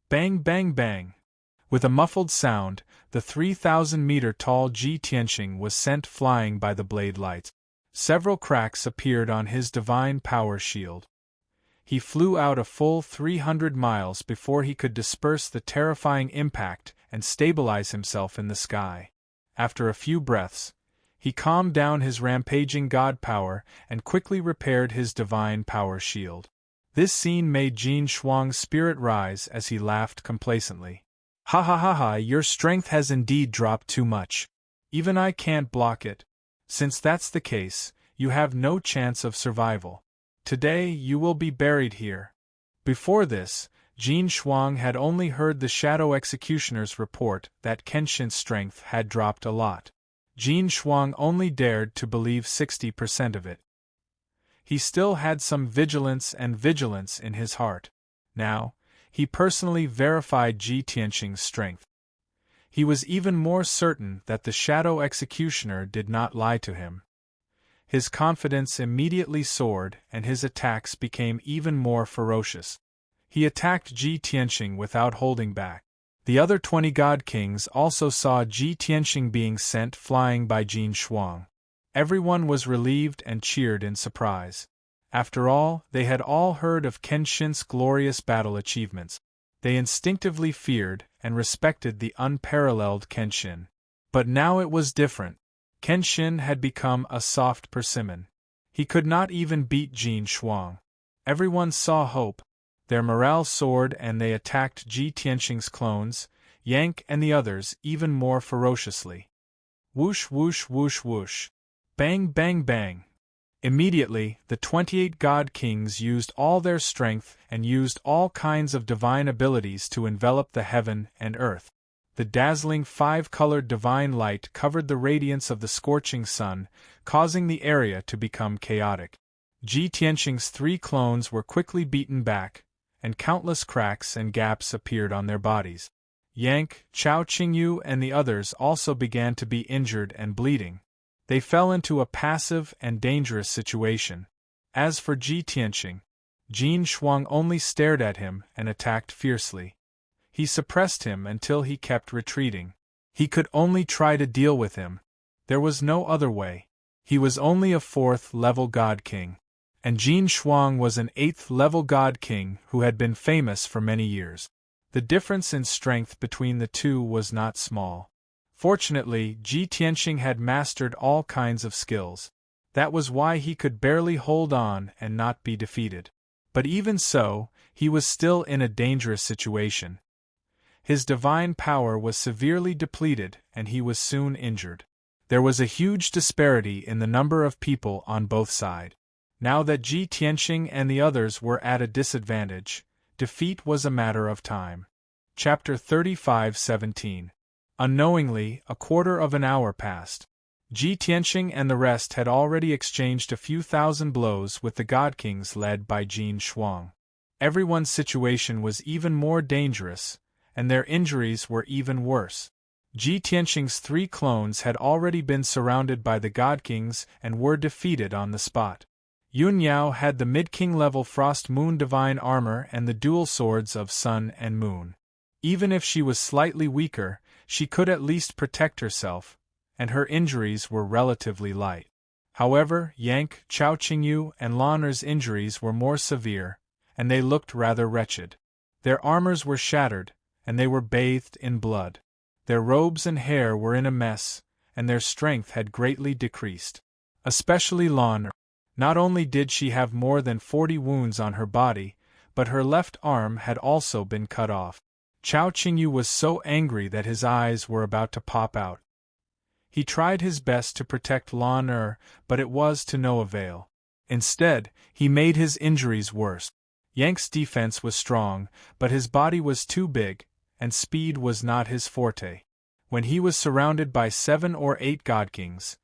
Bang, bang, bang! With a muffled sound, the 3,000-meter-tall Ji Tianqing was sent flying by the blade lights. Several cracks appeared on his divine power shield. He flew out a full 300 miles before he could disperse the terrifying impact and stabilize himself in the sky. After a few breaths, he calmed down his rampaging god power and quickly repaired his divine power shield. This scene made Jin Shuang's spirit rise as he laughed complacently. Ha ha ha ha, your strength has indeed dropped too much. Even I can't block it. Since that's the case, you have no chance of survival. Today you will be buried here. Before this, Jin Shuang had only heard the Shadow Executioner's report that Kenshin's strength had dropped a lot. Jin Shuang only dared to believe 60% of it. He still had some vigilance in his heart. Now, he personally verified Ji Tianqing's strength. He was even more certain that the Shadow Executioner did not lie to him. His confidence immediately soared and his attacks became even more ferocious. He attacked Ji Tianqing without holding back. The other 20 God Kings also saw Ji Tianqing being sent flying by Jin Shuang. Everyone was relieved and cheered in surprise. After all, they had all heard of Kenshin's glorious battle achievements. They instinctively feared and respected the unparalleled Kenshin. But now it was different. Kenshin had become a soft persimmon. He could not even beat Jin Shuang. Everyone saw hope. Their morale soared and they attacked Ji Tianqing's clones, Yank and the others even more ferociously. Whoosh whoosh whoosh whoosh. Bang bang bang. Immediately, the 28 God Kings used all their strength and used all kinds of divine abilities to envelop the heaven and earth. The dazzling 5-colored divine light covered the radiance of the scorching sun, causing the area to become chaotic. Ji Tianqing's 3 clones were quickly beaten back, and countless cracks and gaps appeared on their bodies. Yank, Chao Qingyu and the others also began to be injured and bleeding. They fell into a passive and dangerous situation. As for Ji Tianqing, Jin Shuang only stared at him and attacked fiercely. He suppressed him until he kept retreating. He could only try to deal with him. There was no other way. He was only a 4th-level God King. And Jin Shuang was an 8th-level God King who had been famous for many years. The difference in strength between the two was not small. Fortunately, Ji Tianxing had mastered all kinds of skills. That was why he could barely hold on and not be defeated. But even so, he was still in a dangerous situation. His divine power was severely depleted and he was soon injured. There was a huge disparity in the number of people on both sides. Now that Ji Tianxing and the others were at a disadvantage, defeat was a matter of time. Chapter 35:17. Unknowingly, a quarter of an hour passed. Ji Tianxing and the rest had already exchanged a few thousand blows with the God Kings led by Jin Shuang. Everyone's situation was even more dangerous, and their injuries were even worse. Ji Tianxing's 3 clones had already been surrounded by the God Kings and were defeated on the spot. Yun Yao had the mid-king level Frost Moon Divine Armor and the dual swords of Sun and Moon. Even if she was slightly weaker, she could at least protect herself, and her injuries were relatively light. However, Yank, Chao Qingyu, and Lan Er's injuries were more severe, and they looked rather wretched. Their armors were shattered, and they were bathed in blood. Their robes and hair were in a mess, and their strength had greatly decreased. Especially Lan Er. Not only did she have more than 40 wounds on her body, but her left arm had also been cut off. Chao Qingyu was so angry that his eyes were about to pop out. He tried his best to protect Lan Er, but it was to no avail. Instead, he made his injuries worse. Yank's defense was strong, but his body was too big, and speed was not his forte. When he was surrounded by 7 or 8 God Kings,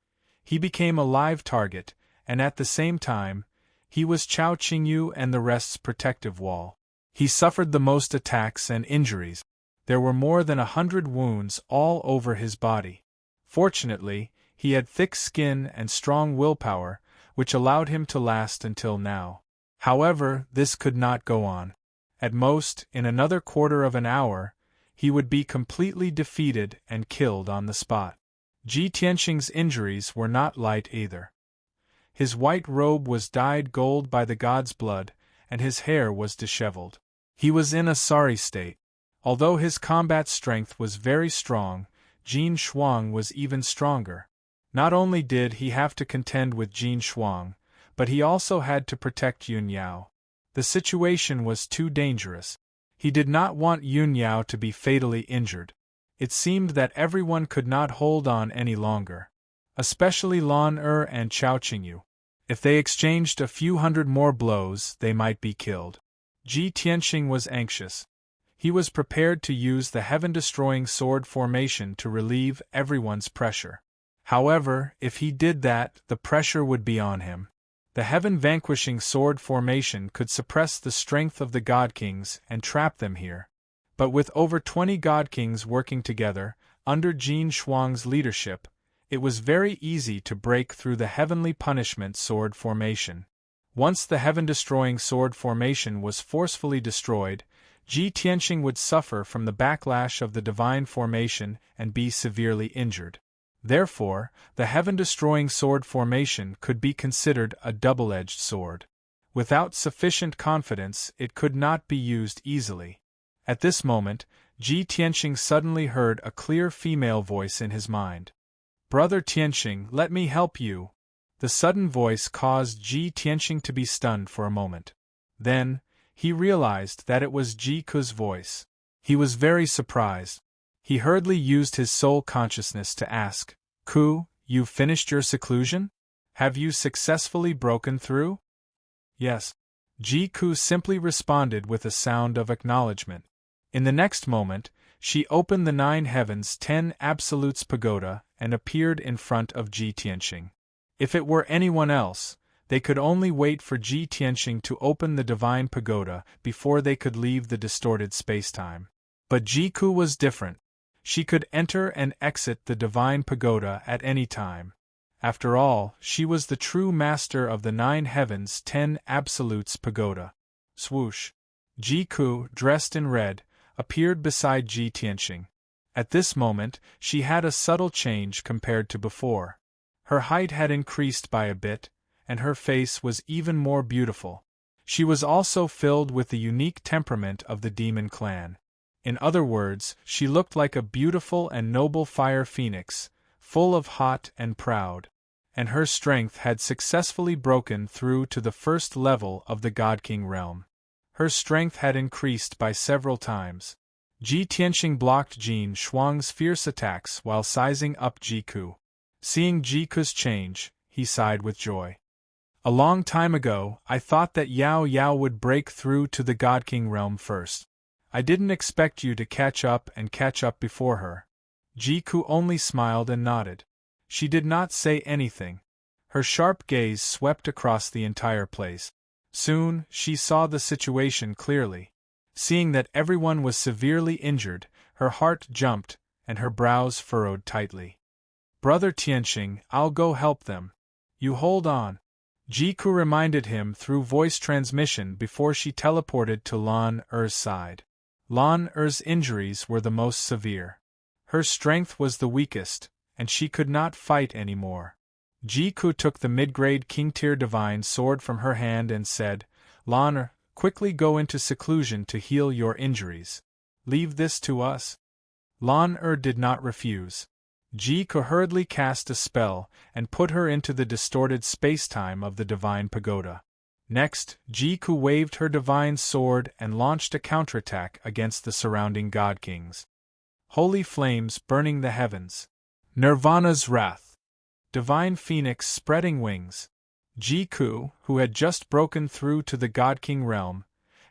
he became a live target, and at the same time, he was Chao Qingyu and the rest's protective wall. He suffered the most attacks and injuries. There were more than 100 wounds all over his body. Fortunately, he had thick skin and strong willpower, which allowed him to last until now. However, this could not go on. At most, in another quarter of an hour, he would be completely defeated and killed on the spot. Ji Tianxing's injuries were not light either. His white robe was dyed gold by the god's blood, and his hair was disheveled. He was in a sorry state. Although his combat strength was very strong, Jin Shuang was even stronger. Not only did he have to contend with Jin Shuang, but he also had to protect Yun Yao. The situation was too dangerous. He did not want Yun Yao to be fatally injured. It seemed that everyone could not hold on any longer. Especially Lan Er and Chao Qingyu. If they exchanged a few hundred more blows, they might be killed. Ji Tianxing was anxious. He was prepared to use the heaven-destroying sword formation to relieve everyone's pressure. However, if he did that, the pressure would be on him. The heaven-vanquishing sword formation could suppress the strength of the God Kings and trap them here. But with over 20 God Kings working together, under Jin Shuang's leadership, it was very easy to break through the heavenly punishment sword formation. Once the heaven-destroying sword formation was forcefully destroyed, Ji Tianxing would suffer from the backlash of the divine formation and be severely injured. Therefore, the heaven-destroying sword formation could be considered a double-edged sword. Without sufficient confidence, it could not be used easily. At this moment, Ji Tianxing suddenly heard a clear female voice in his mind. "Brother Tianxing, let me help you." The sudden voice caused Ji Tianxing to be stunned for a moment. Then, he realized that it was Ji Ku's voice. He was very surprised. He hurriedly used his soul consciousness to ask, "Ku, you've finished your seclusion? Have you successfully broken through?" "Yes." Ji Ku simply responded with a sound of acknowledgement. In the next moment, she opened the 9 Heavens 10 Absolutes pagoda and appeared in front of Ji Tianxing. If it were anyone else, they could only wait for Ji Tianxing to open the divine pagoda before they could leave the distorted spacetime. But Ji Ku was different. She could enter and exit the divine pagoda at any time. After all, she was the true master of the 9 Heavens 10 Absolutes pagoda. Swoosh! Ji Ku, dressed in red, appeared beside Ji Tianxing. At this moment, she had a subtle change compared to before. Her height had increased by a bit, and her face was even more beautiful. She was also filled with the unique temperament of the demon clan. In other words, she looked like a beautiful and noble fire phoenix, full of hot and proud. And her strength had successfully broken through to the first level of the God King realm. Her strength had increased by several times. Ji Tianxing blocked Jin Shuang's fierce attacks while sizing up Jiku. Seeing Jiku's change, he sighed with joy. A long time ago, I thought that Yao Yao would break through to the God King realm first. I didn't expect you to catch up before her. Jiku only smiled and nodded. She did not say anything. Her sharp gaze swept across the entire place. Soon, she saw the situation clearly. Seeing that everyone was severely injured, her heart jumped, and her brows furrowed tightly. Brother Tianxing, I'll go help them. You hold on. Jiku reminded him through voice transmission before she teleported to Lan Er's side. Lan Er's injuries were the most severe. Her strength was the weakest, and she could not fight anymore. Jiku took the mid-grade king-tier divine sword from her hand and said, Lan Er, quickly go into seclusion to heal your injuries. Leave this to us. Lan Er did not refuse. Jiku hurriedly cast a spell and put her into the distorted space-time of the divine pagoda. Next, Jiku waved her divine sword and launched a counterattack against the surrounding god kings. Holy flames burning the heavens. Nirvana's wrath. Divine phoenix spreading wings. Jiku, who had just broken through to the God King realm,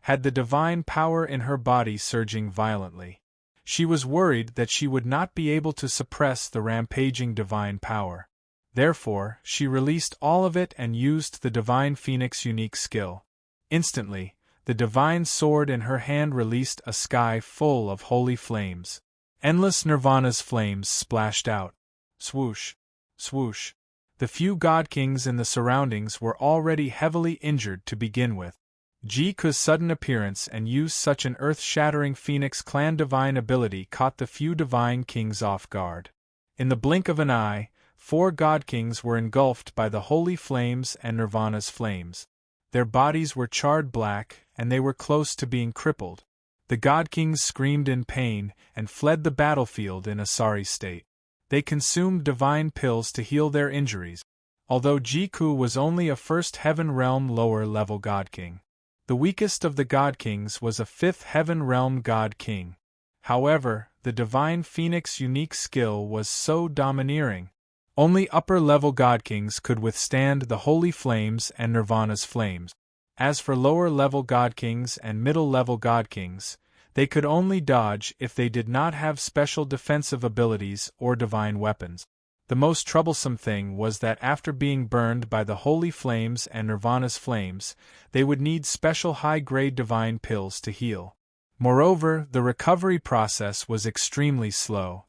had the divine power in her body surging violently. She was worried that she would not be able to suppress the rampaging divine power. Therefore, she released all of it and used the divine phoenix unique skill. Instantly, the divine sword in her hand released a sky full of holy flames. Endless Nirvana's flames splashed out. Swoosh! Swoosh! The few god kings in the surroundings were already heavily injured to begin with. Jiku's sudden appearance and use such an earth-shattering Phoenix clan divine ability caught the few divine kings off guard. In the blink of an eye, 4 god kings were engulfed by the holy flames and Nirvana's flames. Their bodies were charred black, and they were close to being crippled. The god kings screamed in pain and fled the battlefield in a sorry state. They consumed divine pills to heal their injuries, although Jiku was only a first heaven realm lower-level god king. The weakest of the god kings was a 5th heaven realm god king. However, the divine phoenix unique skill was so domineering. Only upper-level god kings could withstand the holy flames and Nirvana's flames. As for lower-level god kings and middle-level god kings, they could only dodge if they did not have special defensive abilities or divine weapons. The most troublesome thing was that after being burned by the holy flames and Nirvana's flames, they would need special high-grade divine pills to heal. Moreover, the recovery process was extremely slow.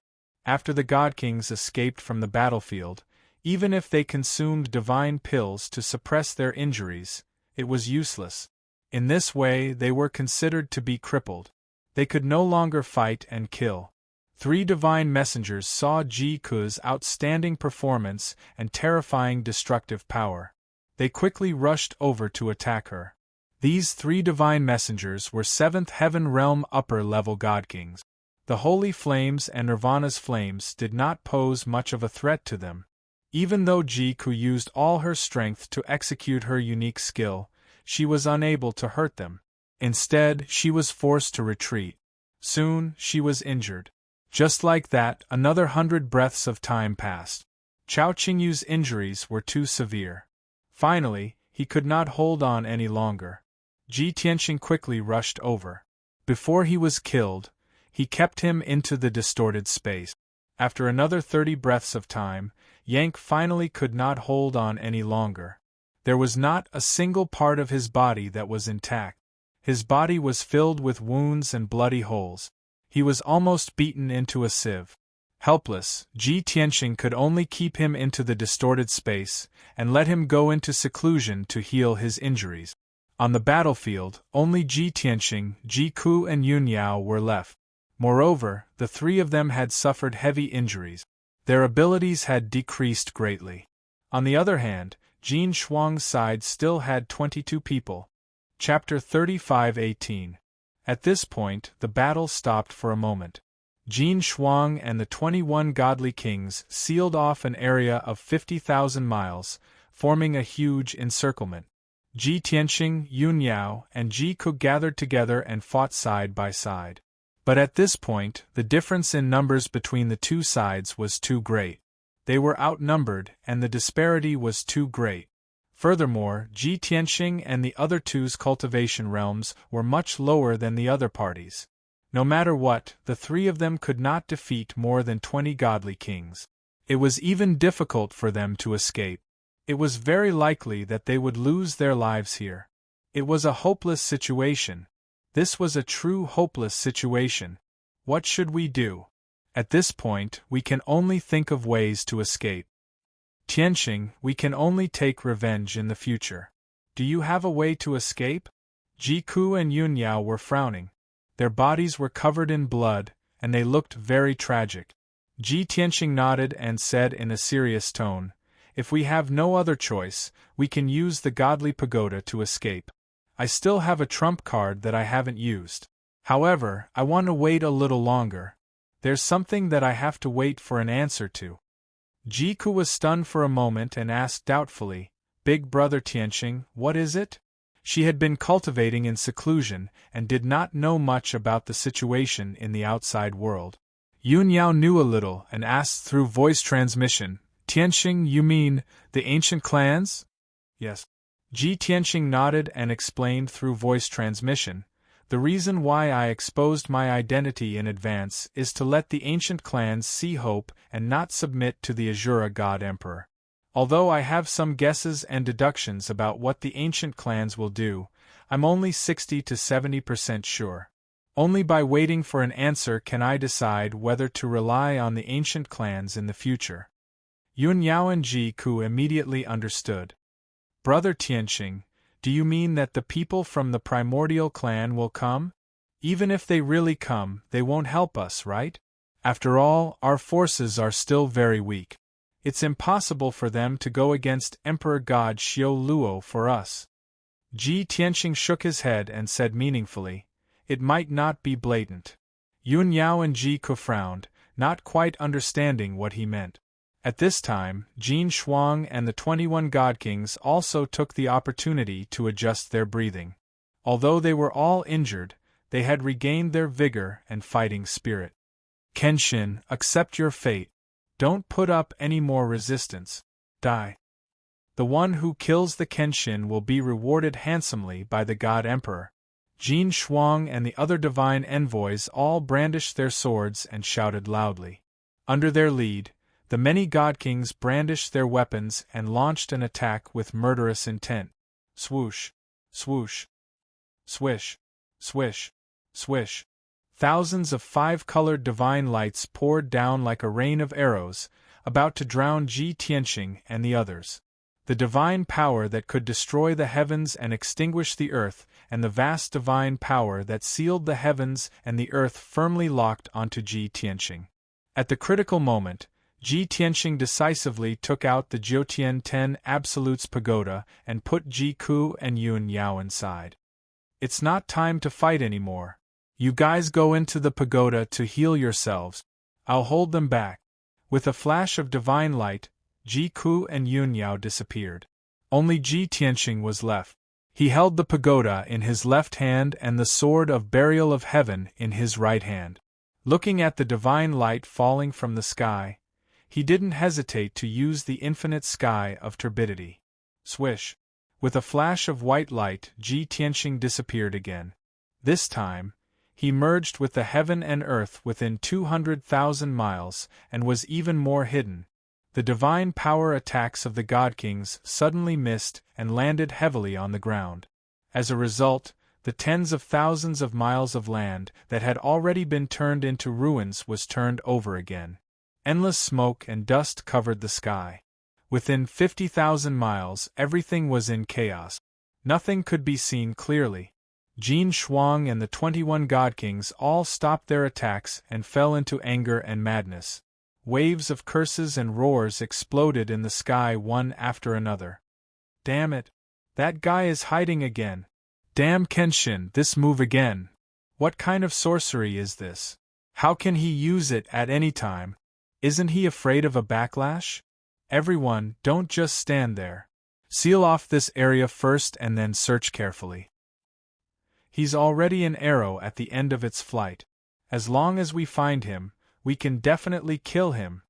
After the god kings escaped from the battlefield, even if they consumed divine pills to suppress their injuries, it was useless. In this way, they were considered to be crippled. They could no longer fight and kill. 3 divine messengers saw Jiku's outstanding performance and terrifying destructive power. They quickly rushed over to attack her. These 3 divine messengers were 7th heaven realm upper-level god kings. The holy flames and Nirvana's flames did not pose much of a threat to them. Even though Jiku used all her strength to execute her unique skill, she was unable to hurt them. Instead, she was forced to retreat. Soon, she was injured. Just like that, another 100 breaths of time passed. Chao Qingyu's injuries were too severe. Finally, he could not hold on any longer. Ji Tianxing quickly rushed over. Before he was killed, he kept him into the distorted space. After another 30 breaths of time, Yank finally could not hold on any longer. There was not a single part of his body that was intact. His body was filled with wounds and bloody holes. He was almost beaten into a sieve. Helpless, Ji Tianxing could only keep him into the distorted space and let him go into seclusion to heal his injuries. On the battlefield, only Ji Tianxing, Jiku and Yun Yao were left. Moreover, the 3 of them had suffered heavy injuries. Their abilities had decreased greatly. On the other hand, Jin Shuang's side still had 22 people. Chapter 35:18. At this point, the battle stopped for a moment. Jin Shuang and the 21 godly kings sealed off an area of 50,000 miles, forming a huge encirclement. Ji Tianxing, Yun Yao, and Ji Ku gathered together and fought side by side. But at this point, the difference in numbers between the two sides was too great. They were outnumbered, and the disparity was too great. Furthermore, Ji Tianxing and the other two's cultivation realms were much lower than the other parties. No matter what, the three of them could not defeat more than 20 godly kings. It was even difficult for them to escape. It was very likely that they would lose their lives here. It was a hopeless situation. This was a true hopeless situation. What should we do? At this point, we can only think of ways to escape. Tianxing, we can only take revenge in the future. Do you have a way to escape? Ji Ku and Yun Yao were frowning. Their bodies were covered in blood, and they looked very tragic. Ji Tianxing nodded and said in a serious tone, "If we have no other choice, we can use the godly pagoda to escape. I still have a trump card that I haven't used. However, I want to wait a little longer. There's something that I have to wait for an answer to." Ji Ku was stunned for a moment and asked doubtfully, "Big brother Tianxing, what is it?" She had been cultivating in seclusion and did not know much about the situation in the outside world. Yun Yao knew a little and asked through voice transmission, "Tianxing, you mean the ancient clans?" "Yes." Ji Tianxing nodded and explained through voice transmission, "The reason why I exposed my identity in advance is to let the ancient clans see hope and not submit to the Azura God Emperor. Although I have some guesses and deductions about what the ancient clans will do, I'm only 60 to 70% sure. Only by waiting for an answer can I decide whether to rely on the ancient clans in the future." Yun Yao and Ji Ku immediately understood. "Brother Tianxing, do you mean that the people from the primordial clan will come? Even if they really come, they won't help us, right? After all, our forces are still very weak. It's impossible for them to go against Emperor God Xiao Luo for us." Ji Tianxing shook his head and said meaningfully, "It might not be blatant." Yun Yao and Ji Ku frowned, not quite understanding what he meant. At this time, Jin Shuang and the 21 God Kings also took the opportunity to adjust their breathing. Although they were all injured, they had regained their vigor and fighting spirit. "Kenshin, accept your fate. Don't put up any more resistance. Die. The one who kills the Kenshin will be rewarded handsomely by the God Emperor." Jin Shuang and the other divine envoys all brandished their swords and shouted loudly. Under their lead, the many God Kings brandished their weapons and launched an attack with murderous intent. Swoosh, swoosh, swish, swish, swish. Thousands of five-colored divine lights poured down like a rain of arrows, about to drown Ji Tianxing and the others. The divine power that could destroy the heavens and extinguish the earth, and the vast divine power that sealed the heavens and the earth firmly locked onto Ji Tianxing. At the critical moment, Ji Tianxing decisively took out the Jiutian 10 Absolutes Pagoda and put Ji Ku and Yun Yao inside. "It's not time to fight anymore. You guys go into the pagoda to heal yourselves. I'll hold them back." With a flash of divine light, Ji Ku and Yun Yao disappeared. Only Ji Tianxing was left. He held the pagoda in his left hand and the sword of burial of heaven in his right hand. Looking at the divine light falling from the sky, he didn't hesitate to use the infinite sky of turbidity. Swish! With a flash of white light, Ji Tianxing disappeared again. This time, he merged with the heaven and earth within 200,000 miles and was even more hidden. The divine power attacks of the God Kings suddenly missed and landed heavily on the ground. As a result, the tens of thousands of miles of land that had already been turned into ruins was turned over again. Endless smoke and dust covered the sky. Within 50,000 miles, everything was in chaos. Nothing could be seen clearly. Jin Shuang and the 21 God Kings all stopped their attacks and fell into anger and madness. Waves of curses and roars exploded in the sky one after another. Damn it! That guy is hiding again. Damn Kenshin, this move again. What kind of sorcery is this? How can he use it at any time? Isn't he afraid of a backlash? Everyone, don't just stand there. Seal off this area first and then search carefully. He's already an arrow at the end of its flight. As long as we find him, we can definitely kill him.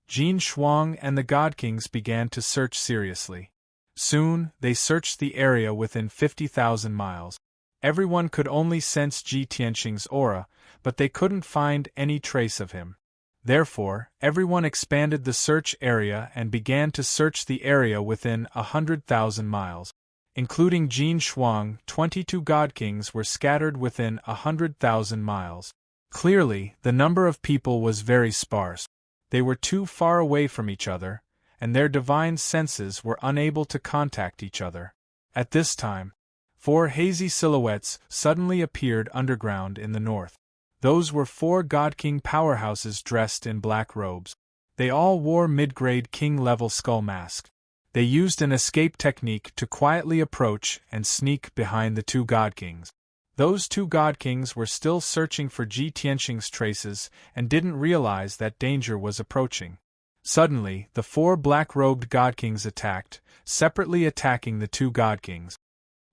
Jin Shuang and the God Kings began to search seriously. Soon, they searched the area within 50,000 miles. Everyone could only sense Ji Tianxing's aura, but they couldn't find any trace of him. Therefore, everyone expanded the search area and began to search the area within 100,000 miles. Including Jin Shuang, 22 God Kings were scattered within 100,000 miles. Clearly, the number of people was very sparse. They were too far away from each other, and their divine senses were unable to contact each other. At this time, 4 hazy silhouettes suddenly appeared underground in the north. Those were 4 God King powerhouses dressed in black robes. They all wore mid-grade king-level skull masks. They used an escape technique to quietly approach and sneak behind the 2 God Kings. Those 2 God Kings were still searching for Ji Tianxing's traces and didn't realize that danger was approaching. Suddenly, the 4 black-robed God Kings attacked, separately attacking the 2 God Kings.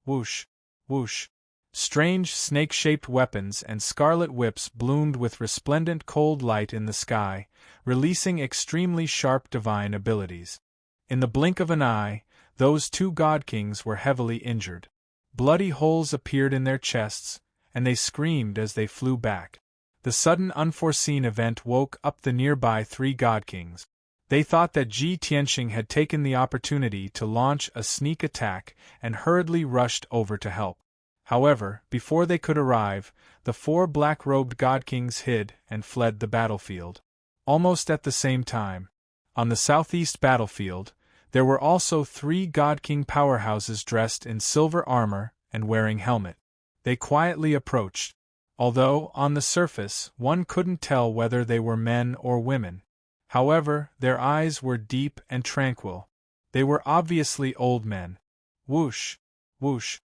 Whoosh! Whoosh! Strange snake-shaped weapons and scarlet whips bloomed with resplendent cold light in the sky, releasing extremely sharp divine abilities. In the blink of an eye, those 2 God Kings were heavily injured. Bloody holes appeared in their chests, and they screamed as they flew back. The sudden unforeseen event woke up the nearby 3 God Kings. They thought that Ji Tianxing had taken the opportunity to launch a sneak attack and hurriedly rushed over to help. However, before they could arrive, the 4 black-robed God Kings hid and fled the battlefield. Almost at the same time, on the southeast battlefield, there were also 3 God King powerhouses dressed in silver armor and wearing helmet. They quietly approached. Although, on the surface, one couldn't tell whether they were men or women. However, their eyes were deep and tranquil. They were obviously old men. Whoosh! Whoosh!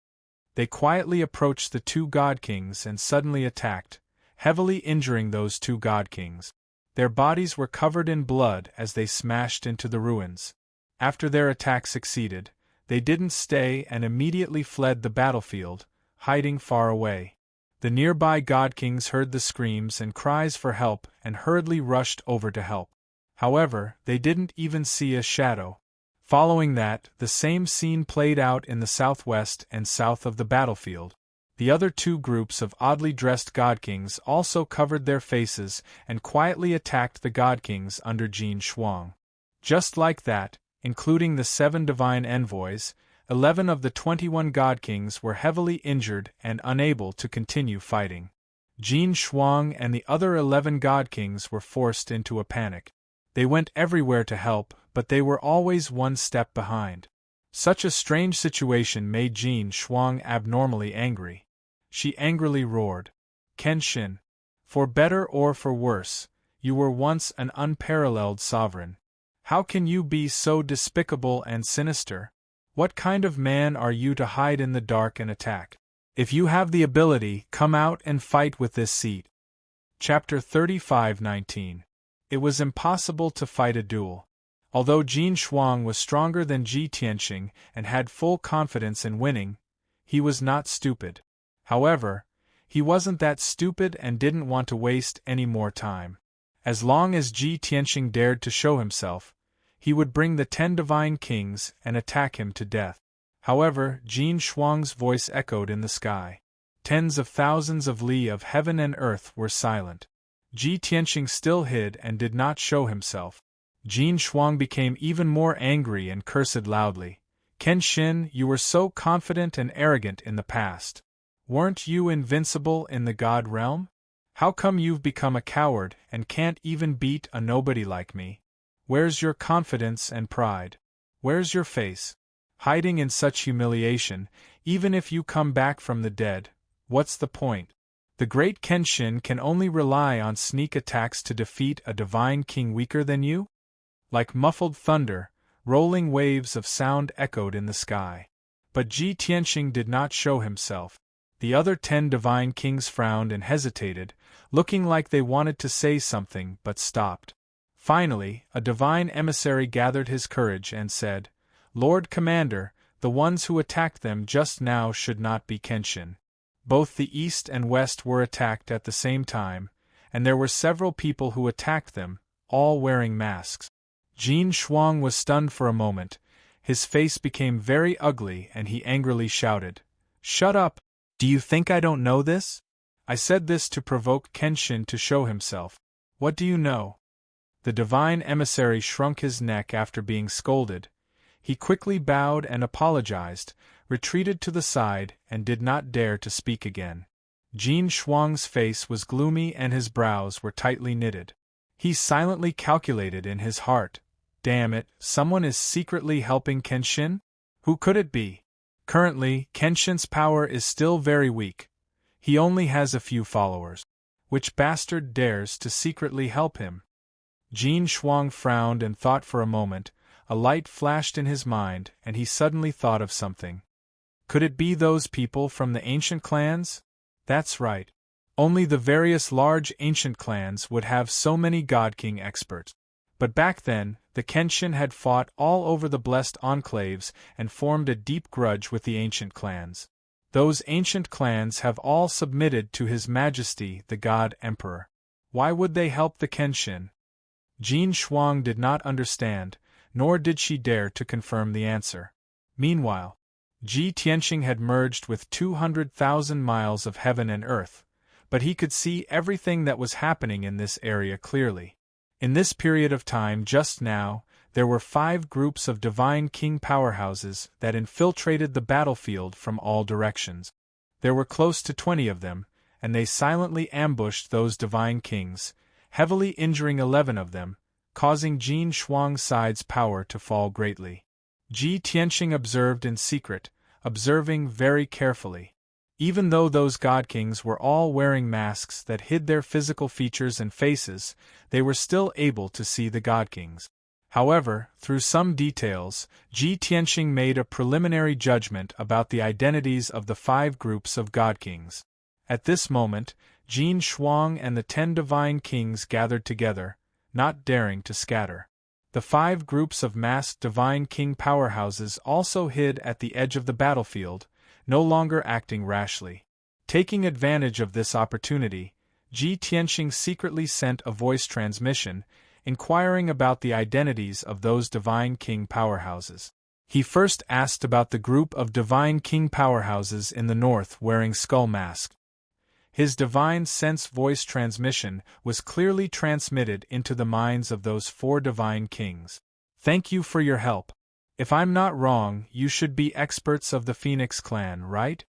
They quietly approached the 2 God Kings and suddenly attacked, heavily injuring those 2 God Kings. Their bodies were covered in blood as they smashed into the ruins. After their attack succeeded, they didn't stay and immediately fled the battlefield, hiding far away. The nearby God Kings heard the screams and cries for help and hurriedly rushed over to help. However, they didn't even see a shadow. Following that, the same scene played out in the southwest and south of the battlefield. The other 2 groups of oddly dressed God Kings also covered their faces and quietly attacked the God Kings under Jin Shuang. Just like that, including the 7 divine envoys, 11 of the 21 God Kings were heavily injured and unable to continue fighting. Jin Shuang and the other 11 God Kings were forced into a panic. They went everywhere to help, but they were always one step behind. Such a strange situation made Jin Shuang abnormally angry. She angrily roared, "Kenshin! For better or for worse, you were once an unparalleled sovereign. How can you be so despicable and sinister? What kind of man are you to hide in the dark and attack? If you have the ability, come out and fight with this seat." Chapter 35:19. It was impossible to fight a duel. Although Jin Shuang was stronger than Ji Tianxing and had full confidence in winning, he was not stupid. However, he wasn't that stupid and didn't want to waste any more time. As long as Ji Tianxing dared to show himself, he would bring the 10 divine kings and attack him to death. However, Jin Shuang's voice echoed in the sky. Tens of thousands of li of heaven and earth were silent. Ji Tianxing still hid and did not show himself. Jin Shuang became even more angry and cursed loudly. "Kenshin, you were so confident and arrogant in the past. Weren't you invincible in the God realm? How come you've become a coward and can't even beat a nobody like me? Where's your confidence and pride? Where's your face? Hiding in such humiliation, even if you come back from the dead, what's the point?" The great Kenshin can only rely on sneak attacks to defeat a divine king weaker than you? Like muffled thunder, rolling waves of sound echoed in the sky. But Ji Tianxing did not show himself. The other 10 divine kings frowned and hesitated, looking like they wanted to say something but stopped. Finally, a divine emissary gathered his courage and said, "Lord Commander, the ones who attacked them just now should not be Kenshin." Both the east and west were attacked at the same time, and there were several people who attacked them, all wearing masks. Jin Shuang was stunned for a moment, his face became very ugly and he angrily shouted, "Shut up! Do you think I don't know this? I said this to provoke Kenshin to show himself. What do you know?" The divine emissary shrunk his neck after being scolded. He quickly bowed and apologized, retreated to the side, and did not dare to speak again. Jin Shuang's face was gloomy and his brows were tightly knitted. He silently calculated in his heart, "Damn it, someone is secretly helping Kenshin? Who could it be? Currently, Kenshin's power is still very weak. He only has a few followers. Which bastard dares to secretly help him?" Jin Shuang frowned and thought for a moment. A light flashed in his mind, and he suddenly thought of something. Could it be those people from the ancient clans? That's right. Only the various large ancient clans would have so many God King experts. But back then, the Kenshin had fought all over the blessed enclaves and formed a deep grudge with the ancient clans. Those ancient clans have all submitted to His Majesty the God Emperor. Why would they help the Kenshin? Jin Shuang did not understand, nor did she dare to confirm the answer. Meanwhile, Ji Tianxing had merged with 200,000 miles of heaven and earth, but he could see everything that was happening in this area clearly. In this period of time just now, there were 5 groups of divine king powerhouses that infiltrated the battlefield from all directions. There were close to 20 of them, and they silently ambushed those divine kings, heavily injuring 11 of them, causing Jin Shuang's side's power to fall greatly. Ji Tianxing observed in secret, observing very carefully. Even though those God Kings were all wearing masks that hid their physical features and faces, they were still able to see the God Kings. However, through some details, Ji Tianxing made a preliminary judgment about the identities of the 5 groups of God Kings. At this moment, Jin Shuang and the 10 divine kings gathered together, not daring to scatter. The 5 groups of masked divine king powerhouses also hid at the edge of the battlefield, no longer acting rashly. Taking advantage of this opportunity, Ji Tianxing secretly sent a voice transmission, inquiring about the identities of those divine king powerhouses. He first asked about the group of divine king powerhouses in the north wearing skull masks. His divine sense voice transmission was clearly transmitted into the minds of those 4 divine kings. "Thank you for your help. If I'm not wrong, you should be experts of the Phoenix clan, right?"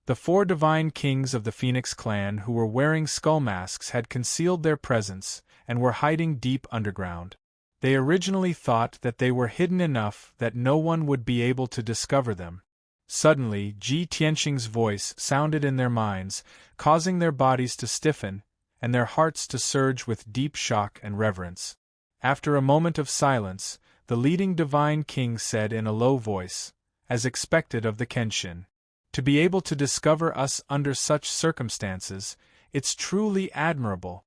The 4 divine kings of the Phoenix clan who were wearing skull masks had concealed their presence and were hiding deep underground. They originally thought that they were hidden enough that no one would be able to discover them. Suddenly, Ji Tianxing's voice sounded in their minds, causing their bodies to stiffen, and their hearts to surge with deep shock and reverence. After a moment of silence, the leading divine king said in a low voice, as expected of the Kenshin, "To be able to discover us under such circumstances, it's truly admirable."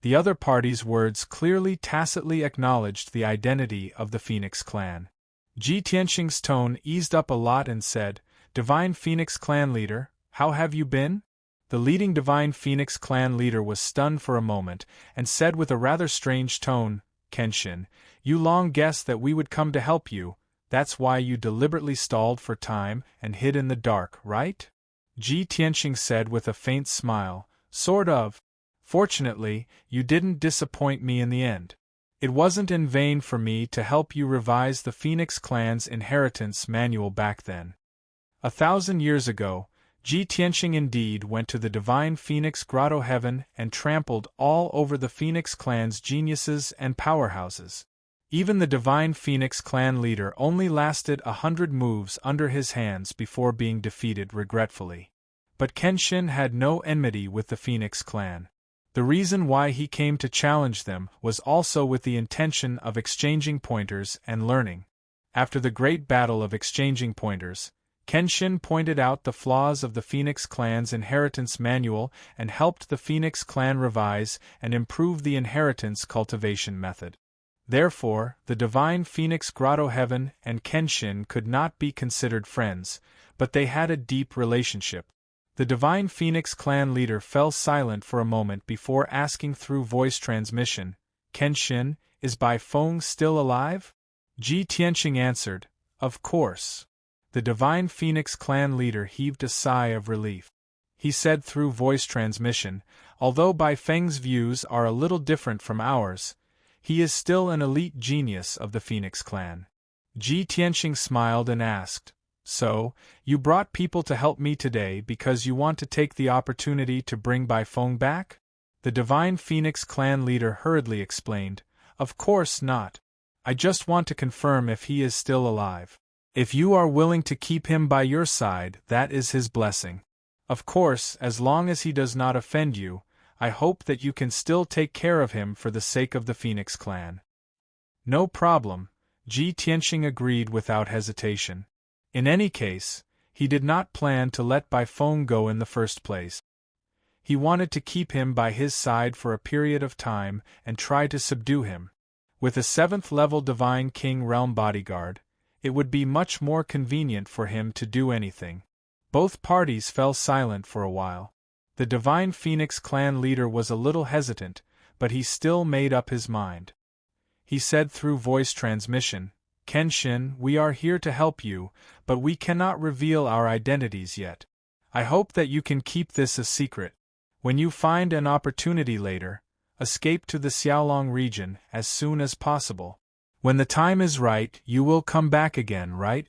The other party's words clearly tacitly acknowledged the identity of the Phoenix clan. Ji Tianxing's tone eased up a lot and said, "Divine Phoenix clan leader, how have you been?" The leading Divine Phoenix clan leader was stunned for a moment, and said with a rather strange tone, "Kenshin, you long guessed that we would come to help you, that's why you deliberately stalled for time and hid in the dark, right?" Ji Tianxing said with a faint smile, "Sort of. Fortunately, you didn't disappoint me in the end. It wasn't in vain for me to help you revise the Phoenix clan's inheritance manual back then. 1,000 years ago, Ji Tianxing indeed went to the divine Phoenix Grotto Heaven and trampled all over the Phoenix clan's geniuses and powerhouses. Even the divine Phoenix clan leader only lasted 100 moves under his hands before being defeated regretfully. But Kenshin had no enmity with the Phoenix clan. The reason why he came to challenge them was also with the intention of exchanging pointers and learning. After the great battle of exchanging pointers, Kenshin pointed out the flaws of the Phoenix clan's inheritance manual and helped the Phoenix clan revise and improve the inheritance cultivation method. Therefore, the divine Phoenix Grotto Heaven and Kenshin could not be considered friends, but they had a deep relationship. The divine Phoenix clan leader fell silent for a moment before asking through voice transmission, "Kenshin, is Bai Feng still alive?" Ji Tianqing answered, "Of course." The divine Phoenix clan leader heaved a sigh of relief. He said through voice transmission, "Although Bai Feng's views are a little different from ours, he is still an elite genius of the Phoenix clan." Ji Tianqing smiled and asked, "So, you brought people to help me today because you want to take the opportunity to bring Bai Feng back?" The divine Phoenix clan leader hurriedly explained, "Of course not. I just want to confirm if he is still alive. If you are willing to keep him by your side, that is his blessing. Of course, as long as he does not offend you, I hope that you can still take care of him for the sake of the Phoenix clan." "No problem," Ji Tianqing agreed without hesitation. In any case, he did not plan to let Bai Feng go in the first place. He wanted to keep him by his side for a period of time and try to subdue him. With a 7th-level Divine King Realm bodyguard, it would be much more convenient for him to do anything. Both parties fell silent for a while. The Divine Phoenix clan leader was a little hesitant, but he still made up his mind. He said through voice transmission, "Kenshin, we are here to help you, but we cannot reveal our identities yet. I hope that you can keep this a secret. When you find an opportunity later, escape to the Xiaolong region as soon as possible. When the time is right, you will come back again, right?"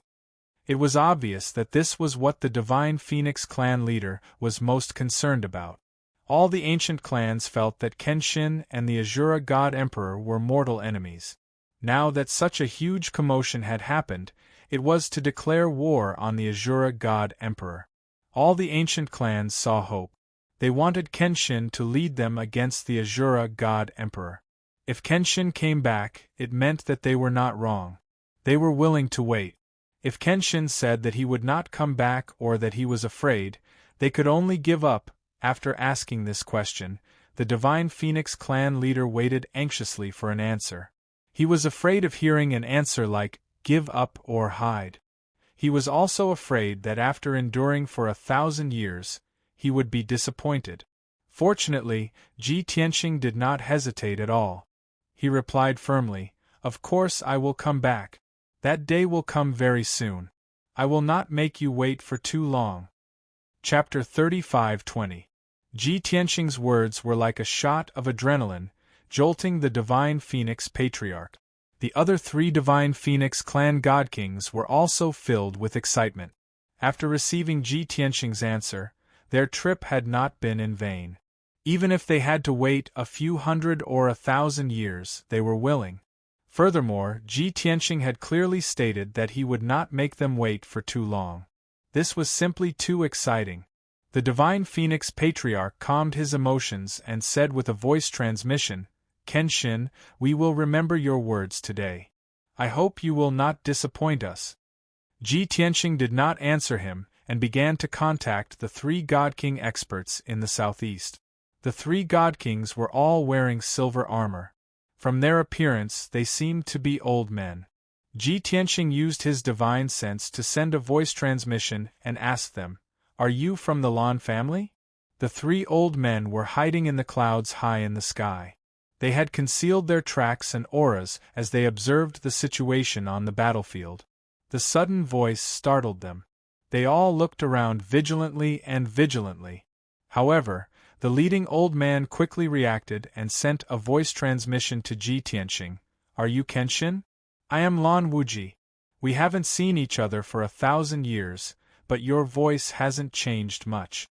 It was obvious that this was what the Divine Phoenix clan leader was most concerned about. All the ancient clans felt that Kenshin and the Azura God Emperor were mortal enemies. Now that such a huge commotion had happened, it was to declare war on the Azura God Emperor. All the ancient clans saw hope. They wanted Kenshin to lead them against the Azura God Emperor. If Kenshin came back, it meant that they were not wrong. They were willing to wait. If Kenshin said that he would not come back or that he was afraid, they could only give up. After asking this question, the Divine Phoenix clan leader waited anxiously for an answer. He was afraid of hearing an answer like, "Give up or hide." He was also afraid that after enduring for 1,000 years, he would be disappointed. Fortunately, Ji Tianqing did not hesitate at all. He replied firmly, "Of course I will come back. That day will come very soon. I will not make you wait for too long." Chapter 35:20. Ji Tianqing's words were like a shot of adrenaline, jolting the Divine Phoenix Patriarch. The other 3 Divine Phoenix clan God Kings were also filled with excitement. After receiving Ji Tianqing's answer, their trip had not been in vain. Even if they had to wait a few hundred or 1,000 years, they were willing. Furthermore, Ji Tianqing had clearly stated that he would not make them wait for too long. This was simply too exciting. The Divine Phoenix Patriarch calmed his emotions and said with a voice transmission, "Kenshin, we will remember your words today. I hope you will not disappoint us." Ji Tianqing did not answer him, and began to contact the 3 God King experts in the southeast. The 3 God Kings were all wearing silver armor. From their appearance, they seemed to be old men. Ji Tianqing used his divine sense to send a voice transmission and asked them, "Are you from the Lan family?" The 3 old men were hiding in the clouds high in the sky. They had concealed their tracks and auras as they observed the situation on the battlefield. The sudden voice startled them. They all looked around vigilantly. However, the leading old man quickly reacted and sent a voice transmission to Ji Tianqing. "Are you Kenshin? I am Lan Wuji. We haven't seen each other for 1,000 years, but your voice hasn't changed much."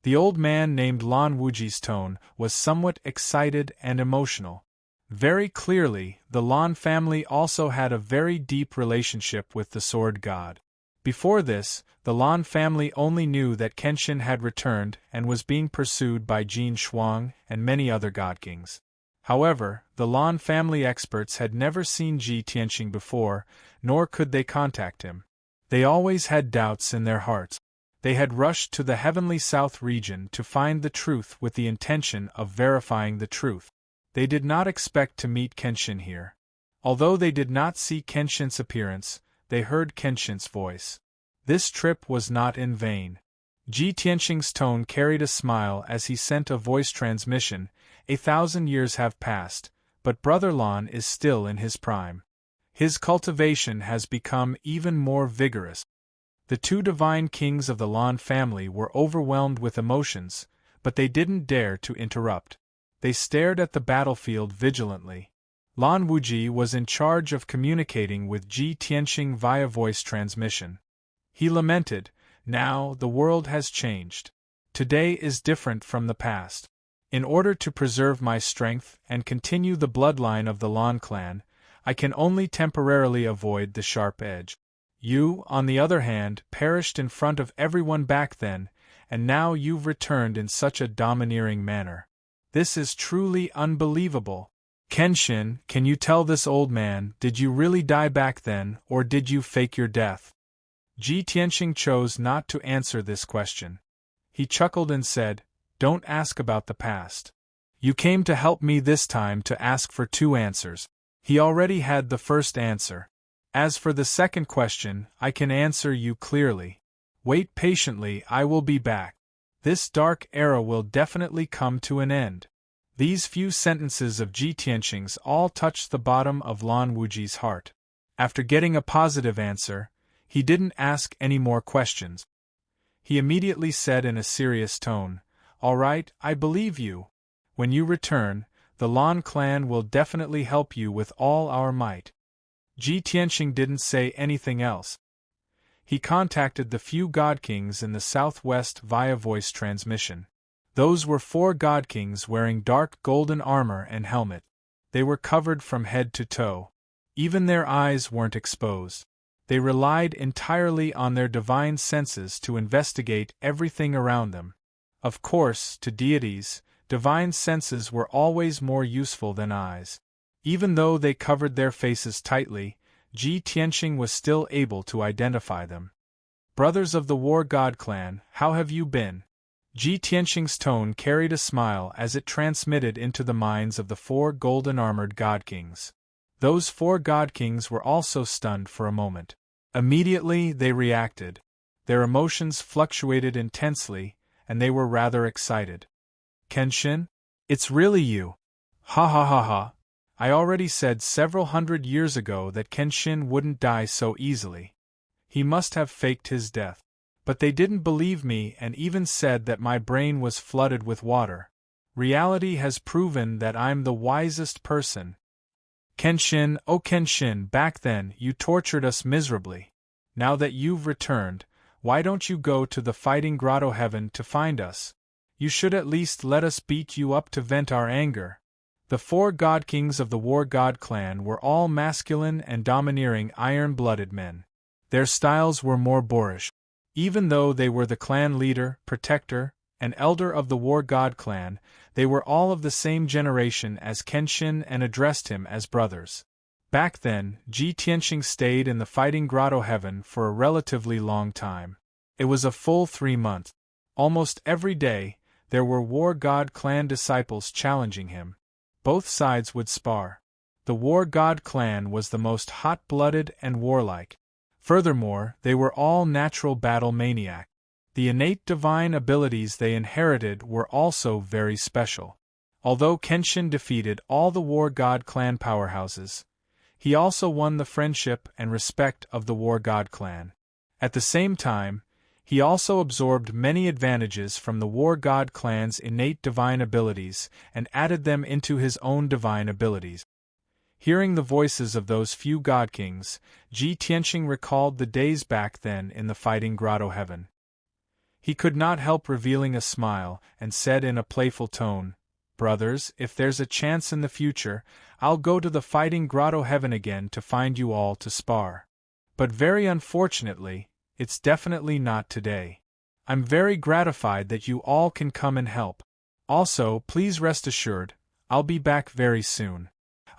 The old man named Lan Wuji's tone was somewhat excited and emotional. Very clearly, the Lan family also had a very deep relationship with the Sword God. Before this, the Lan family only knew that Kenshin had returned and was being pursued by Jin Shuang and many other god kings. However, the Lan family experts had never seen Ji Tianxing before, nor could they contact him. They always had doubts in their hearts. They had rushed to the heavenly south region to find the truth with the intention of verifying the truth. They did not expect to meet Kenshin here. Although they did not see Kenshin's appearance, they heard Kenshin's voice. This trip was not in vain. Ji Tianxing's tone carried a smile as he sent a voice transmission. 1,000 years have passed, but Brother Lan is still in his prime. His cultivation has become even more vigorous. The two divine kings of the Lan family were overwhelmed with emotions, but they didn't dare to interrupt. They stared at the battlefield vigilantly. Lan Wuji was in charge of communicating with Ji Tianxing via voice transmission. He lamented, "Now the world has changed. Today is different from the past. In order to preserve my strength and continue the bloodline of the Lan clan, I can only temporarily avoid the sharp edge. You, on the other hand, perished in front of everyone back then, and now you've returned in such a domineering manner. This is truly unbelievable. Kenshin, can you tell this old man, did you really die back then, or did you fake your death?" Ji Tianxing chose not to answer this question. He chuckled and said, "Don't ask about the past. You came to help me this time to ask for 2 answers. He already had the first answer. As for the second question, I can answer you clearly. Wait patiently, I will be back. This dark era will definitely come to an end." These few sentences of Ji Tianxing's all touched the bottom of Lan Wuji's heart. After getting a positive answer, he didn't ask any more questions. He immediately said in a serious tone, "All right, I believe you. When you return, the Lan clan will definitely help you with all our might." Ji Tianxing didn't say anything else. He contacted the few god kings in the southwest via voice transmission. Those were 4 god kings wearing dark golden armor and helmet. They were covered from head to toe. Even their eyes weren't exposed. They relied entirely on their divine senses to investigate everything around them. Of course, to deities, divine senses were always more useful than eyes. Even though they covered their faces tightly, Ji Tianxing was still able to identify them. "Brothers of the War God clan, how have you been?" Ji Tianxing's tone carried a smile as it transmitted into the minds of the 4 golden-armored god kings. Those 4 god kings were also stunned for a moment. Immediately they reacted. Their emotions fluctuated intensely, and they were rather excited. "Kenshin? It's really you. Ha ha ha ha. I already said several hundred years ago that Kenshin wouldn't die so easily. He must have faked his death. But they didn't believe me and even said that my brain was flooded with water. Reality has proven that I'm the wisest person. Kenshin, oh Kenshin, back then you tortured us miserably. Now that you've returned, why don't you go to the Fighting Grotto Heaven to find us? You should at least let us beat you up to vent our anger." The 4 god kings of the War God clan were all masculine and domineering iron-blooded men. Their styles were more boorish. Even though they were the clan leader, protector, and elder of the War God clan, they were all of the same generation as Kenshin and addressed him as brothers. Back then, Ji Tianxing stayed in the Fighting Grotto Heaven for a relatively long time. It was a full 3 months. Almost every day, there were War God clan disciples challenging him. Both sides would spar. The War God clan was the most hot-blooded and warlike. Furthermore, they were all natural battle maniacs. The innate divine abilities they inherited were also very special. Although Kenshin defeated all the War God clan powerhouses, he also won the friendship and respect of the War God clan. At the same time, he also absorbed many advantages from the War God clan's innate divine abilities and added them into his own divine abilities. Hearing the voices of those few god kings, Ji Tianxing recalled the days back then in the Fighting Grotto Heaven. He could not help revealing a smile and said in a playful tone, "Brothers, if there's a chance in the future, I'll go to the Fighting Grotto Heaven again to find you all to spar. But very unfortunately, It's definitely not today. I'm very gratified that you all can come and help. Also, please rest assured, I'll be back very soon.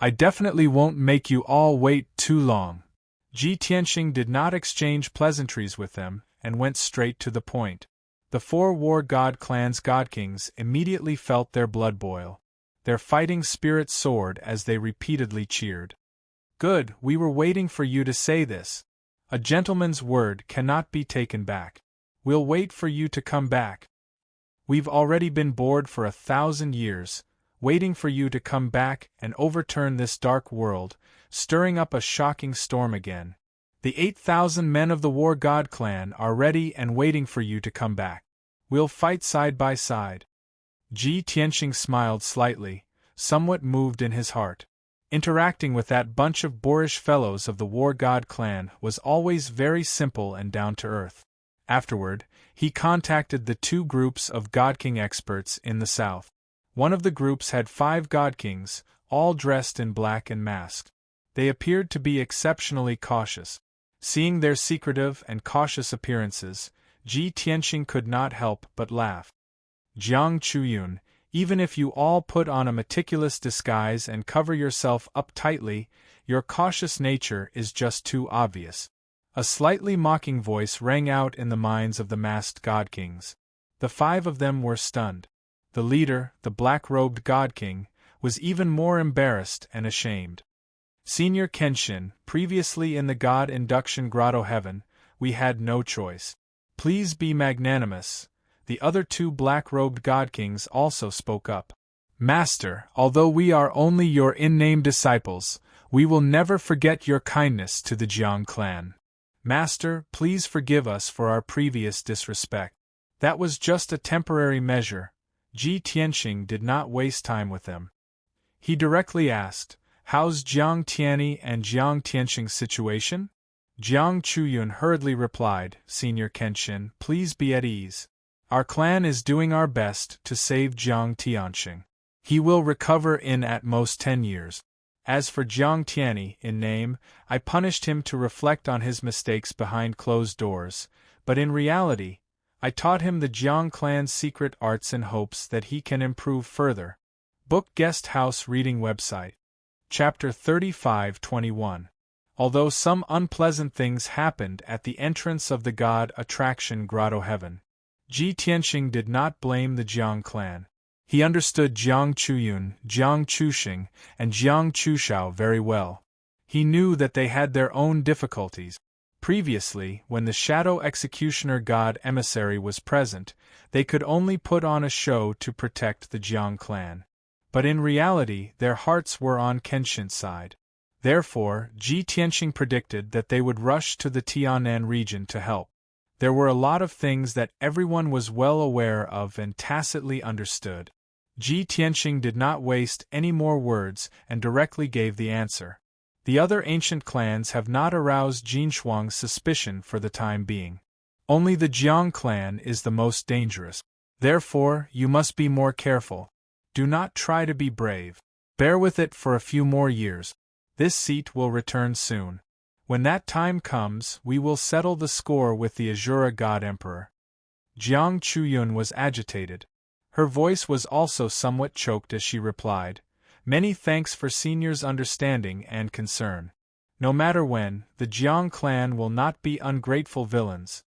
I definitely won't make you all wait too long. Ji Tianxing did not exchange pleasantries with them, and went straight to the point. The 4 war god clans' godkings immediately felt their blood boil. Their fighting spirit soared as they repeatedly cheered. Good, we were waiting for you to say this. A gentleman's word cannot be taken back. We'll wait for you to come back. We've already been bored for 1,000 years, waiting for you to come back and overturn this dark world, stirring up a shocking storm again. The 8,000 men of the War God clan are ready and waiting for you to come back. We'll fight side by side. Ji Tianxing smiled slightly, somewhat moved in his heart. Interacting with that bunch of boorish fellows of the War God clan was always very simple and down to earth. Afterward, he contacted the 2 groups of God King experts in the south. One of the groups had 5 God Kings, all dressed in black and masked. They appeared to be exceptionally cautious. Seeing their secretive and cautious appearances, Ji Tianxing could not help but laugh. Jiang Chuyun, even if you all put on a meticulous disguise and cover yourself up tightly, your cautious nature is just too obvious. A slightly mocking voice rang out in the minds of the masked God Kings. The 5 of them were stunned. The leader, the black-robed God King, was even more embarrassed and ashamed. Senior Kenshin, previously in the God Induction Grotto Heaven, we had no choice. Please be magnanimous. The other 2 black-robed God Kings also spoke up. Master, although we are only your in-name disciples, we will never forget your kindness to the Jiang clan. Master, please forgive us for our previous disrespect. That was just a temporary measure. Ji Tianxing did not waste time with them. He directly asked, "How's Jiang Tianyi and Jiang Tianxing's situation?" Jiang Chuyun hurriedly replied, "Senior Kenshin, please be at ease. Our clan is doing our best to save Jiang Tianxing. He will recover in at most 10 years. As for Jiang Tianyi, in name, I punished him to reflect on his mistakes behind closed doors, but in reality, I taught him the Jiang clan's secret arts in hopes that he can improve further." Book Guest House Reading Website. Chapter 35-21. Although some unpleasant things happened at the entrance of the God Attraction Grotto Heaven, Ji Tianxing did not blame the Jiang clan. He understood Jiang Chuyun, Jiang Chuxing, and Jiang Chushao very well. He knew that they had their own difficulties. Previously, when the Shadow Executioner God Emissary was present, they could only put on a show to protect the Jiang clan. But in reality, their hearts were on Kenshin's side. Therefore, Ji Tianxing predicted that they would rush to the Tianan region to help. There were a lot of things that everyone was well aware of and tacitly understood. Ji Tianxing did not waste any more words and directly gave the answer. The other ancient clans have not aroused Jinshuang's suspicion for the time being. Only the Jiang clan is the most dangerous. Therefore, you must be more careful. Do not try to be brave. Bear with it for a few more years. This seat will return soon. When that time comes, we will settle the score with the Azura God Emperor. Jiang Chuyun was agitated. Her voice was also somewhat choked as she replied, "Many thanks for Senior's understanding and concern. No matter when, the Jiang clan will not be ungrateful villains."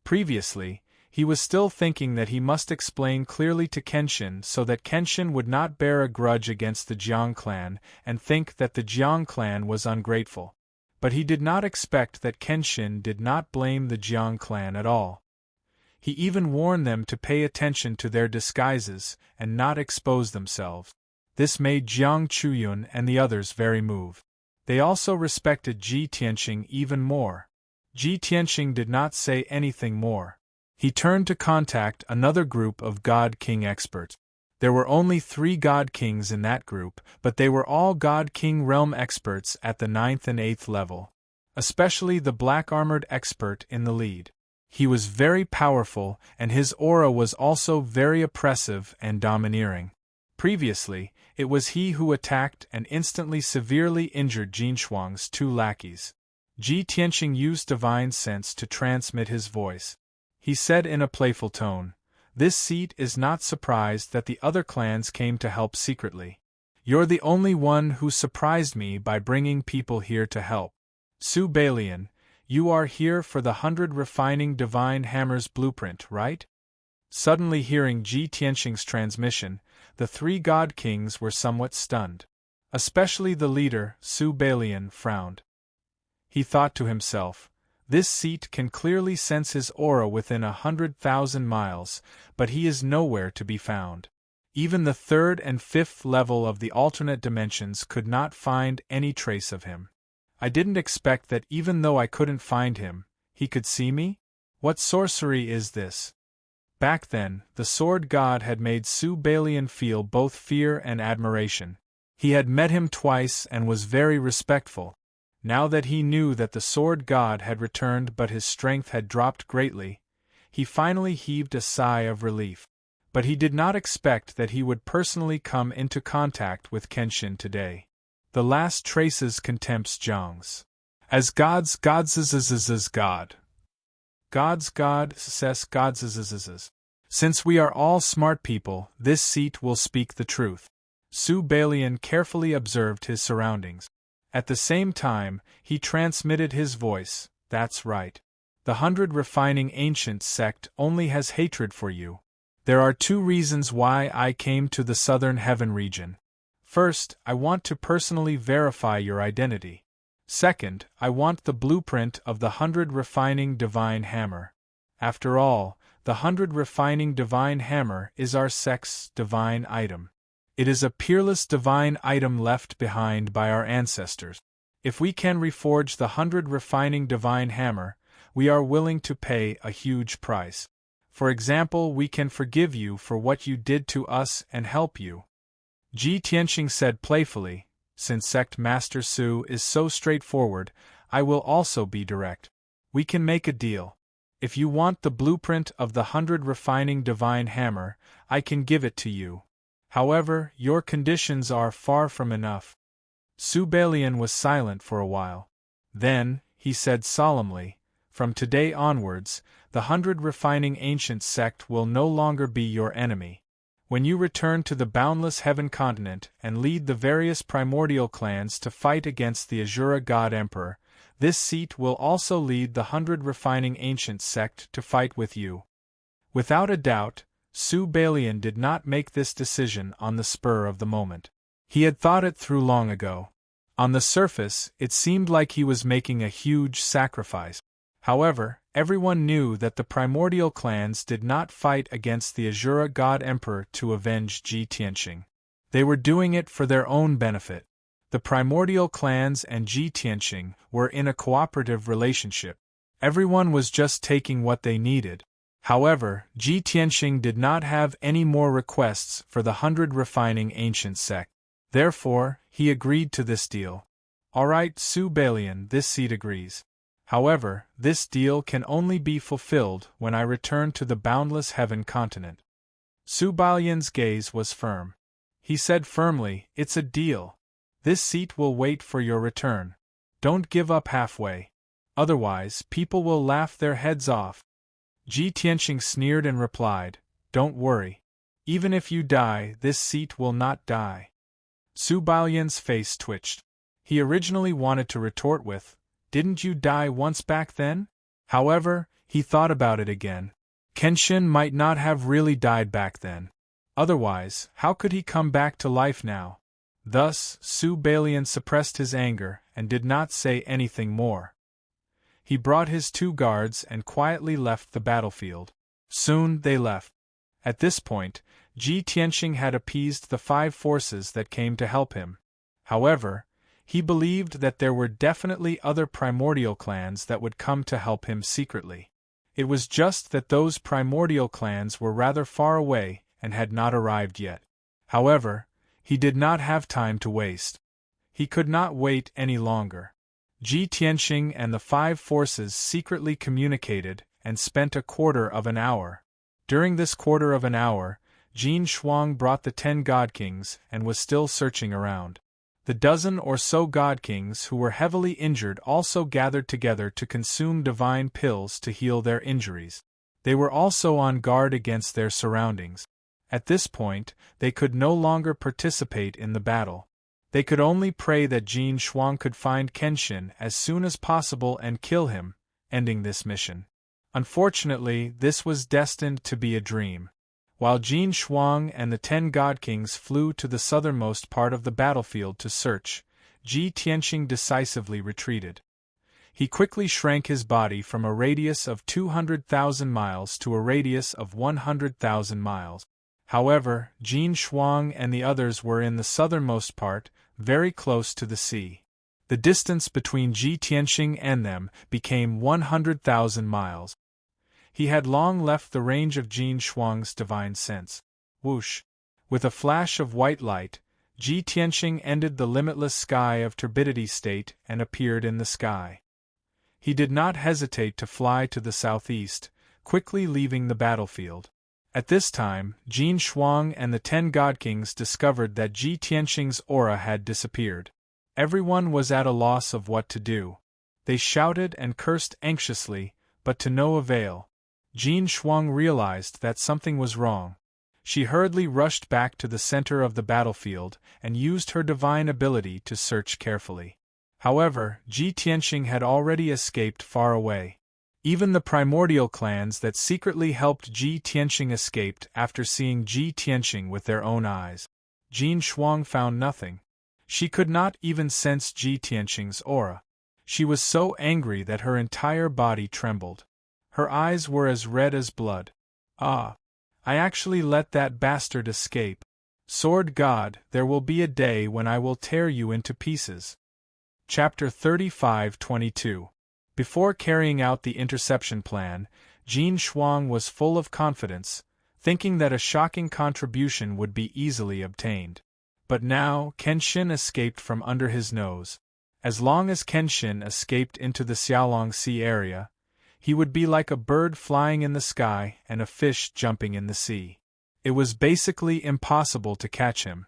Previously, he was still thinking that he must explain clearly to Kenshin so that Kenshin would not bear a grudge against the Jiang clan and think that the Jiang clan was ungrateful. But he did not expect that Kenshin did not blame the Jiang clan at all. He even warned them to pay attention to their disguises and not expose themselves. This made Jiang Chuyun and the others very moved. They also respected Ji Tianxing even more. Ji Tianxing did not say anything more. He turned to contact another group of God King experts. There were only 3 God Kings in that group, but they were all God King realm experts at the 9th and 8th level. Especially the black-armored expert in the lead. He was very powerful, and his aura was also very oppressive and domineering. Previously, it was he who attacked and instantly severely injured Jinshuang's 2 lackeys. Ji Tianqing used divine sense to transmit his voice. He said in a playful tone, "This seat is not surprised that the other clans came to help secretly. You're the only one who surprised me by bringing people here to help. Su Balian, you are here for the 100 refining divine hammers blueprint, right?" Suddenly hearing Ji Tianqing's transmission, the 3 god kings were somewhat stunned. Especially the leader, Su Balian, frowned. He thought to himself, "This seat can clearly sense his aura within 100,000 miles, but he is nowhere to be found. Even the 3rd and 5th level of the alternate dimensions could not find any trace of him. I didn't expect that even though I couldn't find him, he could see me? What sorcery is this?" Back then, the sword god had made Su Balian feel both fear and admiration. He had met him twice and was very respectful. Now that he knew that the sword god had returned but his strength had dropped greatly, he finally heaved a sigh of relief. But he did not expect that he would personally come into contact with Kenshin today. The last traces contempts Zhang's. As gods God. Gods God ses gods. Since we are all smart people, this seat will speak the truth. Su Balian carefully observed his surroundings. At the same time, he transmitted his voice, "That's right. The 100 refining ancient sect only has hatred for you. There are 2 reasons why I came to the southern heaven region. First, I want to personally verify your identity. Second, I want the blueprint of the 100 refining divine hammer. After all, the 100 refining divine hammer is our sect's divine item. It is a peerless divine item left behind by our ancestors. If we can reforge the 100 refining divine hammer, we are willing to pay a huge price. For example, we can forgive you for what you did to us and help you." Ji Tianqing said playfully, "Since Sect Master Su is so straightforward, I will also be direct. We can make a deal. If you want the blueprint of the 100 refining divine hammer, I can give it to you. However, your conditions are far from enough." Su Balian was silent for a while. Then, he said solemnly, "From today onwards, the 100 refining ancient sect will no longer be your enemy. When you return to the boundless heaven continent and lead the various primordial clans to fight against the Azura God Emperor, this seat will also lead the 100 refining ancient sect to fight with you." Without a doubt, Su Balian did not make this decision on the spur of the moment. He had thought it through long ago. On the surface, it seemed like he was making a huge sacrifice. However, everyone knew that the primordial clans did not fight against the Azura God Emperor to avenge Ji Tianqing. They were doing it for their own benefit. The primordial clans and Ji Tianqing were in a cooperative relationship. Everyone was just taking what they needed. However, Ji Tianqing did not have any more requests for the 100 refining ancient sect. Therefore, he agreed to this deal. "Alright, Su Balian, this seat agrees. However, this deal can only be fulfilled when I return to the boundless heaven continent." Su Balian's gaze was firm. He said firmly, "It's a deal. This seat will wait for your return. Don't give up halfway. Otherwise, people will laugh their heads off." Ji Tianqing sneered and replied, "Don't worry. Even if you die, this seat will not die." Su Balian's face twitched. He originally wanted to retort with, "Didn't you die once back then?" However, he thought about it again. Kenshin might not have really died back then. Otherwise, how could he come back to life now? Thus, Su Balian suppressed his anger and did not say anything more. He brought his 2 guards and quietly left the battlefield. Soon they left. At this point, Ji Tianqing had appeased the 5 forces that came to help him. However, he believed that there were definitely other primordial clans that would come to help him secretly. It was just that those primordial clans were rather far away and had not arrived yet. However, he did not have time to waste. He could not wait any longer. Ji Tianqing and the 5 forces secretly communicated and spent a quarter of an hour. During this quarter of an hour, Jin Shuang brought the 10 God Kings and was still searching around. The dozen or so god kings who were heavily injured also gathered together to consume divine pills to heal their injuries. They were also on guard against their surroundings. At this point, they could no longer participate in the battle. They could only pray that Jin Shuang could find Kenshin as soon as possible and kill him, ending this mission. Unfortunately, this was destined to be a dream. While Jin Shuang and the 10 God Kings flew to the southernmost part of the battlefield to search, Ji Tianqing decisively retreated. He quickly shrank his body from a radius of 200,000 miles to a radius of 100,000 miles. However, Jin Shuang and the others were in the southernmost part, very close to the sea. The distance between Ji Tianqing and them became 100,000 miles. He had long left the range of Jin Shuang's divine sense. Whoosh! With a flash of white light, Ji Tianqing ended the limitless sky of turbidity state and appeared in the sky. He did not hesitate to fly to the southeast, quickly leaving the battlefield. At this time, Jin Shuang and the 10 God Kings discovered that Ji Tianqing's aura had disappeared. Everyone was at a loss of what to do. They shouted and cursed anxiously, but to no avail. Jin Shuang realized that something was wrong. She hurriedly rushed back to the center of the battlefield and used her divine ability to search carefully. However, Ji Tianqing had already escaped far away. Even the primordial clans that secretly helped Ji Tianqing escaped after seeing Ji Tianqing with their own eyes. Jin Shuang found nothing. She could not even sense Ji Tianqing's aura. She was so angry that her entire body trembled. Her eyes were as red as blood. Ah! I actually let that bastard escape. Sword God, there will be a day when I will tear you into pieces. Chapter 35-22. Before carrying out the interception plan, Jin Shuang was full of confidence, thinking that a shocking contribution would be easily obtained. But now, Kenshin escaped from under his nose. As long as Kenshin escaped into the Xiaolong Sea area, he would be like a bird flying in the sky and a fish jumping in the sea. It was basically impossible to catch him.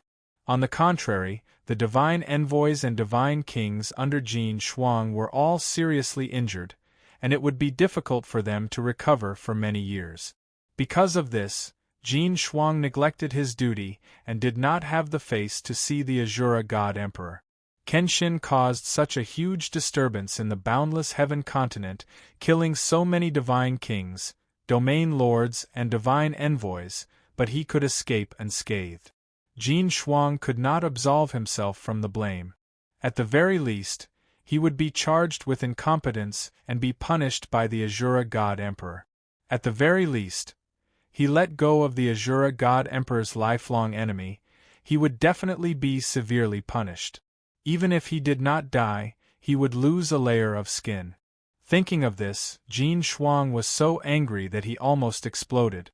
On the contrary, the divine envoys and divine kings under Jin Shuang were all seriously injured, and it would be difficult for them to recover for many years. Because of this, Jin Shuang neglected his duty and did not have the face to see the Azura God Emperor. Kenshin caused such a huge disturbance in the boundless heaven continent, killing so many divine kings, domain lords and divine envoys, but he could escape unscathed. Jin Shuang could not absolve himself from the blame. At the very least, he would be charged with incompetence and be punished by the Azura God Emperor. At the very least, he let go of the Azura God Emperor's lifelong enemy. He would definitely be severely punished. Even if he did not die, he would lose a layer of skin. Thinking of this, Jin Shuang was so angry that he almost exploded.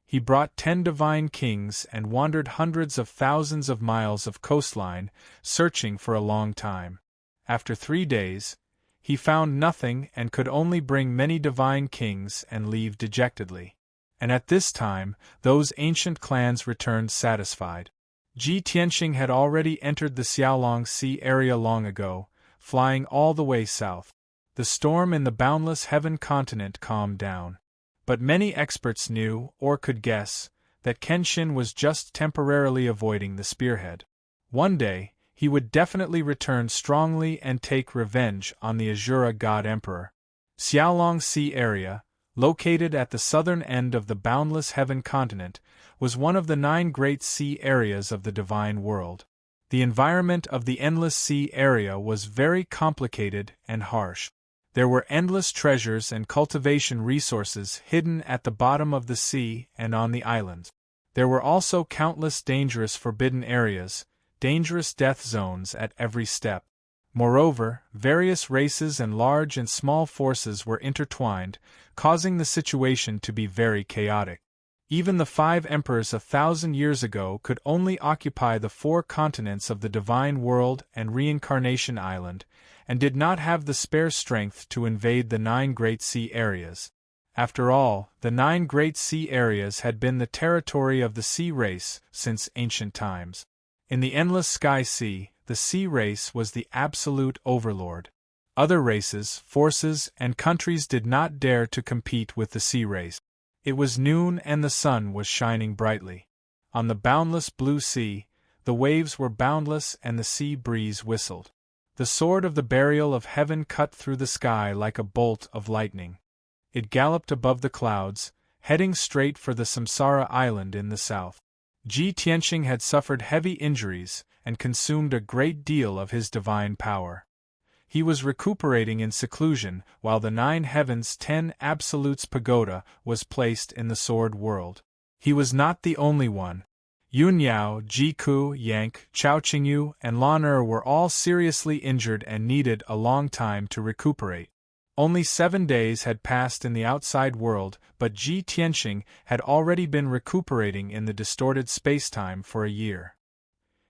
He brought 10 divine kings and wandered hundreds of thousands of miles of coastline, searching for a long time. After 3 days, he found nothing and could only bring many divine kings and leave dejectedly. And at this time, those ancient clans returned satisfied. Ji Tianqing had already entered the Xiaolong Sea area long ago, flying all the way south. The storm in the boundless heaven continent calmed down. But many experts knew, or could guess, that Kenshin was just temporarily avoiding the spearhead. One day, he would definitely return strongly and take revenge on the Azura God Emperor. Xiaolong Sea area, located at the southern end of the boundless heaven continent, was one of the 9 great sea areas of the divine world. The environment of the endless sea area was very complicated and harsh. There were endless treasures and cultivation resources hidden at the bottom of the sea and on the islands. There were also countless dangerous forbidden areas, dangerous death zones at every step. Moreover, various races and large and small forces were intertwined, causing the situation to be very chaotic. Even the 5 emperors 1,000 years ago could only occupy the 4 continents of the divine world and reincarnation island, and did not have the spare strength to invade the 9 great sea areas. After all, the 9 great sea areas had been the territory of the sea race since ancient times. In the endless sky sea, the sea race was the absolute overlord. Other races, forces, and countries did not dare to compete with the sea race. It was noon and the sun was shining brightly. On the boundless blue sea, the waves were boundless and the sea breeze whistled. The sword of the burial of heaven cut through the sky like a bolt of lightning. It galloped above the clouds, heading straight for the Samsara island in the south. Ji Tianxing had suffered heavy injuries and consumed a great deal of his divine power. He was recuperating in seclusion while the 9 Heavens 10 Absolutes pagoda was placed in the Sword World. He was not the only one. Yun Yao, Ji Ku, Yank, Chao Qingyu, and Lan Er were all seriously injured and needed a long time to recuperate. Only 7 days had passed in the outside world, but Ji Tianxing had already been recuperating in the distorted spacetime for a year.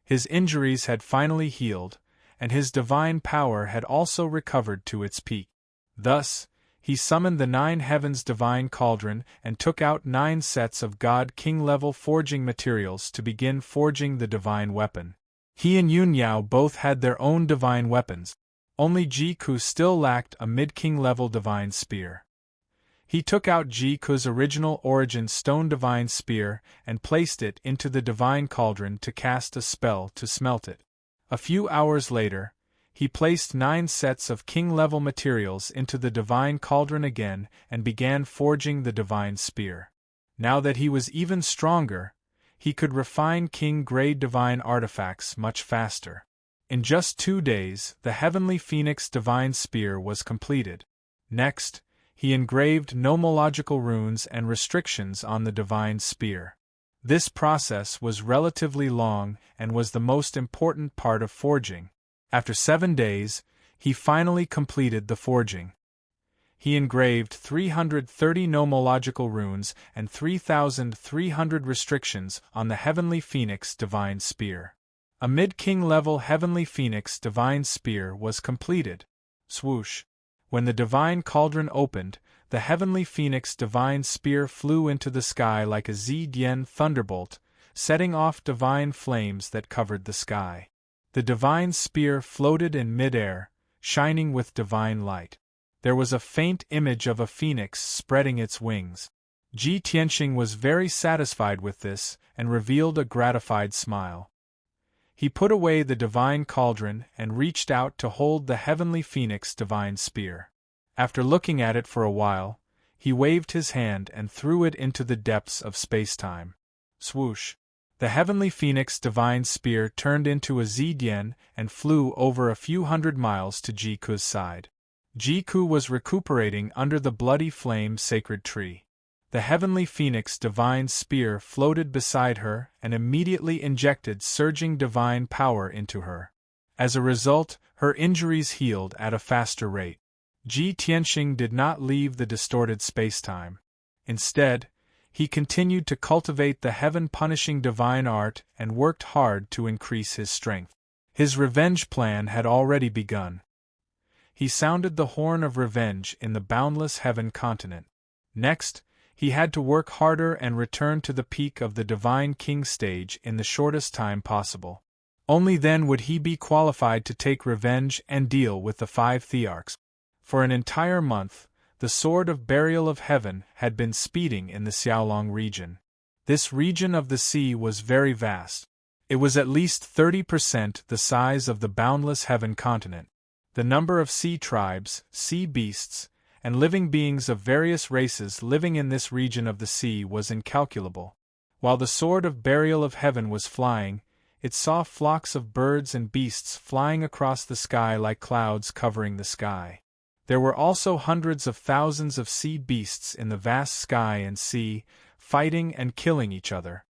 His injuries had finally healed, and his divine power had also recovered to its peak. Thus, he summoned the 9 Heavens Divine Cauldron and took out 9 sets of God King level forging materials to begin forging the divine weapon. He and Yun Yao both had their own divine weapons. Only Ji Ku still lacked a mid-king level divine spear. He took out Ji Ku's original origin stone divine spear and placed it into the divine cauldron to cast a spell to smelt it. A few hours later, he placed 9 sets of king-level materials into the divine cauldron again and began forging the divine spear. Now that he was even stronger, he could refine king-grade divine artifacts much faster. In just 2 days, the Heavenly Phoenix divine spear was completed. Next, he engraved nomological runes and restrictions on the divine spear. This process was relatively long and was the most important part of forging. After 7 days, he finally completed the forging. He engraved 330 nomological runes and 3,300 restrictions on the Heavenly Phoenix Divine Spear. A mid-king level Heavenly Phoenix Divine Spear was completed. Swoosh! When the Divine Cauldron opened, the Heavenly Phoenix Divine Spear flew into the sky like a Zdian thunderbolt, setting off divine flames that covered the sky. The divine spear floated in mid-air, shining with divine light. There was a faint image of a phoenix spreading its wings. Ji Tianxing was very satisfied with this and revealed a gratified smile. He put away the divine cauldron and reached out to hold the Heavenly Phoenix divine spear. After looking at it for a while, he waved his hand and threw it into the depths of spacetime. Swoosh! The Heavenly Phoenix divine spear turned into a Zdian and flew over a few hundred miles to Ji Ku's side. Ji Ku was recuperating under the bloody flame sacred tree. The Heavenly Phoenix divine spear floated beside her and immediately injected surging divine power into her. As a result, her injuries healed at a faster rate. Ji Tianxing did not leave the distorted spacetime. Instead, he continued to cultivate the heaven-punishing divine art and worked hard to increase his strength. His revenge plan had already begun. He sounded the horn of revenge in the boundless heaven continent. Next, he had to work harder and return to the peak of the Divine King stage in the shortest time possible. Only then would he be qualified to take revenge and deal with the 5 Thearchs. For an entire month, the Sword of Burial of Heaven had been speeding in the Xiaolong region. This region of the sea was very vast. It was at least 30% the size of the boundless heaven continent. The number of sea tribes, sea beasts, and living beings of various races living in this region of the sea was incalculable. While the Sword of Burial of Heaven was flying, it saw flocks of birds and beasts flying across the sky like clouds covering the sky. There were also hundreds of thousands of sea beasts in the vast sky and sea, fighting and killing each other.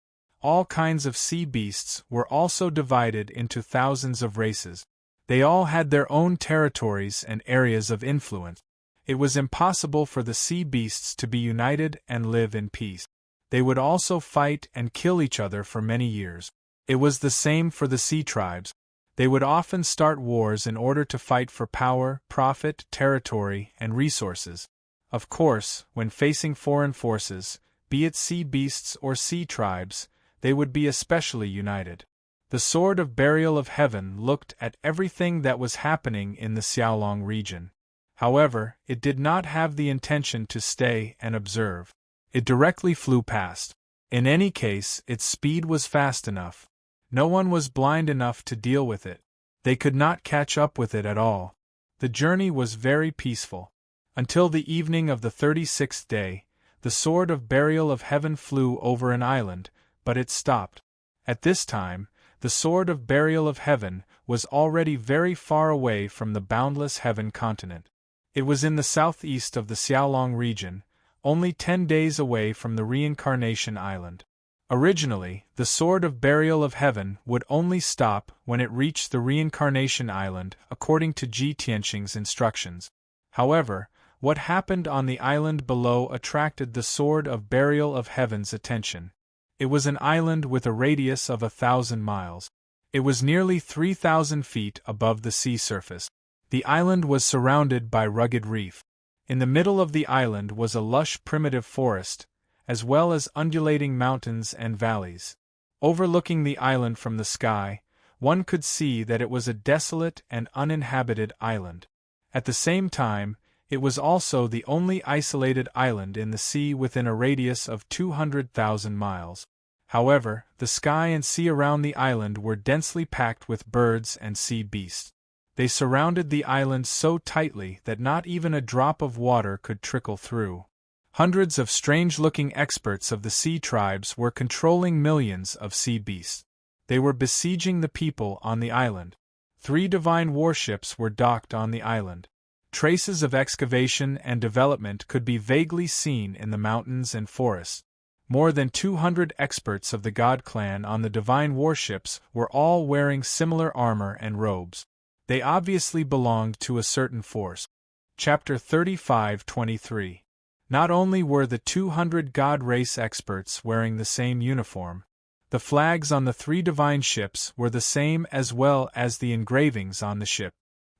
All kinds of sea beasts were also divided into thousands of races. They all had their own territories and areas of influence. It was impossible for the sea beasts to be united and live in peace. They would also fight and kill each other for many years. It was the same for the sea tribes. They would often start wars in order to fight for power, profit, territory, and resources. Of course, when facing foreign forces, be it sea beasts or sea tribes, they would be especially united. The Sword of Burial of Heaven looked at everything that was happening in the Xiaolong region. However, it did not have the intention to stay and observe. It directly flew past. In any case, its speed was fast enough. No one was blind enough to deal with it. They could not catch up with it at all. The journey was very peaceful. Until the evening of the 36th day, the Sword of Burial of Heaven flew over an island, but it stopped. At this time, the Sword of Burial of Heaven was already very far away from the boundless heaven continent. It was in the southeast of the Xiaolong region, only 10 days away from the Reincarnation Island. Originally, the Sword of Burial of Heaven would only stop when it reached the Reincarnation Island, according to Ji Tianxing's instructions. However, what happened on the island below attracted the Sword of Burial of Heaven's attention. It was an island with a radius of 1,000 miles. It was nearly 3,000 feet above the sea surface. The island was surrounded by rugged reef. In the middle of the island was a lush primitive forest, as well as undulating mountains and valleys. Overlooking the island from the sky, one could see that it was a desolate and uninhabited island. At the same time, it was also the only isolated island in the sea within a radius of 200,000 miles. However, the sky and sea around the island were densely packed with birds and sea beasts. They surrounded the island so tightly that not even a drop of water could trickle through. Hundreds of strange-looking experts of the sea tribes were controlling millions of sea beasts. They were besieging the people on the island. 3 divine warships were docked on the island. Traces of excavation and development could be vaguely seen in the mountains and forests. More than 200 experts of the God Clan on the divine warships were all wearing similar armor and robes. They obviously belonged to a certain force. Chapter 35-23. Not only were the 200 God race experts wearing the same uniform, the flags on the 3 divine ships were the same as well as the engravings on the ship.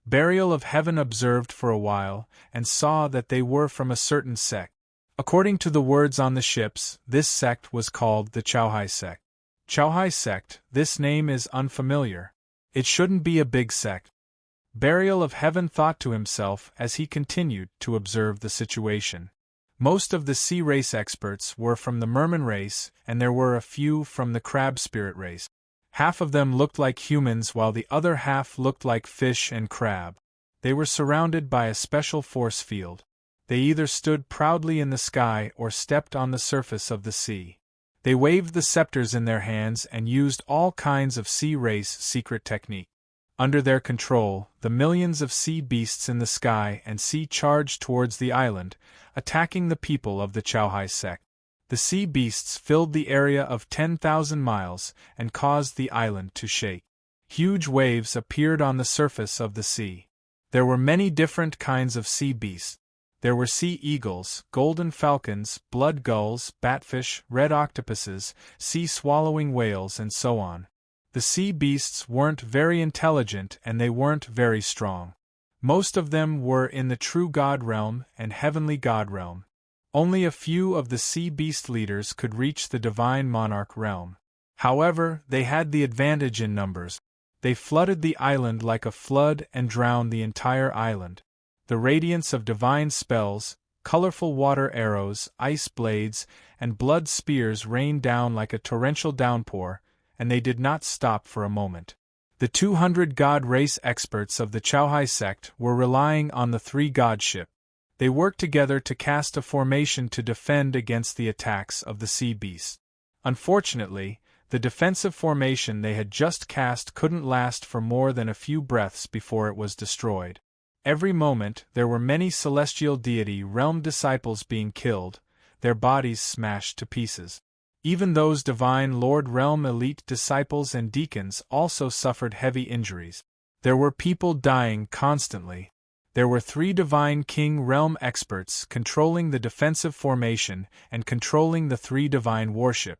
Burial of Heaven observed for a while and saw that they were from a certain sect. According to the words on the ships, this sect was called the Chaohai sect. Chaohai sect, this name is unfamiliar. It shouldn't be a big sect. Burial of Heaven thought to himself as he continued to observe the situation. Most of the sea race experts were from the merman race, and there were a few from the crab spirit race. Half of them looked like humans while the other half looked like fish and crab. They were surrounded by a special force field. They either stood proudly in the sky or stepped on the surface of the sea. They waved the scepters in their hands and used all kinds of sea race secret technique. Under their control, the millions of sea beasts in the sky and sea charged towards the island, attacking the people of the Chaohai sect. The sea beasts filled the area of 10,000 miles and caused the island to shake. Huge waves appeared on the surface of the sea. There were many different kinds of sea beasts. There were sea eagles, golden falcons, blood gulls, batfish, red octopuses, sea-swallowing whales, and so on. The sea beasts weren't very intelligent and they weren't very strong. Most of them were in the true God realm and heavenly God realm. Only a few of the sea beast leaders could reach the divine monarch realm. However, they had the advantage in numbers. They flooded the island like a flood and drowned the entire island. The radiance of divine spells, colorful water arrows, ice blades, and blood spears rained down like a torrential downpour, and they did not stop for a moment. The 200 God race experts of the Chaohai sect were relying on the 3 God ship. They worked together to cast a formation to defend against the attacks of the sea beasts. Unfortunately, the defensive formation they had just cast couldn't last for more than a few breaths before it was destroyed. Every moment there were many celestial deity realm disciples being killed, their bodies smashed to pieces. Even those divine Lord realm elite disciples and deacons also suffered heavy injuries. There were people dying constantly. There were 3 divine king realm experts controlling the defensive formation and controlling the 3 divine warship.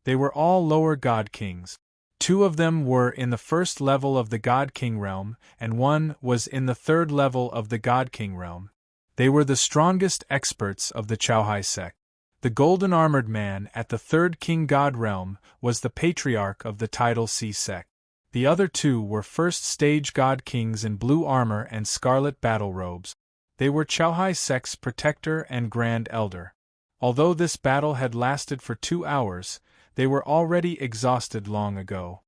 They were all lower god kings. 2 of them were in the 1st level of the God King realm, and 1 was in the 3rd level of the God King realm. They were the strongest experts of the Chaohai sect. The golden armored man at the 3rd King God realm was the patriarch of the tidal sea sect. The other two were first-stage god kings in blue armor and scarlet battle robes. They were Chaohai Sect's protector and grand elder. Although this battle had lasted for 2 hours, they were already exhausted long ago.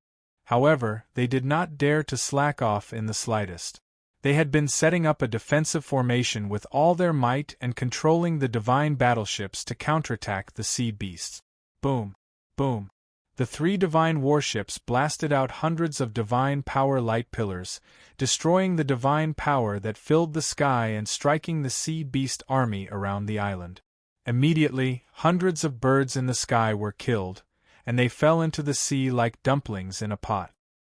However, they did not dare to slack off in the slightest. They had been setting up a defensive formation with all their might and controlling the divine battleships to counterattack the sea beasts. Boom! Boom! The 3 divine warships blasted out hundreds of divine power light pillars, destroying the divine power that filled the sky and striking the sea beast army around the island. Immediately, hundreds of birds in the sky were killed, and they fell into the sea like dumplings in a pot.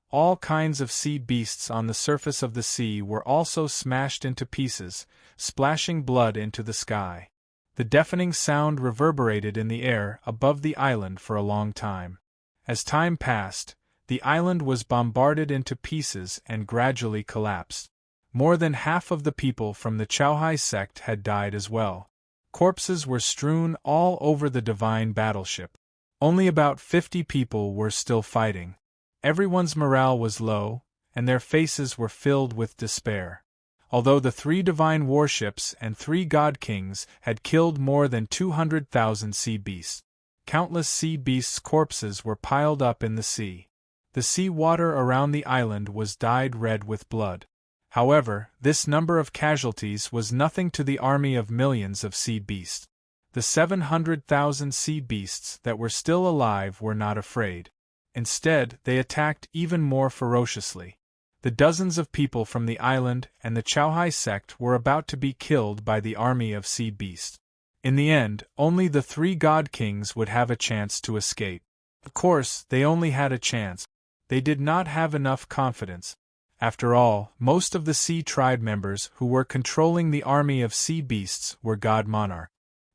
All kinds of sea beasts on the surface of the sea were also smashed into pieces, splashing blood into the sky. The deafening sound reverberated in the air above the island for a long time. As time passed, the island was bombarded into pieces and gradually collapsed. More than half of the people from the Chaohai sect had died as well. Corpses were strewn all over the divine battleship. Only about 50 people were still fighting. Everyone's morale was low, and their faces were filled with despair. Although the 3 divine warships and 3 god kings had killed more than 200,000 sea beasts, countless sea beasts' corpses were piled up in the sea. The sea water around the island was dyed red with blood. However, this number of casualties was nothing to the army of millions of sea beasts. The 700,000 sea beasts that were still alive were not afraid. Instead, they attacked even more ferociously. The dozens of people from the island and the Chaohai sect were about to be killed by the army of sea beasts. In the end, only the 3 god kings would have a chance to escape. Of course, they only had a chance. They did not have enough confidence. After all, most of the sea tribe members who were controlling the army of sea beasts were god monarchs.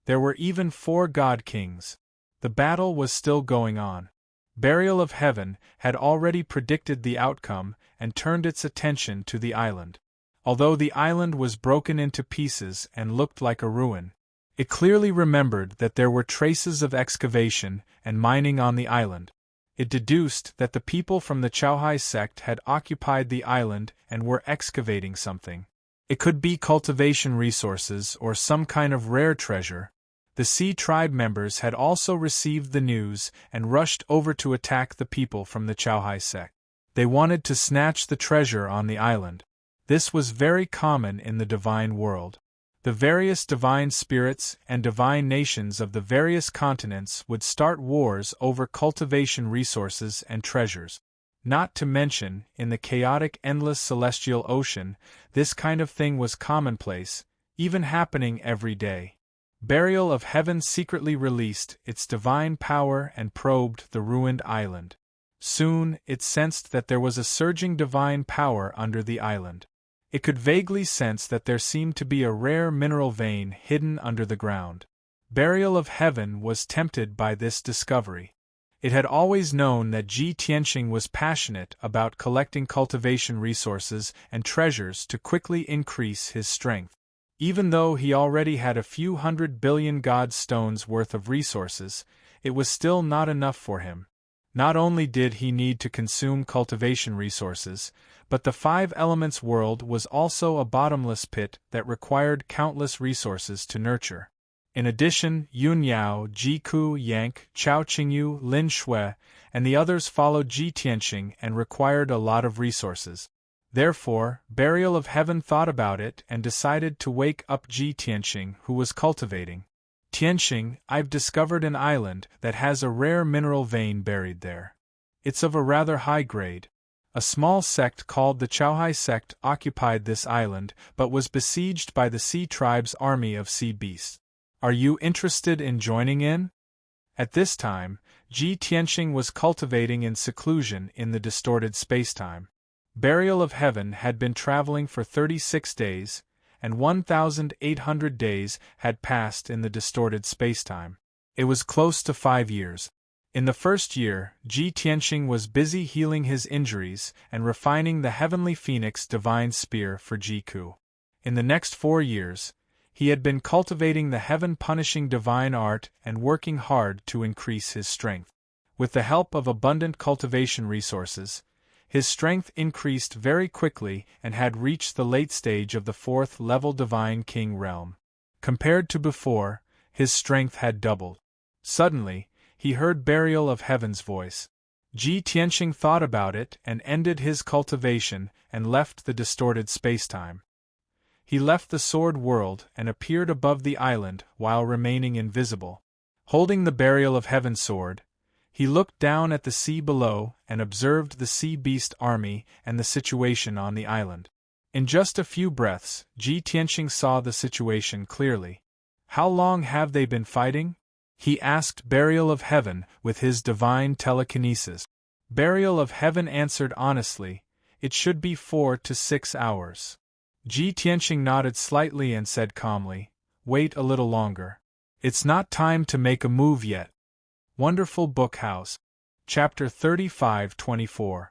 There were even 4 god kings. The battle was still going on. Burial of Heaven had already predicted the outcome and turned its attention to the island. Although the island was broken into pieces and looked like a ruin, it clearly remembered that there were traces of excavation and mining on the island. It deduced that the people from the Chaohai sect had occupied the island and were excavating something. It could be cultivation resources or some kind of rare treasure. The sea tribe members had also received the news and rushed over to attack the people from the Chaohai sect. They wanted to snatch the treasure on the island. This was very common in the divine world. The various divine spirits and divine nations of the various continents would start wars over cultivation resources and treasures. Not to mention, in the chaotic endless celestial ocean, this kind of thing was commonplace, even happening every day. Burial of Heaven secretly released its divine power and probed the ruined island. Soon, it sensed that there was a surging divine power under the island. It could vaguely sense that there seemed to be a rare mineral vein hidden under the ground. Burial of Heaven was tempted by this discovery. It had always known that Ji Tianxing was passionate about collecting cultivation resources and treasures to quickly increase his strength. Even though he already had a few 100 billion god stones worth of resources, it was still not enough for him. Not only did he need to consume cultivation resources, but the 5 elements world was also a bottomless pit that required countless resources to nurture. In addition, Yun Yao, Ji Ku, Yank, Chao Qingyu, Lin Shui, and the others followed Ji Tianxing and required a lot of resources. Therefore, Burial of Heaven thought about it and decided to wake up Ji Tianxing, who was cultivating. Tianxing, I've discovered an island that has a rare mineral vein buried there. It's of a rather high grade. A small sect called the Chaohai sect occupied this island but was besieged by the Sea Tribe's army of sea beasts. Are you interested in joining in? At this time, Ji Tianxing was cultivating in seclusion in the distorted spacetime. Burial of Heaven had been traveling for 36 days, and 1,800 days had passed in the distorted spacetime. It was close to 5 years. In the first year, Ji Tianxing was busy healing his injuries and refining the Heavenly Phoenix Divine Spear for Ji Ku. In the next 4 years, he had been cultivating the heaven-punishing divine art and working hard to increase his strength. With the help of abundant cultivation resources, His strength increased very quickly and had reached the late stage of the 4th level Divine King realm. Compared to before, his strength had doubled. Suddenly, he heard Burial of Heaven's voice. Ji Tianqing thought about it and ended his cultivation and left the distorted spacetime. He left the sword world and appeared above the island while remaining invisible. Holding the Burial of Heaven sword, he looked down at the sea below and observed the sea beast army and the situation on the island. In just a few breaths, Ji Tianqing saw the situation clearly. How long have they been fighting? He asked Burial of Heaven with his divine telekinesis. Burial of Heaven answered honestly, it should be 4 to 6 hours. Ji Tianqing nodded slightly and said calmly, wait a little longer. It's not time to make a move yet. Wonderful Book House. Chapter 35-24.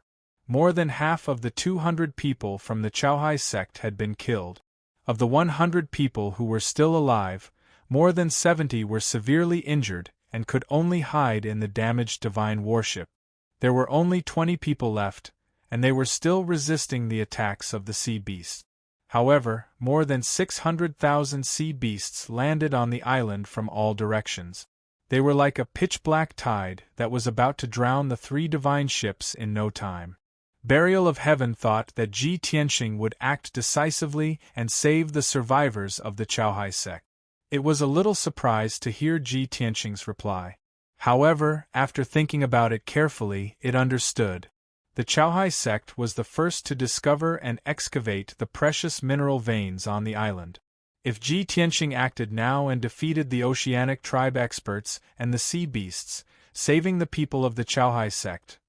More than half of the 200 people from the Chaohai sect had been killed. Of the 100 people who were still alive, more than 70 were severely injured and could only hide in the damaged divine warship. There were only 20 people left, and they were still resisting the attacks of the sea beasts. However, more than 600,000 sea beasts landed on the island from all directions. They were like a pitch-black tide that was about to drown the 3 divine ships in no time. Burial of Heaven thought that Ji Tianqing would act decisively and save the survivors of the Chaohai sect. It was a little surprised to hear Ji Tianqing's reply. However, after thinking about it carefully, it understood. The Chaohai sect was the first to discover and excavate the precious mineral veins on the island. If Ji Tianqing acted now and defeated the oceanic tribe experts and the sea beasts, saving the people of the Chaohai sect,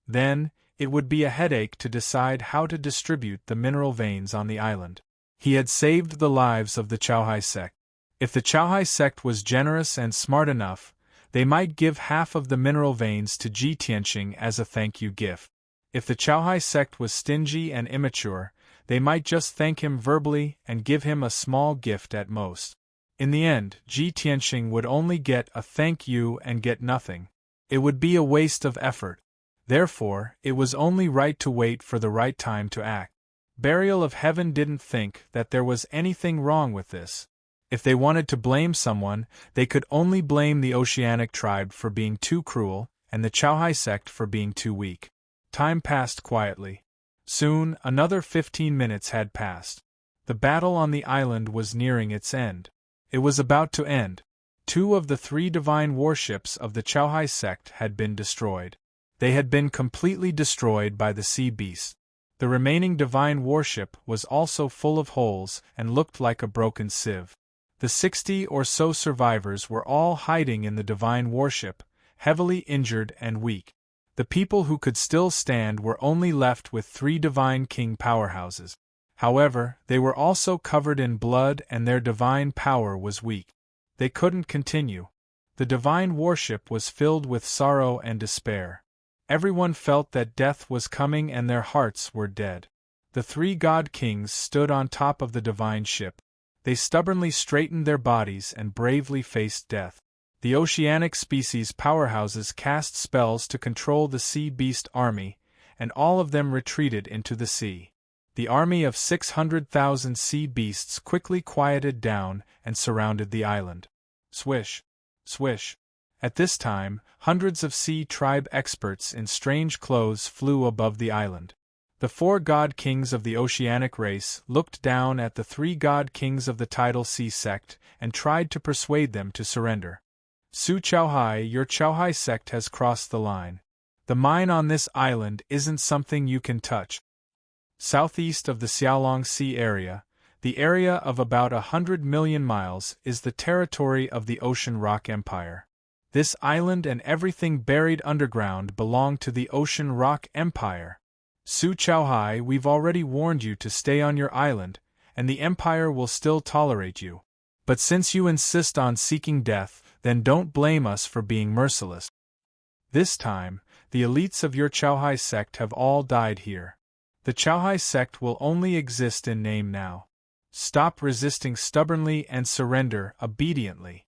then it would be a headache to decide how to distribute the mineral veins on the island. He had saved the lives of the Chaohai sect. If the Chaohai sect was generous and smart enough, they might give half of the mineral veins to Ji Tianqing as a thank you gift. If the Chaohai sect was stingy and immature, they might just thank him verbally and give him a small gift at most. In the end, Ji Tianqing would only get a thank you and get nothing. It would be a waste of effort. Therefore, it was only right to wait for the right time to act. Burial of Heaven didn't think that there was anything wrong with this. If they wanted to blame someone, they could only blame the oceanic tribe for being too cruel and the Chaohai sect for being too weak. Time passed quietly. Soon, another 15 minutes had passed. The battle on the island was nearing its end. It was about to end. 2 of the 3 divine warships of the Chaohai sect had been destroyed. They had been completely destroyed by the sea beast. The remaining divine warship was also full of holes and looked like a broken sieve. The 60 or so survivors were all hiding in the divine warship, heavily injured and weak. The people who could still stand were only left with 3 divine king powerhouses. However, they were also covered in blood and their divine power was weak. They couldn't continue. The divine warship was filled with sorrow and despair. Everyone felt that death was coming and their hearts were dead. The 3 god kings stood on top of the divine ship. They stubbornly straightened their bodies and bravely faced death. The oceanic species powerhouses cast spells to control the sea beast army, and all of them retreated into the sea. The army of 600,000 sea beasts quickly quieted down and surrounded the island. Swish! Swish! At this time, hundreds of sea tribe experts in strange clothes flew above the island. The 4 god kings of the oceanic race looked down at the 3 god kings of the tidal sea sect and tried to persuade them to surrender. Su Chaohai, your Chaohai sect has crossed the line. The mine on this island isn't something you can touch. Southeast of the Xiaolong Sea area, the area of about 100 million miles, is the territory of the Ocean Rock Empire. This island and everything buried underground belong to the Ocean Rock Empire. Su Chaohai, we've already warned you to stay on your island, and the Empire will still tolerate you. But since you insist on seeking death, then don't blame us for being merciless. This time, the elites of your Chaohai sect have all died here. The Chaohai sect will only exist in name now. Stop resisting stubbornly and surrender obediently.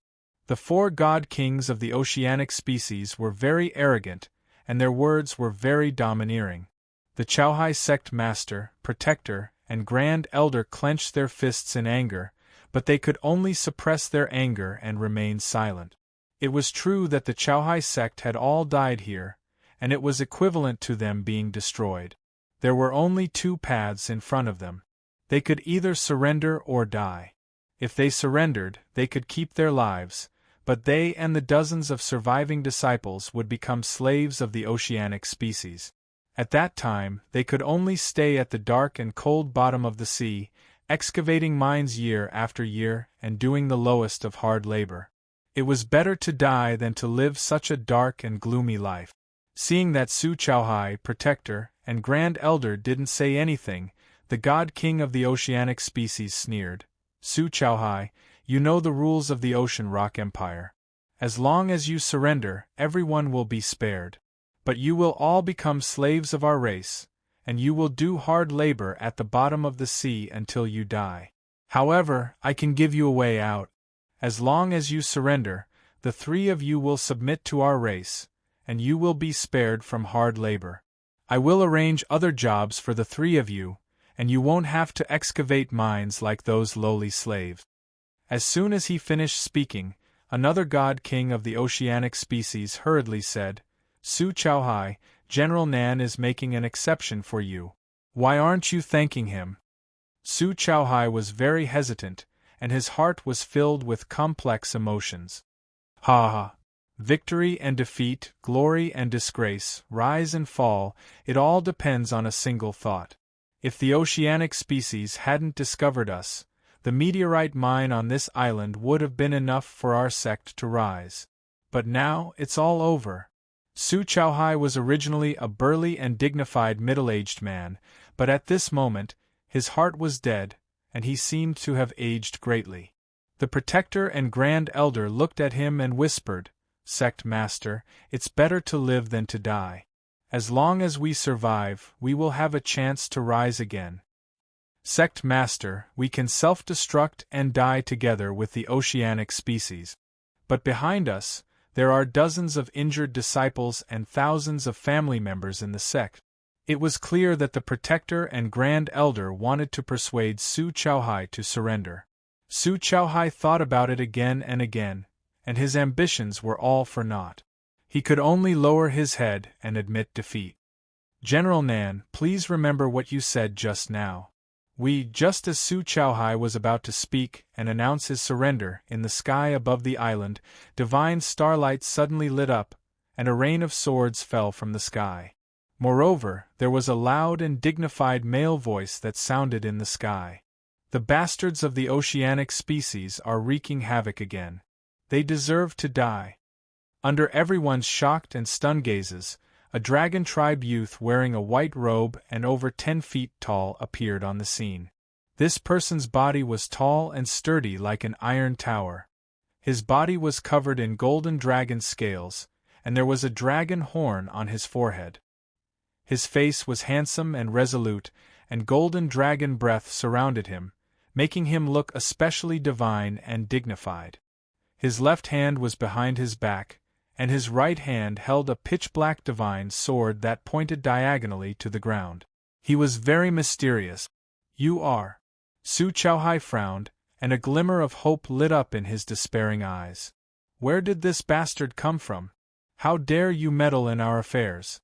The 4 god kings of the oceanic species were very arrogant, and their words were very domineering. The Chauhai sect master, protector, and grand elder clenched their fists in anger, but they could only suppress their anger and remain silent. It was true that the Chauhai sect had all died here, and it was equivalent to them being destroyed. There were only two paths in front of them. They could either surrender or die. If they surrendered, they could keep their lives, but they and the dozens of surviving disciples would become slaves of the oceanic species. At that time, they could only stay at the dark and cold bottom of the sea, excavating mines year after year and doing the lowest of hard labor. It was better to die than to live such a dark and gloomy life. Seeing that Su Chauhai, protector, and grand elder didn't say anything, the god king of the oceanic species sneered. Su Chauhai, you know the rules of the Ocean Rock Empire. As long as you surrender, everyone will be spared. But you will all become slaves of our race, and you will do hard labor at the bottom of the sea until you die. However, I can give you a way out. As long as you surrender, the three of you will submit to our race, and you will be spared from hard labor. I will arrange other jobs for the three of you, and you won't have to excavate mines like those lowly slaves. As soon as he finished speaking, another god king of the oceanic species hurriedly said, Su Chauhai, General Nan is making an exception for you. Why aren't you thanking him? Su Chauhai was very hesitant, and his heart was filled with complex emotions. Ha ha! Victory and defeat, glory and disgrace, rise and fall, it all depends on a single thought. If the oceanic species hadn't discovered us, the meteorite mine on this island would have been enough for our sect to rise. But now it's all over. Su Chauhai was originally a burly and dignified middle-aged man, but at this moment, his heart was dead, and he seemed to have aged greatly. The protector and grand elder looked at him and whispered, Sect Master, it's better to live than to die. As long as we survive, we will have a chance to rise again. Sect Master, we can self-destruct and die together with the oceanic species. But behind us, there are dozens of injured disciples and thousands of family members in the sect. It was clear that the protector and grand elder wanted to persuade Su Chauhai to surrender. Su Chauhai thought about it again and again, and his ambitions were all for naught. He could only lower his head and admit defeat. General Nan, please remember what you said just now. Just as Su Chauhai was about to speak and announce his surrender, in the sky above the island, divine starlight suddenly lit up, and a rain of swords fell from the sky. Moreover, there was a loud and dignified male voice that sounded in the sky. The bastards of the oceanic species are wreaking havoc again. They deserve to die. Under everyone's shocked and stunned gazes, a dragon tribe youth wearing a white robe and over 10 feet tall appeared on the scene. This person's body was tall and sturdy like an iron tower. His body was covered in golden dragon scales, and there was a dragon horn on his forehead. His face was handsome and resolute, and golden dragon breath surrounded him, making him look especially divine and dignified. His left hand was behind his back, and his right hand held a pitch-black divine sword that pointed diagonally to the ground. He was very mysterious. You are. Su Chauhai frowned, and a glimmer of hope lit up in his despairing eyes. Where did this bastard come from? How dare you meddle in our affairs?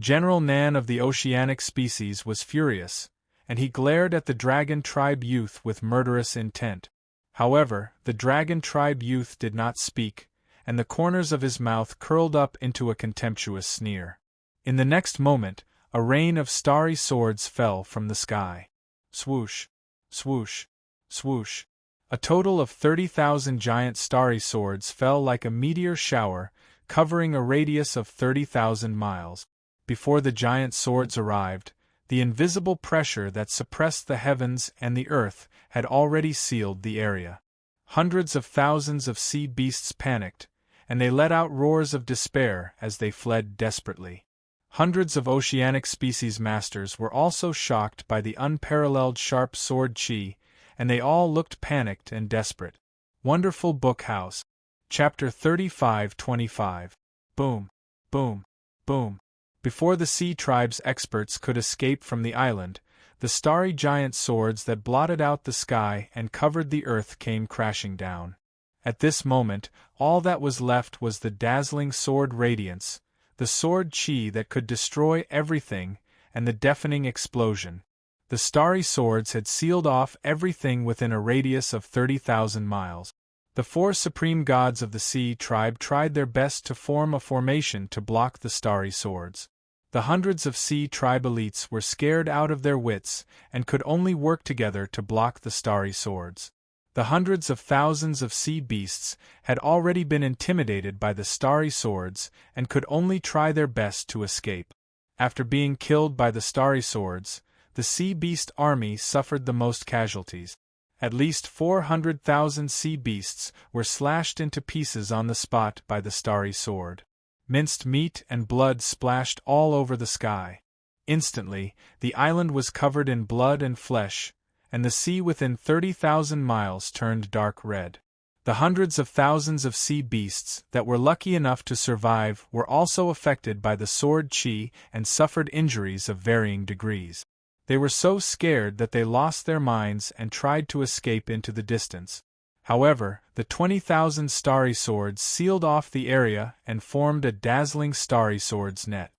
General Nan of the oceanic species was furious, and he glared at the dragon tribe youth with murderous intent. However, the dragon tribe youth did not speak, and the corners of his mouth curled up into a contemptuous sneer. In the next moment, a rain of starry swords fell from the sky. Swoosh, swoosh, swoosh. A total of 30,000 giant starry swords fell like a meteor shower, covering a radius of 30,000 miles. Before the giant swords arrived, the invisible pressure that suppressed the heavens and the earth had already sealed the area. Hundreds of thousands of sea beasts panicked, and they let out roars of despair as they fled desperately. Hundreds of oceanic species masters were also shocked by the unparalleled sharp sword chi, and they all looked panicked and desperate. Wonderful Book House. Chapter 35-25. Boom, boom, boom. Before the Sea Tribe's experts could escape from the island, the starry giant swords that blotted out the sky and covered the earth came crashing down. At this moment, all that was left was the dazzling sword radiance, the sword chi that could destroy everything, and the deafening explosion. The starry swords had sealed off everything within a radius of 30,000 miles. The four supreme gods of the Sea Tribe tried their best to form a formation to block the starry swords. The hundreds of Sea Tribe elites were scared out of their wits and could only work together to block the starry swords. The hundreds of thousands of sea beasts had already been intimidated by the starry swords and could only try their best to escape. After being killed by the starry swords, the sea beast army suffered the most casualties. At least 400,000 sea beasts were slashed into pieces on the spot by the starry sword. Minced meat and blood splashed all over the sky. Instantly, the island was covered in blood and flesh, and the sea within 30,000 miles turned dark red. The hundreds of thousands of sea beasts that were lucky enough to survive were also affected by the sword chi and suffered injuries of varying degrees. They were so scared that they lost their minds and tried to escape into the distance. However, the 20,000 starry swords sealed off the area and formed a dazzling starry swords net.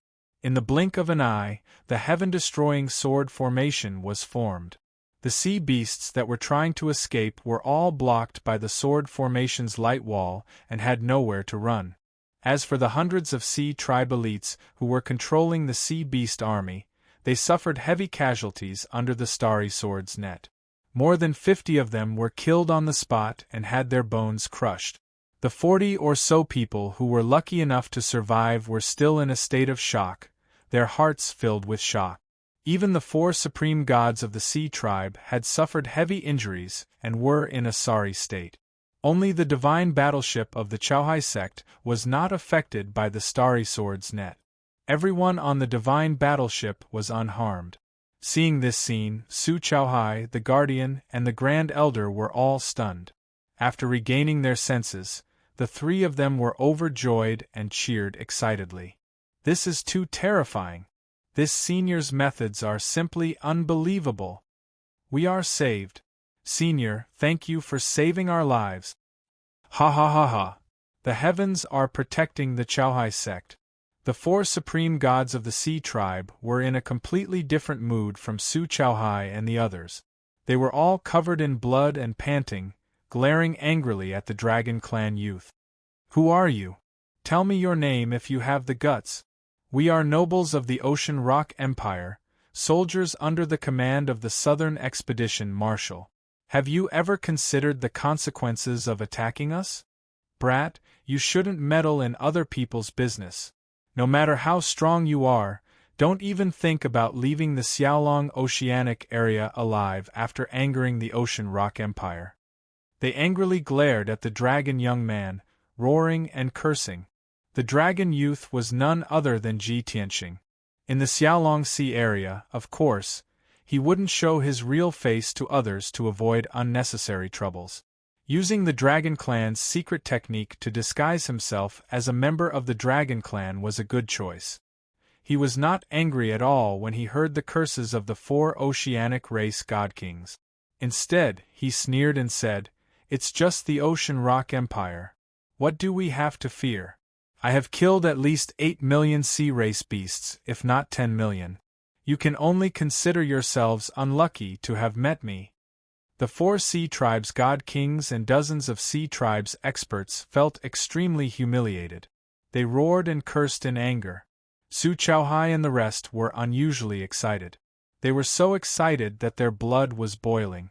In the blink of an eye, the heaven-destroying sword formation was formed. The sea beasts that were trying to escape were all blocked by the sword formation's light wall and had nowhere to run. As for the hundreds of Sea Tribe elites who were controlling the sea beast army, they suffered heavy casualties under the starry sword's net. More than 50 of them were killed on the spot and had their bones crushed. The 40 or so people who were lucky enough to survive were still in a state of shock, their hearts filled with shock. Even the four supreme gods of the Sea Tribe had suffered heavy injuries and were in a sorry state. Only the divine battleship of the Chauhai sect was not affected by the starry sword's net. Everyone on the divine battleship was unharmed. Seeing this scene, Su Chauhai, the Guardian, and the Grand Elder were all stunned. After regaining their senses, the three of them were overjoyed and cheered excitedly. "This is too terrifying. This senior's methods are simply unbelievable. We are saved. Senior, thank you for saving our lives. Ha ha ha ha. The heavens are protecting the Chauhai sect." The four supreme gods of the Sea Tribe were in a completely different mood from Su Chauhai and the others. They were all covered in blood and panting, glaring angrily at the Dragon Clan youth. "Who are you? Tell me your name if you have the guts." "We are nobles of the Ocean Rock Empire, soldiers under the command of the Southern Expedition Marshal. Have you ever considered the consequences of attacking us? Brat, you shouldn't meddle in other people's business. No matter how strong you are, don't even think about leaving the Xiaolong Oceanic area alive after angering the Ocean Rock Empire." They angrily glared at the dragon young man, roaring and cursing. The dragon youth was none other than Ji Tianxing. In the Xiaolong Sea area, of course, he wouldn't show his real face to others to avoid unnecessary troubles. Using the Dragon Clan's secret technique to disguise himself as a member of the Dragon Clan was a good choice. He was not angry at all when he heard the curses of the four oceanic race god kings. Instead, he sneered and said, "It's just the Ocean Rock Empire. What do we have to fear? I have killed at least 8 million sea race beasts, if not 10 million. You can only consider yourselves unlucky to have met me." The four Sea Tribes' god kings and dozens of Sea Tribes' experts felt extremely humiliated. They roared and cursed in anger. Su Chauhai and the rest were unusually excited. They were so excited that their blood was boiling.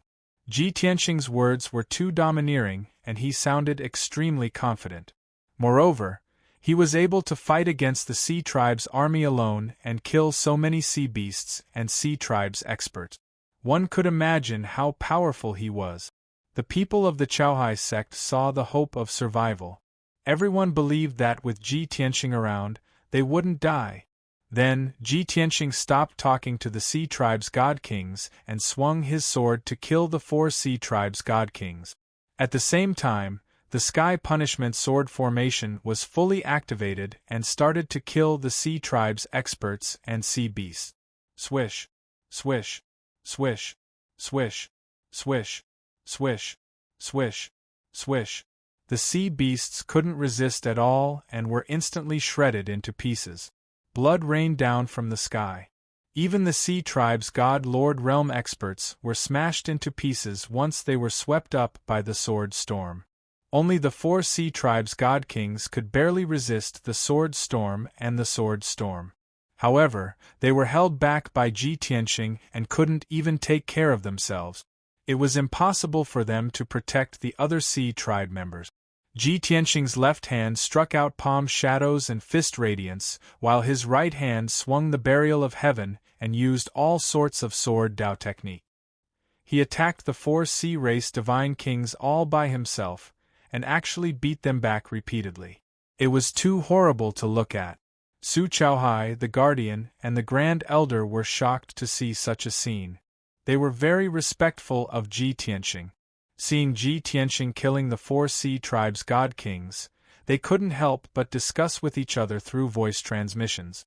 Ji Tianxing's words were too domineering, and he sounded extremely confident. Moreover, he was able to fight against the Sea Tribes' army alone and kill so many sea beasts and Sea Tribes' experts. One could imagine how powerful he was. The people of the Chauhai sect saw the hope of survival. Everyone believed that with Ji Tianxing around, they wouldn't die. Then, Ji Tianxing stopped talking to the Sea Tribes' god kings and swung his sword to kill the four Sea Tribes' god kings. At the same time, The Sky Punishment Sword formation was fully activated and started to kill the Sea Tribe's experts and sea beasts. Swish, swish, swish, swish, swish, swish, swish, swish. The sea beasts couldn't resist at all and were instantly shredded into pieces. Blood rained down from the sky. Even the Sea Tribe's God Lord Realm experts were smashed into pieces once they were swept up by the sword storm. Only the 4 Sea Tribe's God Kings could barely resist the sword storm and the sword storm. However, they were held back by Ji Tianqing and couldn't even take care of themselves. It was impossible for them to protect the other Sea Tribe members. Ji Tianqing's left hand struck out palm shadows and fist radiance, while his right hand swung the Burial of Heaven and used all sorts of sword Dao technique. He attacked the 4 Sea Race Divine Kings all by himself, and actually beat them back repeatedly. It was too horrible to look at. Su Chaohai, the Guardian, and the Grand Elder were shocked to see such a scene. They were very respectful of Ji Tianqing. Seeing Ji Tianqing killing the 4 Sea Tribe's God Kings, they couldn't help but discuss with each other through voice transmissions.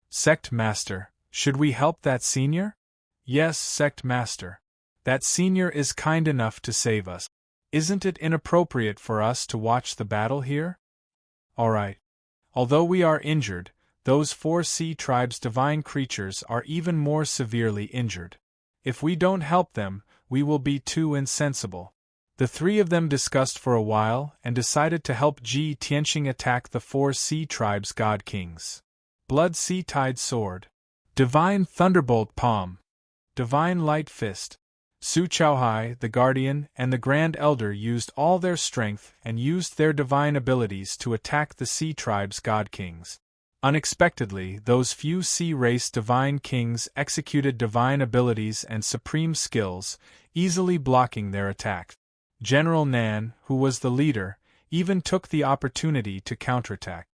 Sect Master, should we help that senior? Yes, Sect Master. That senior is kind enough to save us. Isn't it inappropriate for us to watch the battle here? Alright. Although we are injured, those 4 Sea Tribe's divine creatures are even more severely injured. If we don't help them, we will be too insensible. The 3 of them discussed for a while and decided to help Ji Tianqing attack the 4 Sea Tribe's God Kings. Blood Sea Tide Sword. Divine Thunderbolt Palm. Divine Light Fist. Su Chaohai, the Guardian, and the Grand Elder used all their strength and used their divine abilities to attack the Sea Tribe's God Kings. Unexpectedly, those few Sea Race Divine Kings executed divine abilities and supreme skills, easily blocking their attack. General Nan, who was the leader, even took the opportunity to counterattack.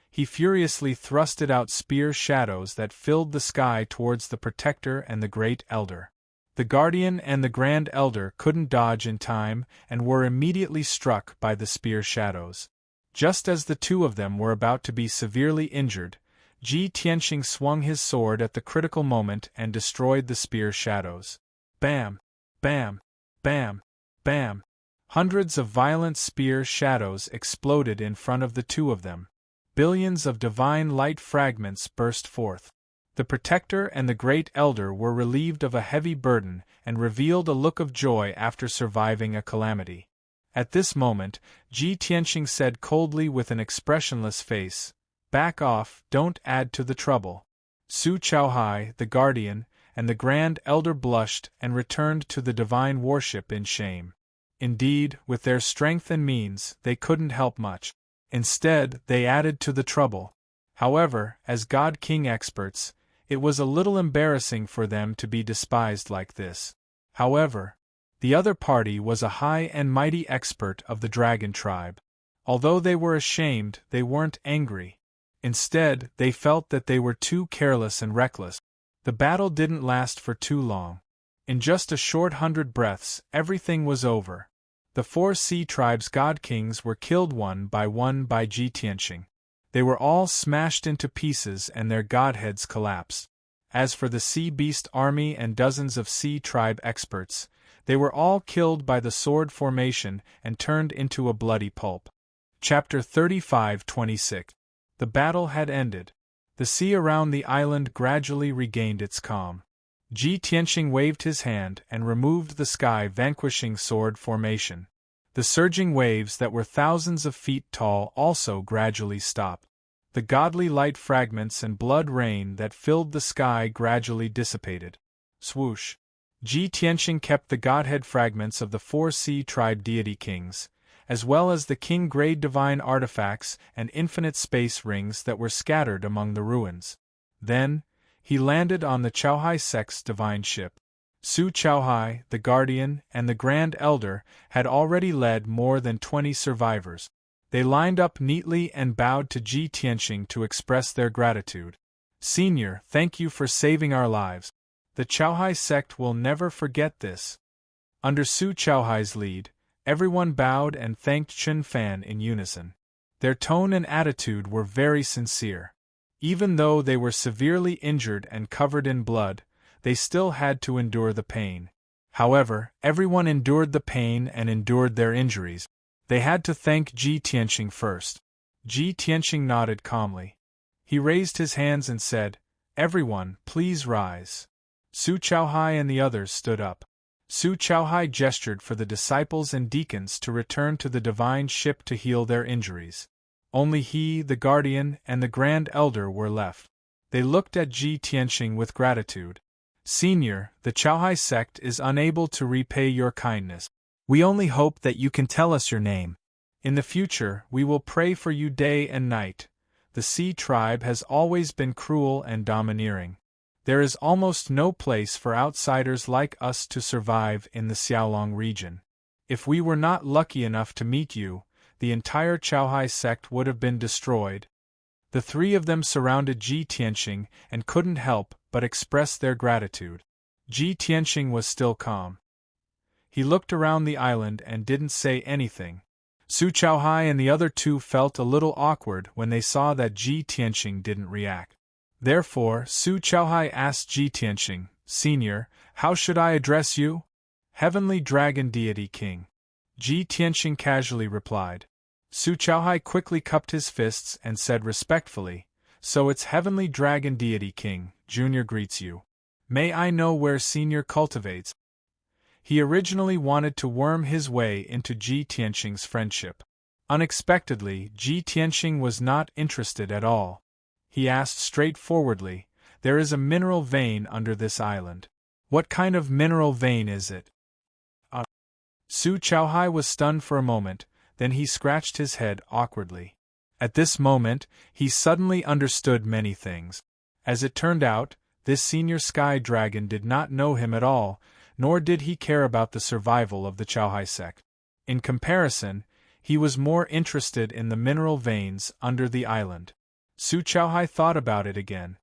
He furiously thrusted out spear shadows that filled the sky towards the Protector and the Great Elder. The Guardian and the Grand Elder couldn't dodge in time and were immediately struck by the spear shadows. Just as the 2 of them were about to be severely injured, Ji Tianqing swung his sword at the critical moment and destroyed the spear shadows. Bam! Bam! Bam! Bam! Hundreds of violent spear shadows exploded in front of the 2 of them. Billions of divine light fragments burst forth. The Protector and the Great Elder were relieved of a heavy burden and revealed a look of joy after surviving a calamity. At this moment, Ji Tianqing said coldly with an expressionless face, "Back off, don't add to the trouble." Su Chaohai, the Guardian, and the Grand Elder blushed and returned to the divine worship in shame. Indeed, with their strength and means, they couldn't help much. Instead, they added to the trouble. However, as God King experts, it was a little embarrassing for them to be despised like this. However, the other party was a high and mighty expert of the Dragon Tribe. Although they were ashamed, they weren't angry. Instead, they felt that they were too careless and reckless. The battle didn't last for too long. In just a short 100 breaths, everything was over. The 4 Sea Tribe's God Kings were killed one by Ji Tianqing. They were all smashed into pieces and their godheads collapsed. As for the Sea Beast army and dozens of Sea Tribe experts, they were all killed by the sword formation and turned into a bloody pulp. Chapter 35-26. The battle had ended. The sea around the island gradually regained its calm. Ji Tianqing waved his hand and removed the sky vanquishing sword formation. The surging waves that were thousands of feet tall also gradually stopped. The godly light fragments and blood rain that filled the sky gradually dissipated. Swoosh! Ji Tianqing kept the godhead fragments of the 4 Sea Tribe deity kings, as well as the king-grade divine artifacts and infinite space rings that were scattered among the ruins. Then, he landed on the Chaohai sect's divine ship. Su Chaohai, the Guardian, and the Grand Elder had already led more than 20 survivors. They lined up neatly and bowed to Ji Tianqing to express their gratitude. "Senior, thank you for saving our lives. The Chaohai sect will never forget this." Under Su Chaohai's lead, Everyone bowed and thanked Chen Fan in unison. Their tone and attitude were very sincere. Even though they were severely injured and covered in blood, they still had to endure the pain. However, everyone endured the pain and endured their injuries. They had to thank Ji Tianqing first. Ji Tianqing nodded calmly. He raised his hands and said, "Everyone, please rise." Su Chaohai and the others stood up. Su Chaohai gestured for the disciples and deacons to return to the divine ship to heal their injuries. Only he, the guardian, and the Grand Elder were left. They looked at Ji Tianqing with gratitude. "Senior, the Chaohai sect is unable to repay your kindness. We only hope that you can tell us your name. In the future, we will pray for you day and night. The Sea tribe has always been cruel and domineering. There is almost no place for outsiders like us to survive in the Xiaolong region. If we were not lucky enough to meet you, the entire Chaohai sect would have been destroyed." The three of them surrounded Ji Tianqing and couldn't help but express their gratitude. Ji Tianqing was still calm. He looked around the island and didn't say anything. Su Chaohai and the other two felt a little awkward when they saw that Ji Tianqing didn't react. Therefore, Su Chaohai asked Ji Tianqing, "Senior, how should I address you?" "Heavenly Dragon Deity King," Ji Tianqing casually replied. Su Chaohai quickly cupped his fists and said respectfully, "So it's Heavenly Dragon Deity King, Junior greets you. May I know where Senior cultivates?" He originally wanted to worm his way into Ji Tianqing's friendship. Unexpectedly, Ji Tianqing was not interested at all. He asked straightforwardly, "There is a mineral vein under this island. What kind of mineral vein is it?" Su Chaohai was stunned for a moment, then he scratched his head awkwardly. At this moment, he suddenly understood many things. As it turned out, this senior sky dragon did not know him at all, nor did he care about the survival of the Chaohai sect. In comparison, he was more interested in the mineral veins under the island. Su Chaohai thought about it again.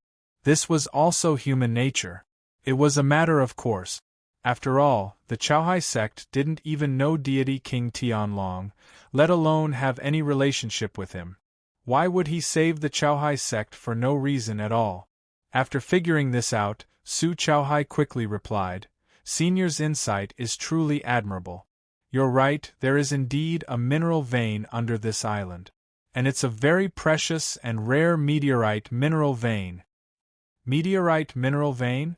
This was also human nature. It was a matter of course. After all, the Chaohai sect didn't even know deity King Tianlong, let alone have any relationship with him. Why would he save the Chaohai sect for no reason at all? After figuring this out, Su Chaohai quickly replied, "Senior's insight is truly admirable. You're right, there is indeed a mineral vein under this island. And it's a very precious and rare meteorite mineral vein." "Meteorite mineral vein?"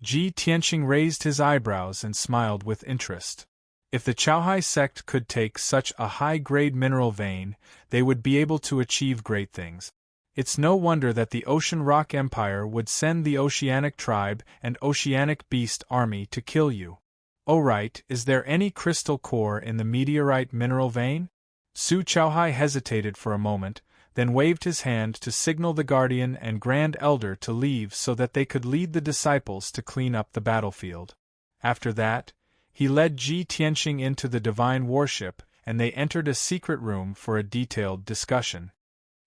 Ji Tianqing raised his eyebrows and smiled with interest. If the Chaohai sect could take such a high-grade mineral vein, they would be able to achieve great things. It's no wonder that the Ocean Rock Empire would send the Oceanic Tribe and Oceanic Beast Army to kill you. Oh right, is there any crystal core in the meteorite mineral vein? Su Chaohai hesitated for a moment, then waved his hand to signal the Guardian and Grand Elder to leave so that they could lead the disciples to clean up the battlefield. After that, he led Ji Tianqing into the divine warship, and they entered a secret room for a detailed discussion.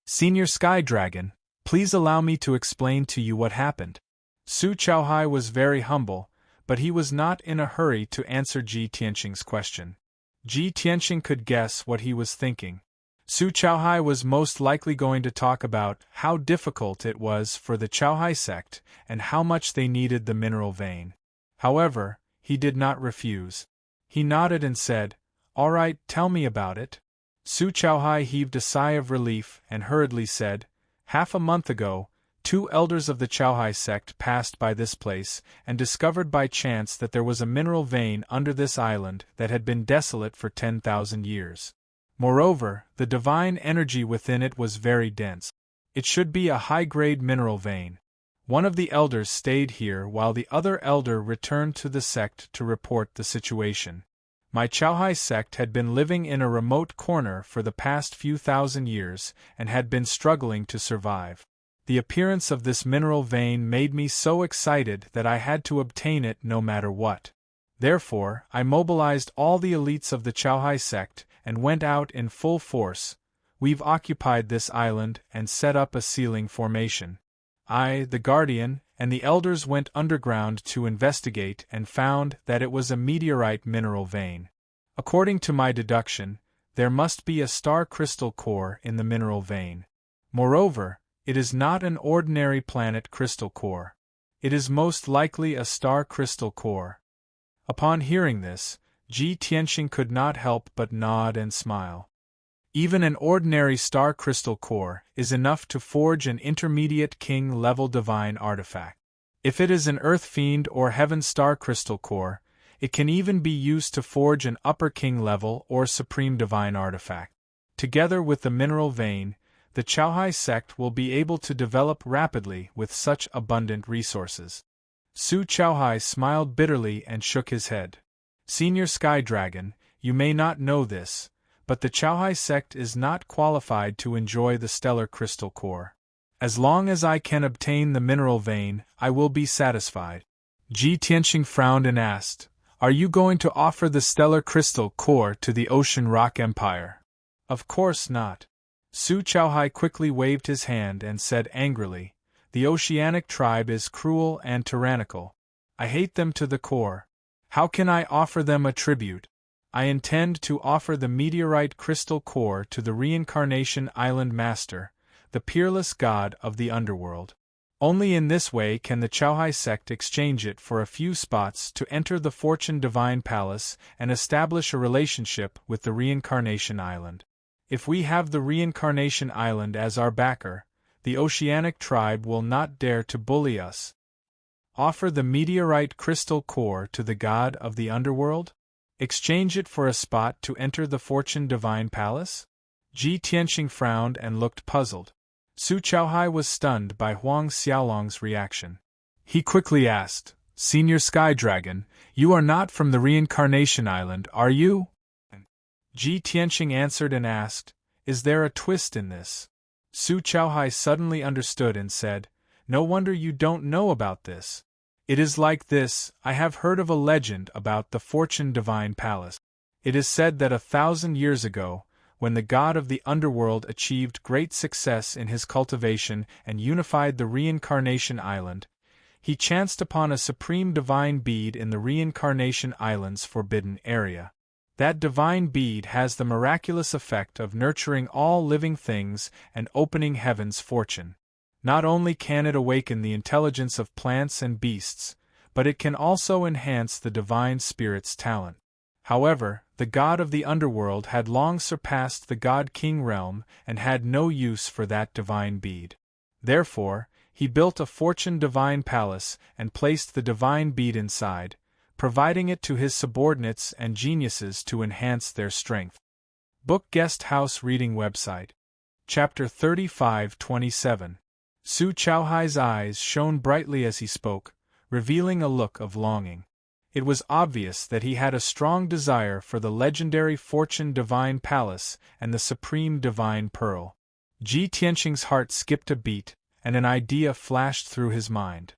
"Senior Sky Dragon, please allow me to explain to you what happened." Su Chaohai was very humble, but he was not in a hurry to answer Ji Tianqing's question. Ji Tianqing could guess what he was thinking. Su Chaohai was most likely going to talk about how difficult it was for the Chaohai sect and how much they needed the mineral vein. However, he did not refuse. He nodded and said, "All right, tell me about it." Su Chaohai heaved a sigh of relief and hurriedly said, "Half a month ago, 2 elders of the Chaohai sect passed by this place and discovered by chance that there was a mineral vein under this island that had been desolate for 10,000 years. Moreover, the divine energy within it was very dense. It should be a high-grade mineral vein. One of the elders stayed here while the other elder returned to the sect to report the situation. My Chaohai sect had been living in a remote corner for the past few thousand years and had been struggling to survive. The appearance of this mineral vein made me so excited that I had to obtain it no matter what. Therefore, I mobilized all the elites of the Chaohai sect and went out in full force. We've occupied this island and set up a sealing formation. I, the Guardian, and the elders went underground to investigate and found that it was a meteorite mineral vein. According to my deduction, there must be a star crystal core in the mineral vein. Moreover, it is not an ordinary planet crystal core. It is most likely a star crystal core. Upon hearing this, Ji Tianxing could not help but nod and smile. Even an ordinary star crystal core is enough to forge an intermediate king-level divine artifact. If it is an earth fiend or heaven star crystal core, it can even be used to forge an upper king-level or supreme divine artifact. Together with the mineral vein, the Chaohai sect will be able to develop rapidly with such abundant resources. Su Chaohai smiled bitterly and shook his head. Senior Sky Dragon, you may not know this, but the Chaohai sect is not qualified to enjoy the stellar crystal core. As long as I can obtain the mineral vein, I will be satisfied. Ji Tianxing frowned and asked, "Are you going to offer the stellar crystal core to the Ocean Rock Empire?" "Of course not." Su Chaohai quickly waved his hand and said angrily, "The Oceanic tribe is cruel and tyrannical. I hate them to the core. How can I offer them a tribute? I intend to offer the meteorite crystal core to the Reincarnation Island Master, the peerless god of the underworld. Only in this way can the Chaohai sect exchange it for a few spots to enter the Fortune Divine Palace and establish a relationship with the Reincarnation Island. If we have the Reincarnation Island as our backer, the Oceanic tribe will not dare to bully us. Offer the meteorite crystal core to the god of the underworld? Exchange it for a spot to enter the Fortune Divine Palace?" Ji Tianxing frowned and looked puzzled. Su Chaohai was stunned by Huang Xiaolong's reaction. He quickly asked, "Senior Sky Dragon, you are not from the Reincarnation Island, are you?" Ji Tianxing answered and asked, "Is there a twist in this?" Su Chaohai suddenly understood and said, "No wonder you don't know about this. It is like this, I have heard of a legend about the Fortune Divine Palace. It is said that 1,000 years ago, when the god of the underworld achieved great success in his cultivation and unified the Reincarnation Island, he chanced upon a supreme divine bead in the Reincarnation Island's forbidden area. That divine bead has the miraculous effect of nurturing all living things and opening heaven's fortune. Not only can it awaken the intelligence of plants and beasts, but it can also enhance the divine spirit's talent. However, the god of the underworld had long surpassed the god-king realm and had no use for that divine bead. Therefore, he built a Fortune Divine Palace and placed the divine bead inside, providing it to his subordinates and geniuses to enhance their strength. Book Guest House Reading Website. Chapter 35-27. Su Chaohai's eyes shone brightly as he spoke, revealing a look of longing. It was obvious that he had a strong desire for the legendary Fortune Divine Palace and the Supreme Divine Pearl. Ji Tianxing's heart skipped a beat, and an idea flashed through his mind.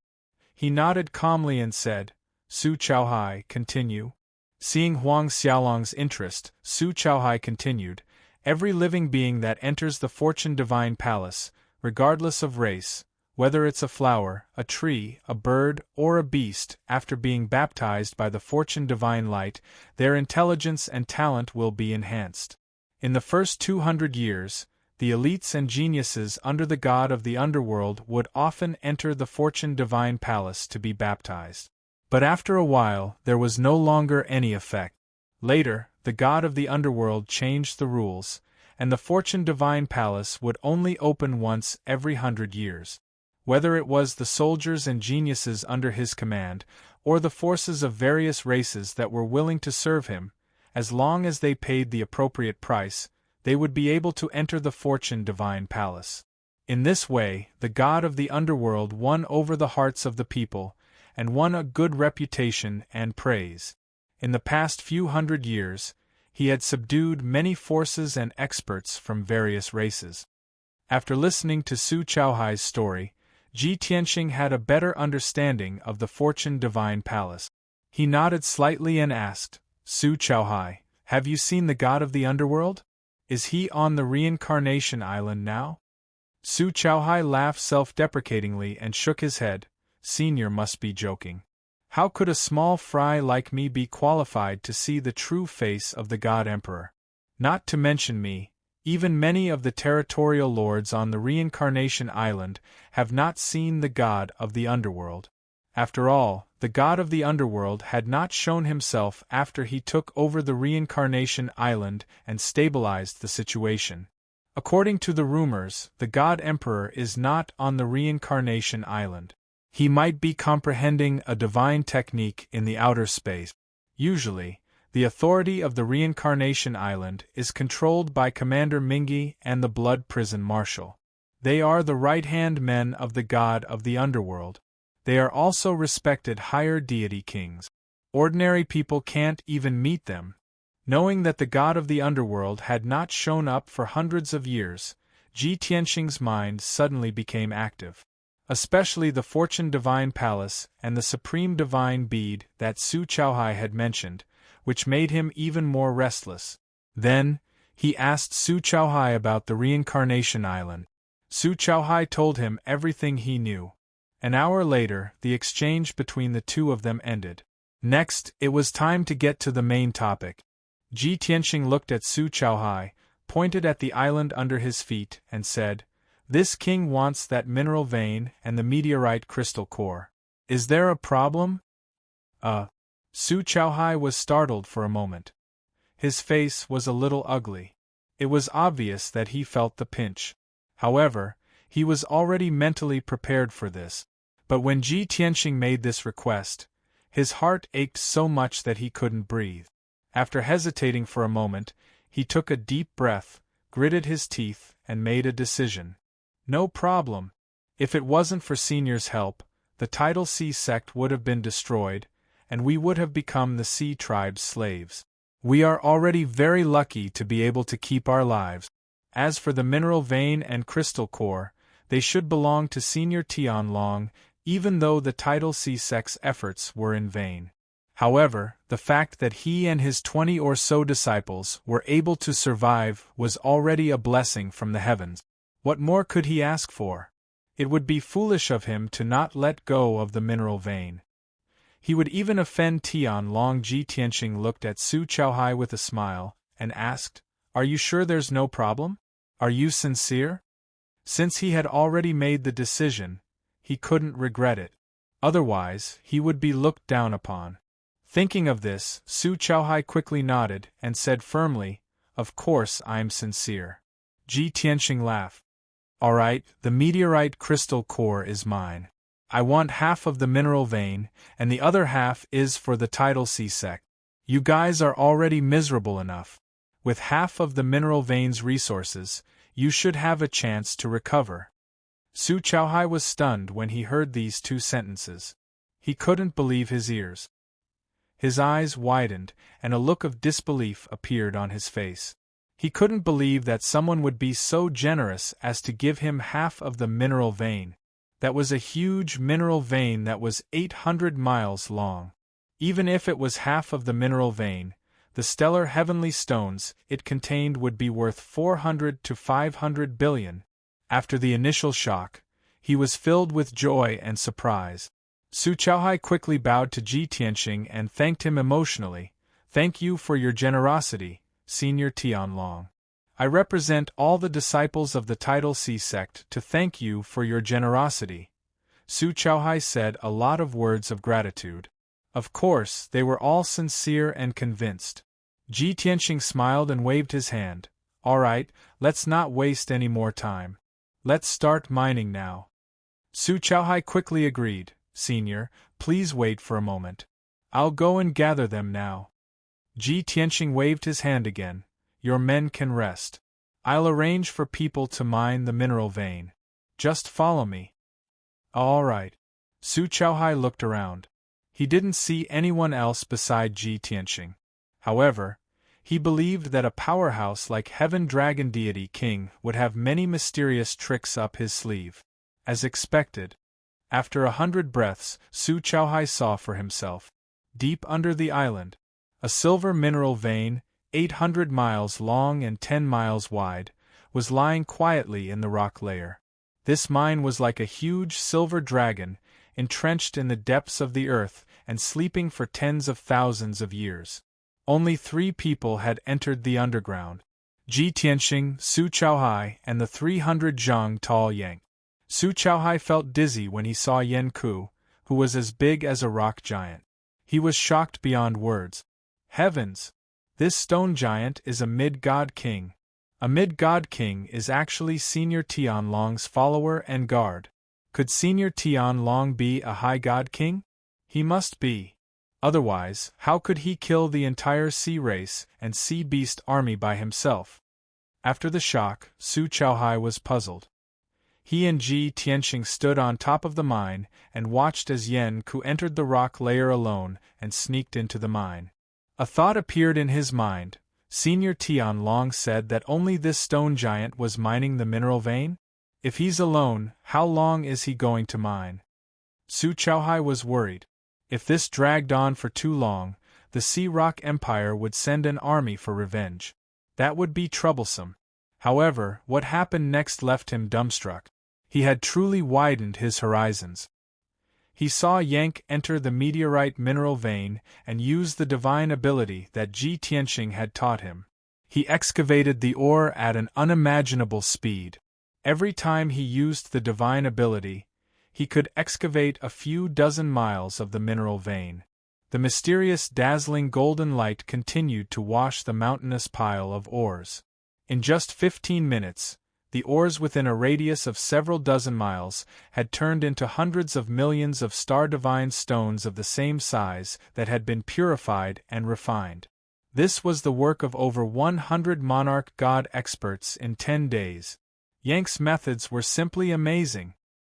He nodded calmly and said, "Su Chaohai, continue." Seeing Huang Xiaolong's interest, Su Chaohai continued, "Every living being that enters the Fortune Divine Palace, regardless of race, whether it's a flower, a tree, a bird, or a beast, after being baptized by the Fortune Divine Light, their intelligence and talent will be enhanced. In the first 200 years, the elites and geniuses under the god of the underworld would often enter the Fortune Divine Palace to be baptized. But after a while, there was no longer any effect. Later, the god of the underworld changed the rules, and the Fortune Divine Palace would only open once every 100 years. Whether it was the soldiers and geniuses under his command, or the forces of various races that were willing to serve him, as long as they paid the appropriate price, they would be able to enter the Fortune Divine Palace. In this way, the god of the underworld won over the hearts of the people, and won a good reputation and praise. In the past few hundred years, he had subdued many forces and experts from various races. After listening to Su Chaohai's story, Ji Tianxing had a better understanding of the Fortune Divine Palace. He nodded slightly and asked, "Su Chaohai, have you seen the god of the underworld? Is he on the Reincarnation Island now?" Su Chaohai laughed self-deprecatingly and shook his head. "Senior must be joking. How could a small fry like me be qualified to see the true face of the God Emperor? Not to mention me, even many of the territorial lords on the Reincarnation Island have not seen the God of the Underworld. After all, the God of the Underworld had not shown himself after he took over the Reincarnation Island and stabilized the situation. According to the rumors, the God Emperor is not on the Reincarnation Island. He might be comprehending a divine technique in the outer space. Usually, the authority of the Reincarnation Island is controlled by Commander Mingi and the Blood Prison Marshal. They are the right-hand men of the God of the Underworld. They are also respected higher deity kings. Ordinary people can't even meet them. Knowing that the God of the Underworld had not shown up for hundreds of years, Ji Tianxing's mind suddenly became active. Especially the Fortune Divine Palace and the Supreme Divine Bead that Su Chaohai had mentioned, which made him even more restless. Then, he asked Su Chaohai about the Reincarnation Island. Su Chaohai told him everything he knew. An hour later, the exchange between the two of them ended. Next, it was time to get to the main topic. Ji Tianxing looked at Su Chaohai, pointed at the island under his feet, and said, "This king wants that mineral vein and the meteorite crystal core. Is there a problem?" Su Chaohai was startled for a moment. His face was a little ugly. It was obvious that he felt the pinch. However, he was already mentally prepared for this. But when Ji Tianxing made this request, his heart ached so much that he couldn't breathe. After hesitating for a moment, he took a deep breath, gritted his teeth, and made a decision. No problem. If it wasn't for Senior's help, the Tidal Sea sect would have been destroyed, and we would have become the Sea Tribe's slaves. We are already very lucky to be able to keep our lives. As for the mineral vein and crystal core, they should belong to Senior Tianlong, even though the Tidal Sea sect's efforts were in vain. However, the fact that he and his 20 or so disciples were able to survive was already a blessing from the heavens. What more could he ask for? It would be foolish of him to not let go of the mineral vein. He would even offend Tianlong. Ji Tianxing looked at Su Chaohai with a smile, and asked, "Are you sure there's no problem? Are you sincere?" Since he had already made the decision, he couldn't regret it. Otherwise, he would be looked down upon. Thinking of this, Su Chaohai quickly nodded and said firmly, "Of course I'm sincere." Ji Tianxing laughed. "All right, the meteorite crystal core is mine. I want half of the mineral vein, and the other half is for the Tidal Sea sect. You guys are already miserable enough. With half of the mineral vein's resources, you should have a chance to recover." Su Chaohai was stunned when he heard these two sentences. He couldn't believe his ears. His eyes widened, and a look of disbelief appeared on his face. He couldn't believe that someone would be so generous as to give him half of the mineral vein. That was a huge mineral vein that was 800 miles long. Even if it was half of the mineral vein, the stellar heavenly stones it contained would be worth 400 to 500 billion. After the initial shock, he was filled with joy and surprise. Su Chaohai quickly bowed to Ji Tianxing and thanked him emotionally. "Thank you for your generosity, Senior Tianlong. I represent all the disciples of the Tidal Sea sect to thank you for your generosity." Su Chaohai said a lot of words of gratitude. Of course, they were all sincere and convinced. Ji Tianxing smiled and waved his hand. "All right, let's not waste any more time. Let's start mining now." Su Chaohai quickly agreed. "Senior, please wait for a moment. I'll go and gather them now." Ji Tianxing waved his hand again. "Your men can rest. I'll arrange for people to mine the mineral vein. Just follow me." "All right." Su Chaohai looked around. He didn't see anyone else beside Ji Tianxing. However, he believed that a powerhouse like Heaven Dragon Deity King would have many mysterious tricks up his sleeve. As expected, after 100 breaths, Su Chaohai saw for himself. Deep under the island, a silver mineral vein, 800 miles long and 10 miles wide, was lying quietly in the rock layer. This mine was like a huge silver dragon, entrenched in the depths of the earth and sleeping for tens of thousands of years. Only 3 people had entered the underground: Ji Tianxing, Su Chaohai, and the 300 zhang tall Yang. Su Chaohai felt dizzy when he saw Yan Ku, who was as big as a rock giant. He was shocked beyond words. Heavens! This stone giant is a mid-god king. A mid-god king is actually Senior Tianlong's follower and guard. Could Senior Tianlong be a high god king? He must be. Otherwise, how could he kill the entire sea race and sea beast army by himself? After the shock, Su Chaohai was puzzled. He and Ji Tianxing stood on top of the mine and watched as Yan Ku entered the rock layer alone and sneaked into the mine. A thought appeared in his mind. Senior Tianlong said that only this stone giant was mining the mineral vein? If he's alone, how long is he going to mine? Su Chaohai was worried. If this dragged on for too long, the Sea Rock Empire would send an army for revenge. That would be troublesome. However, what happened next left him dumbstruck. He had truly widened his horizons. He saw Yank enter the meteorite mineral vein and use the divine ability that Ji Tianxing had taught him. He excavated the ore at an unimaginable speed. Every time he used the divine ability, he could excavate a few dozen miles of the mineral vein. The mysterious dazzling golden light continued to wash the mountainous pile of ores. In just 15 minutes, the ores within a radius of several dozen miles had turned into hundreds of millions of star-divine stones of the same size that had been purified and refined. This was the work of over 100 monarch god experts in 10 days. Yank's methods were simply amazing.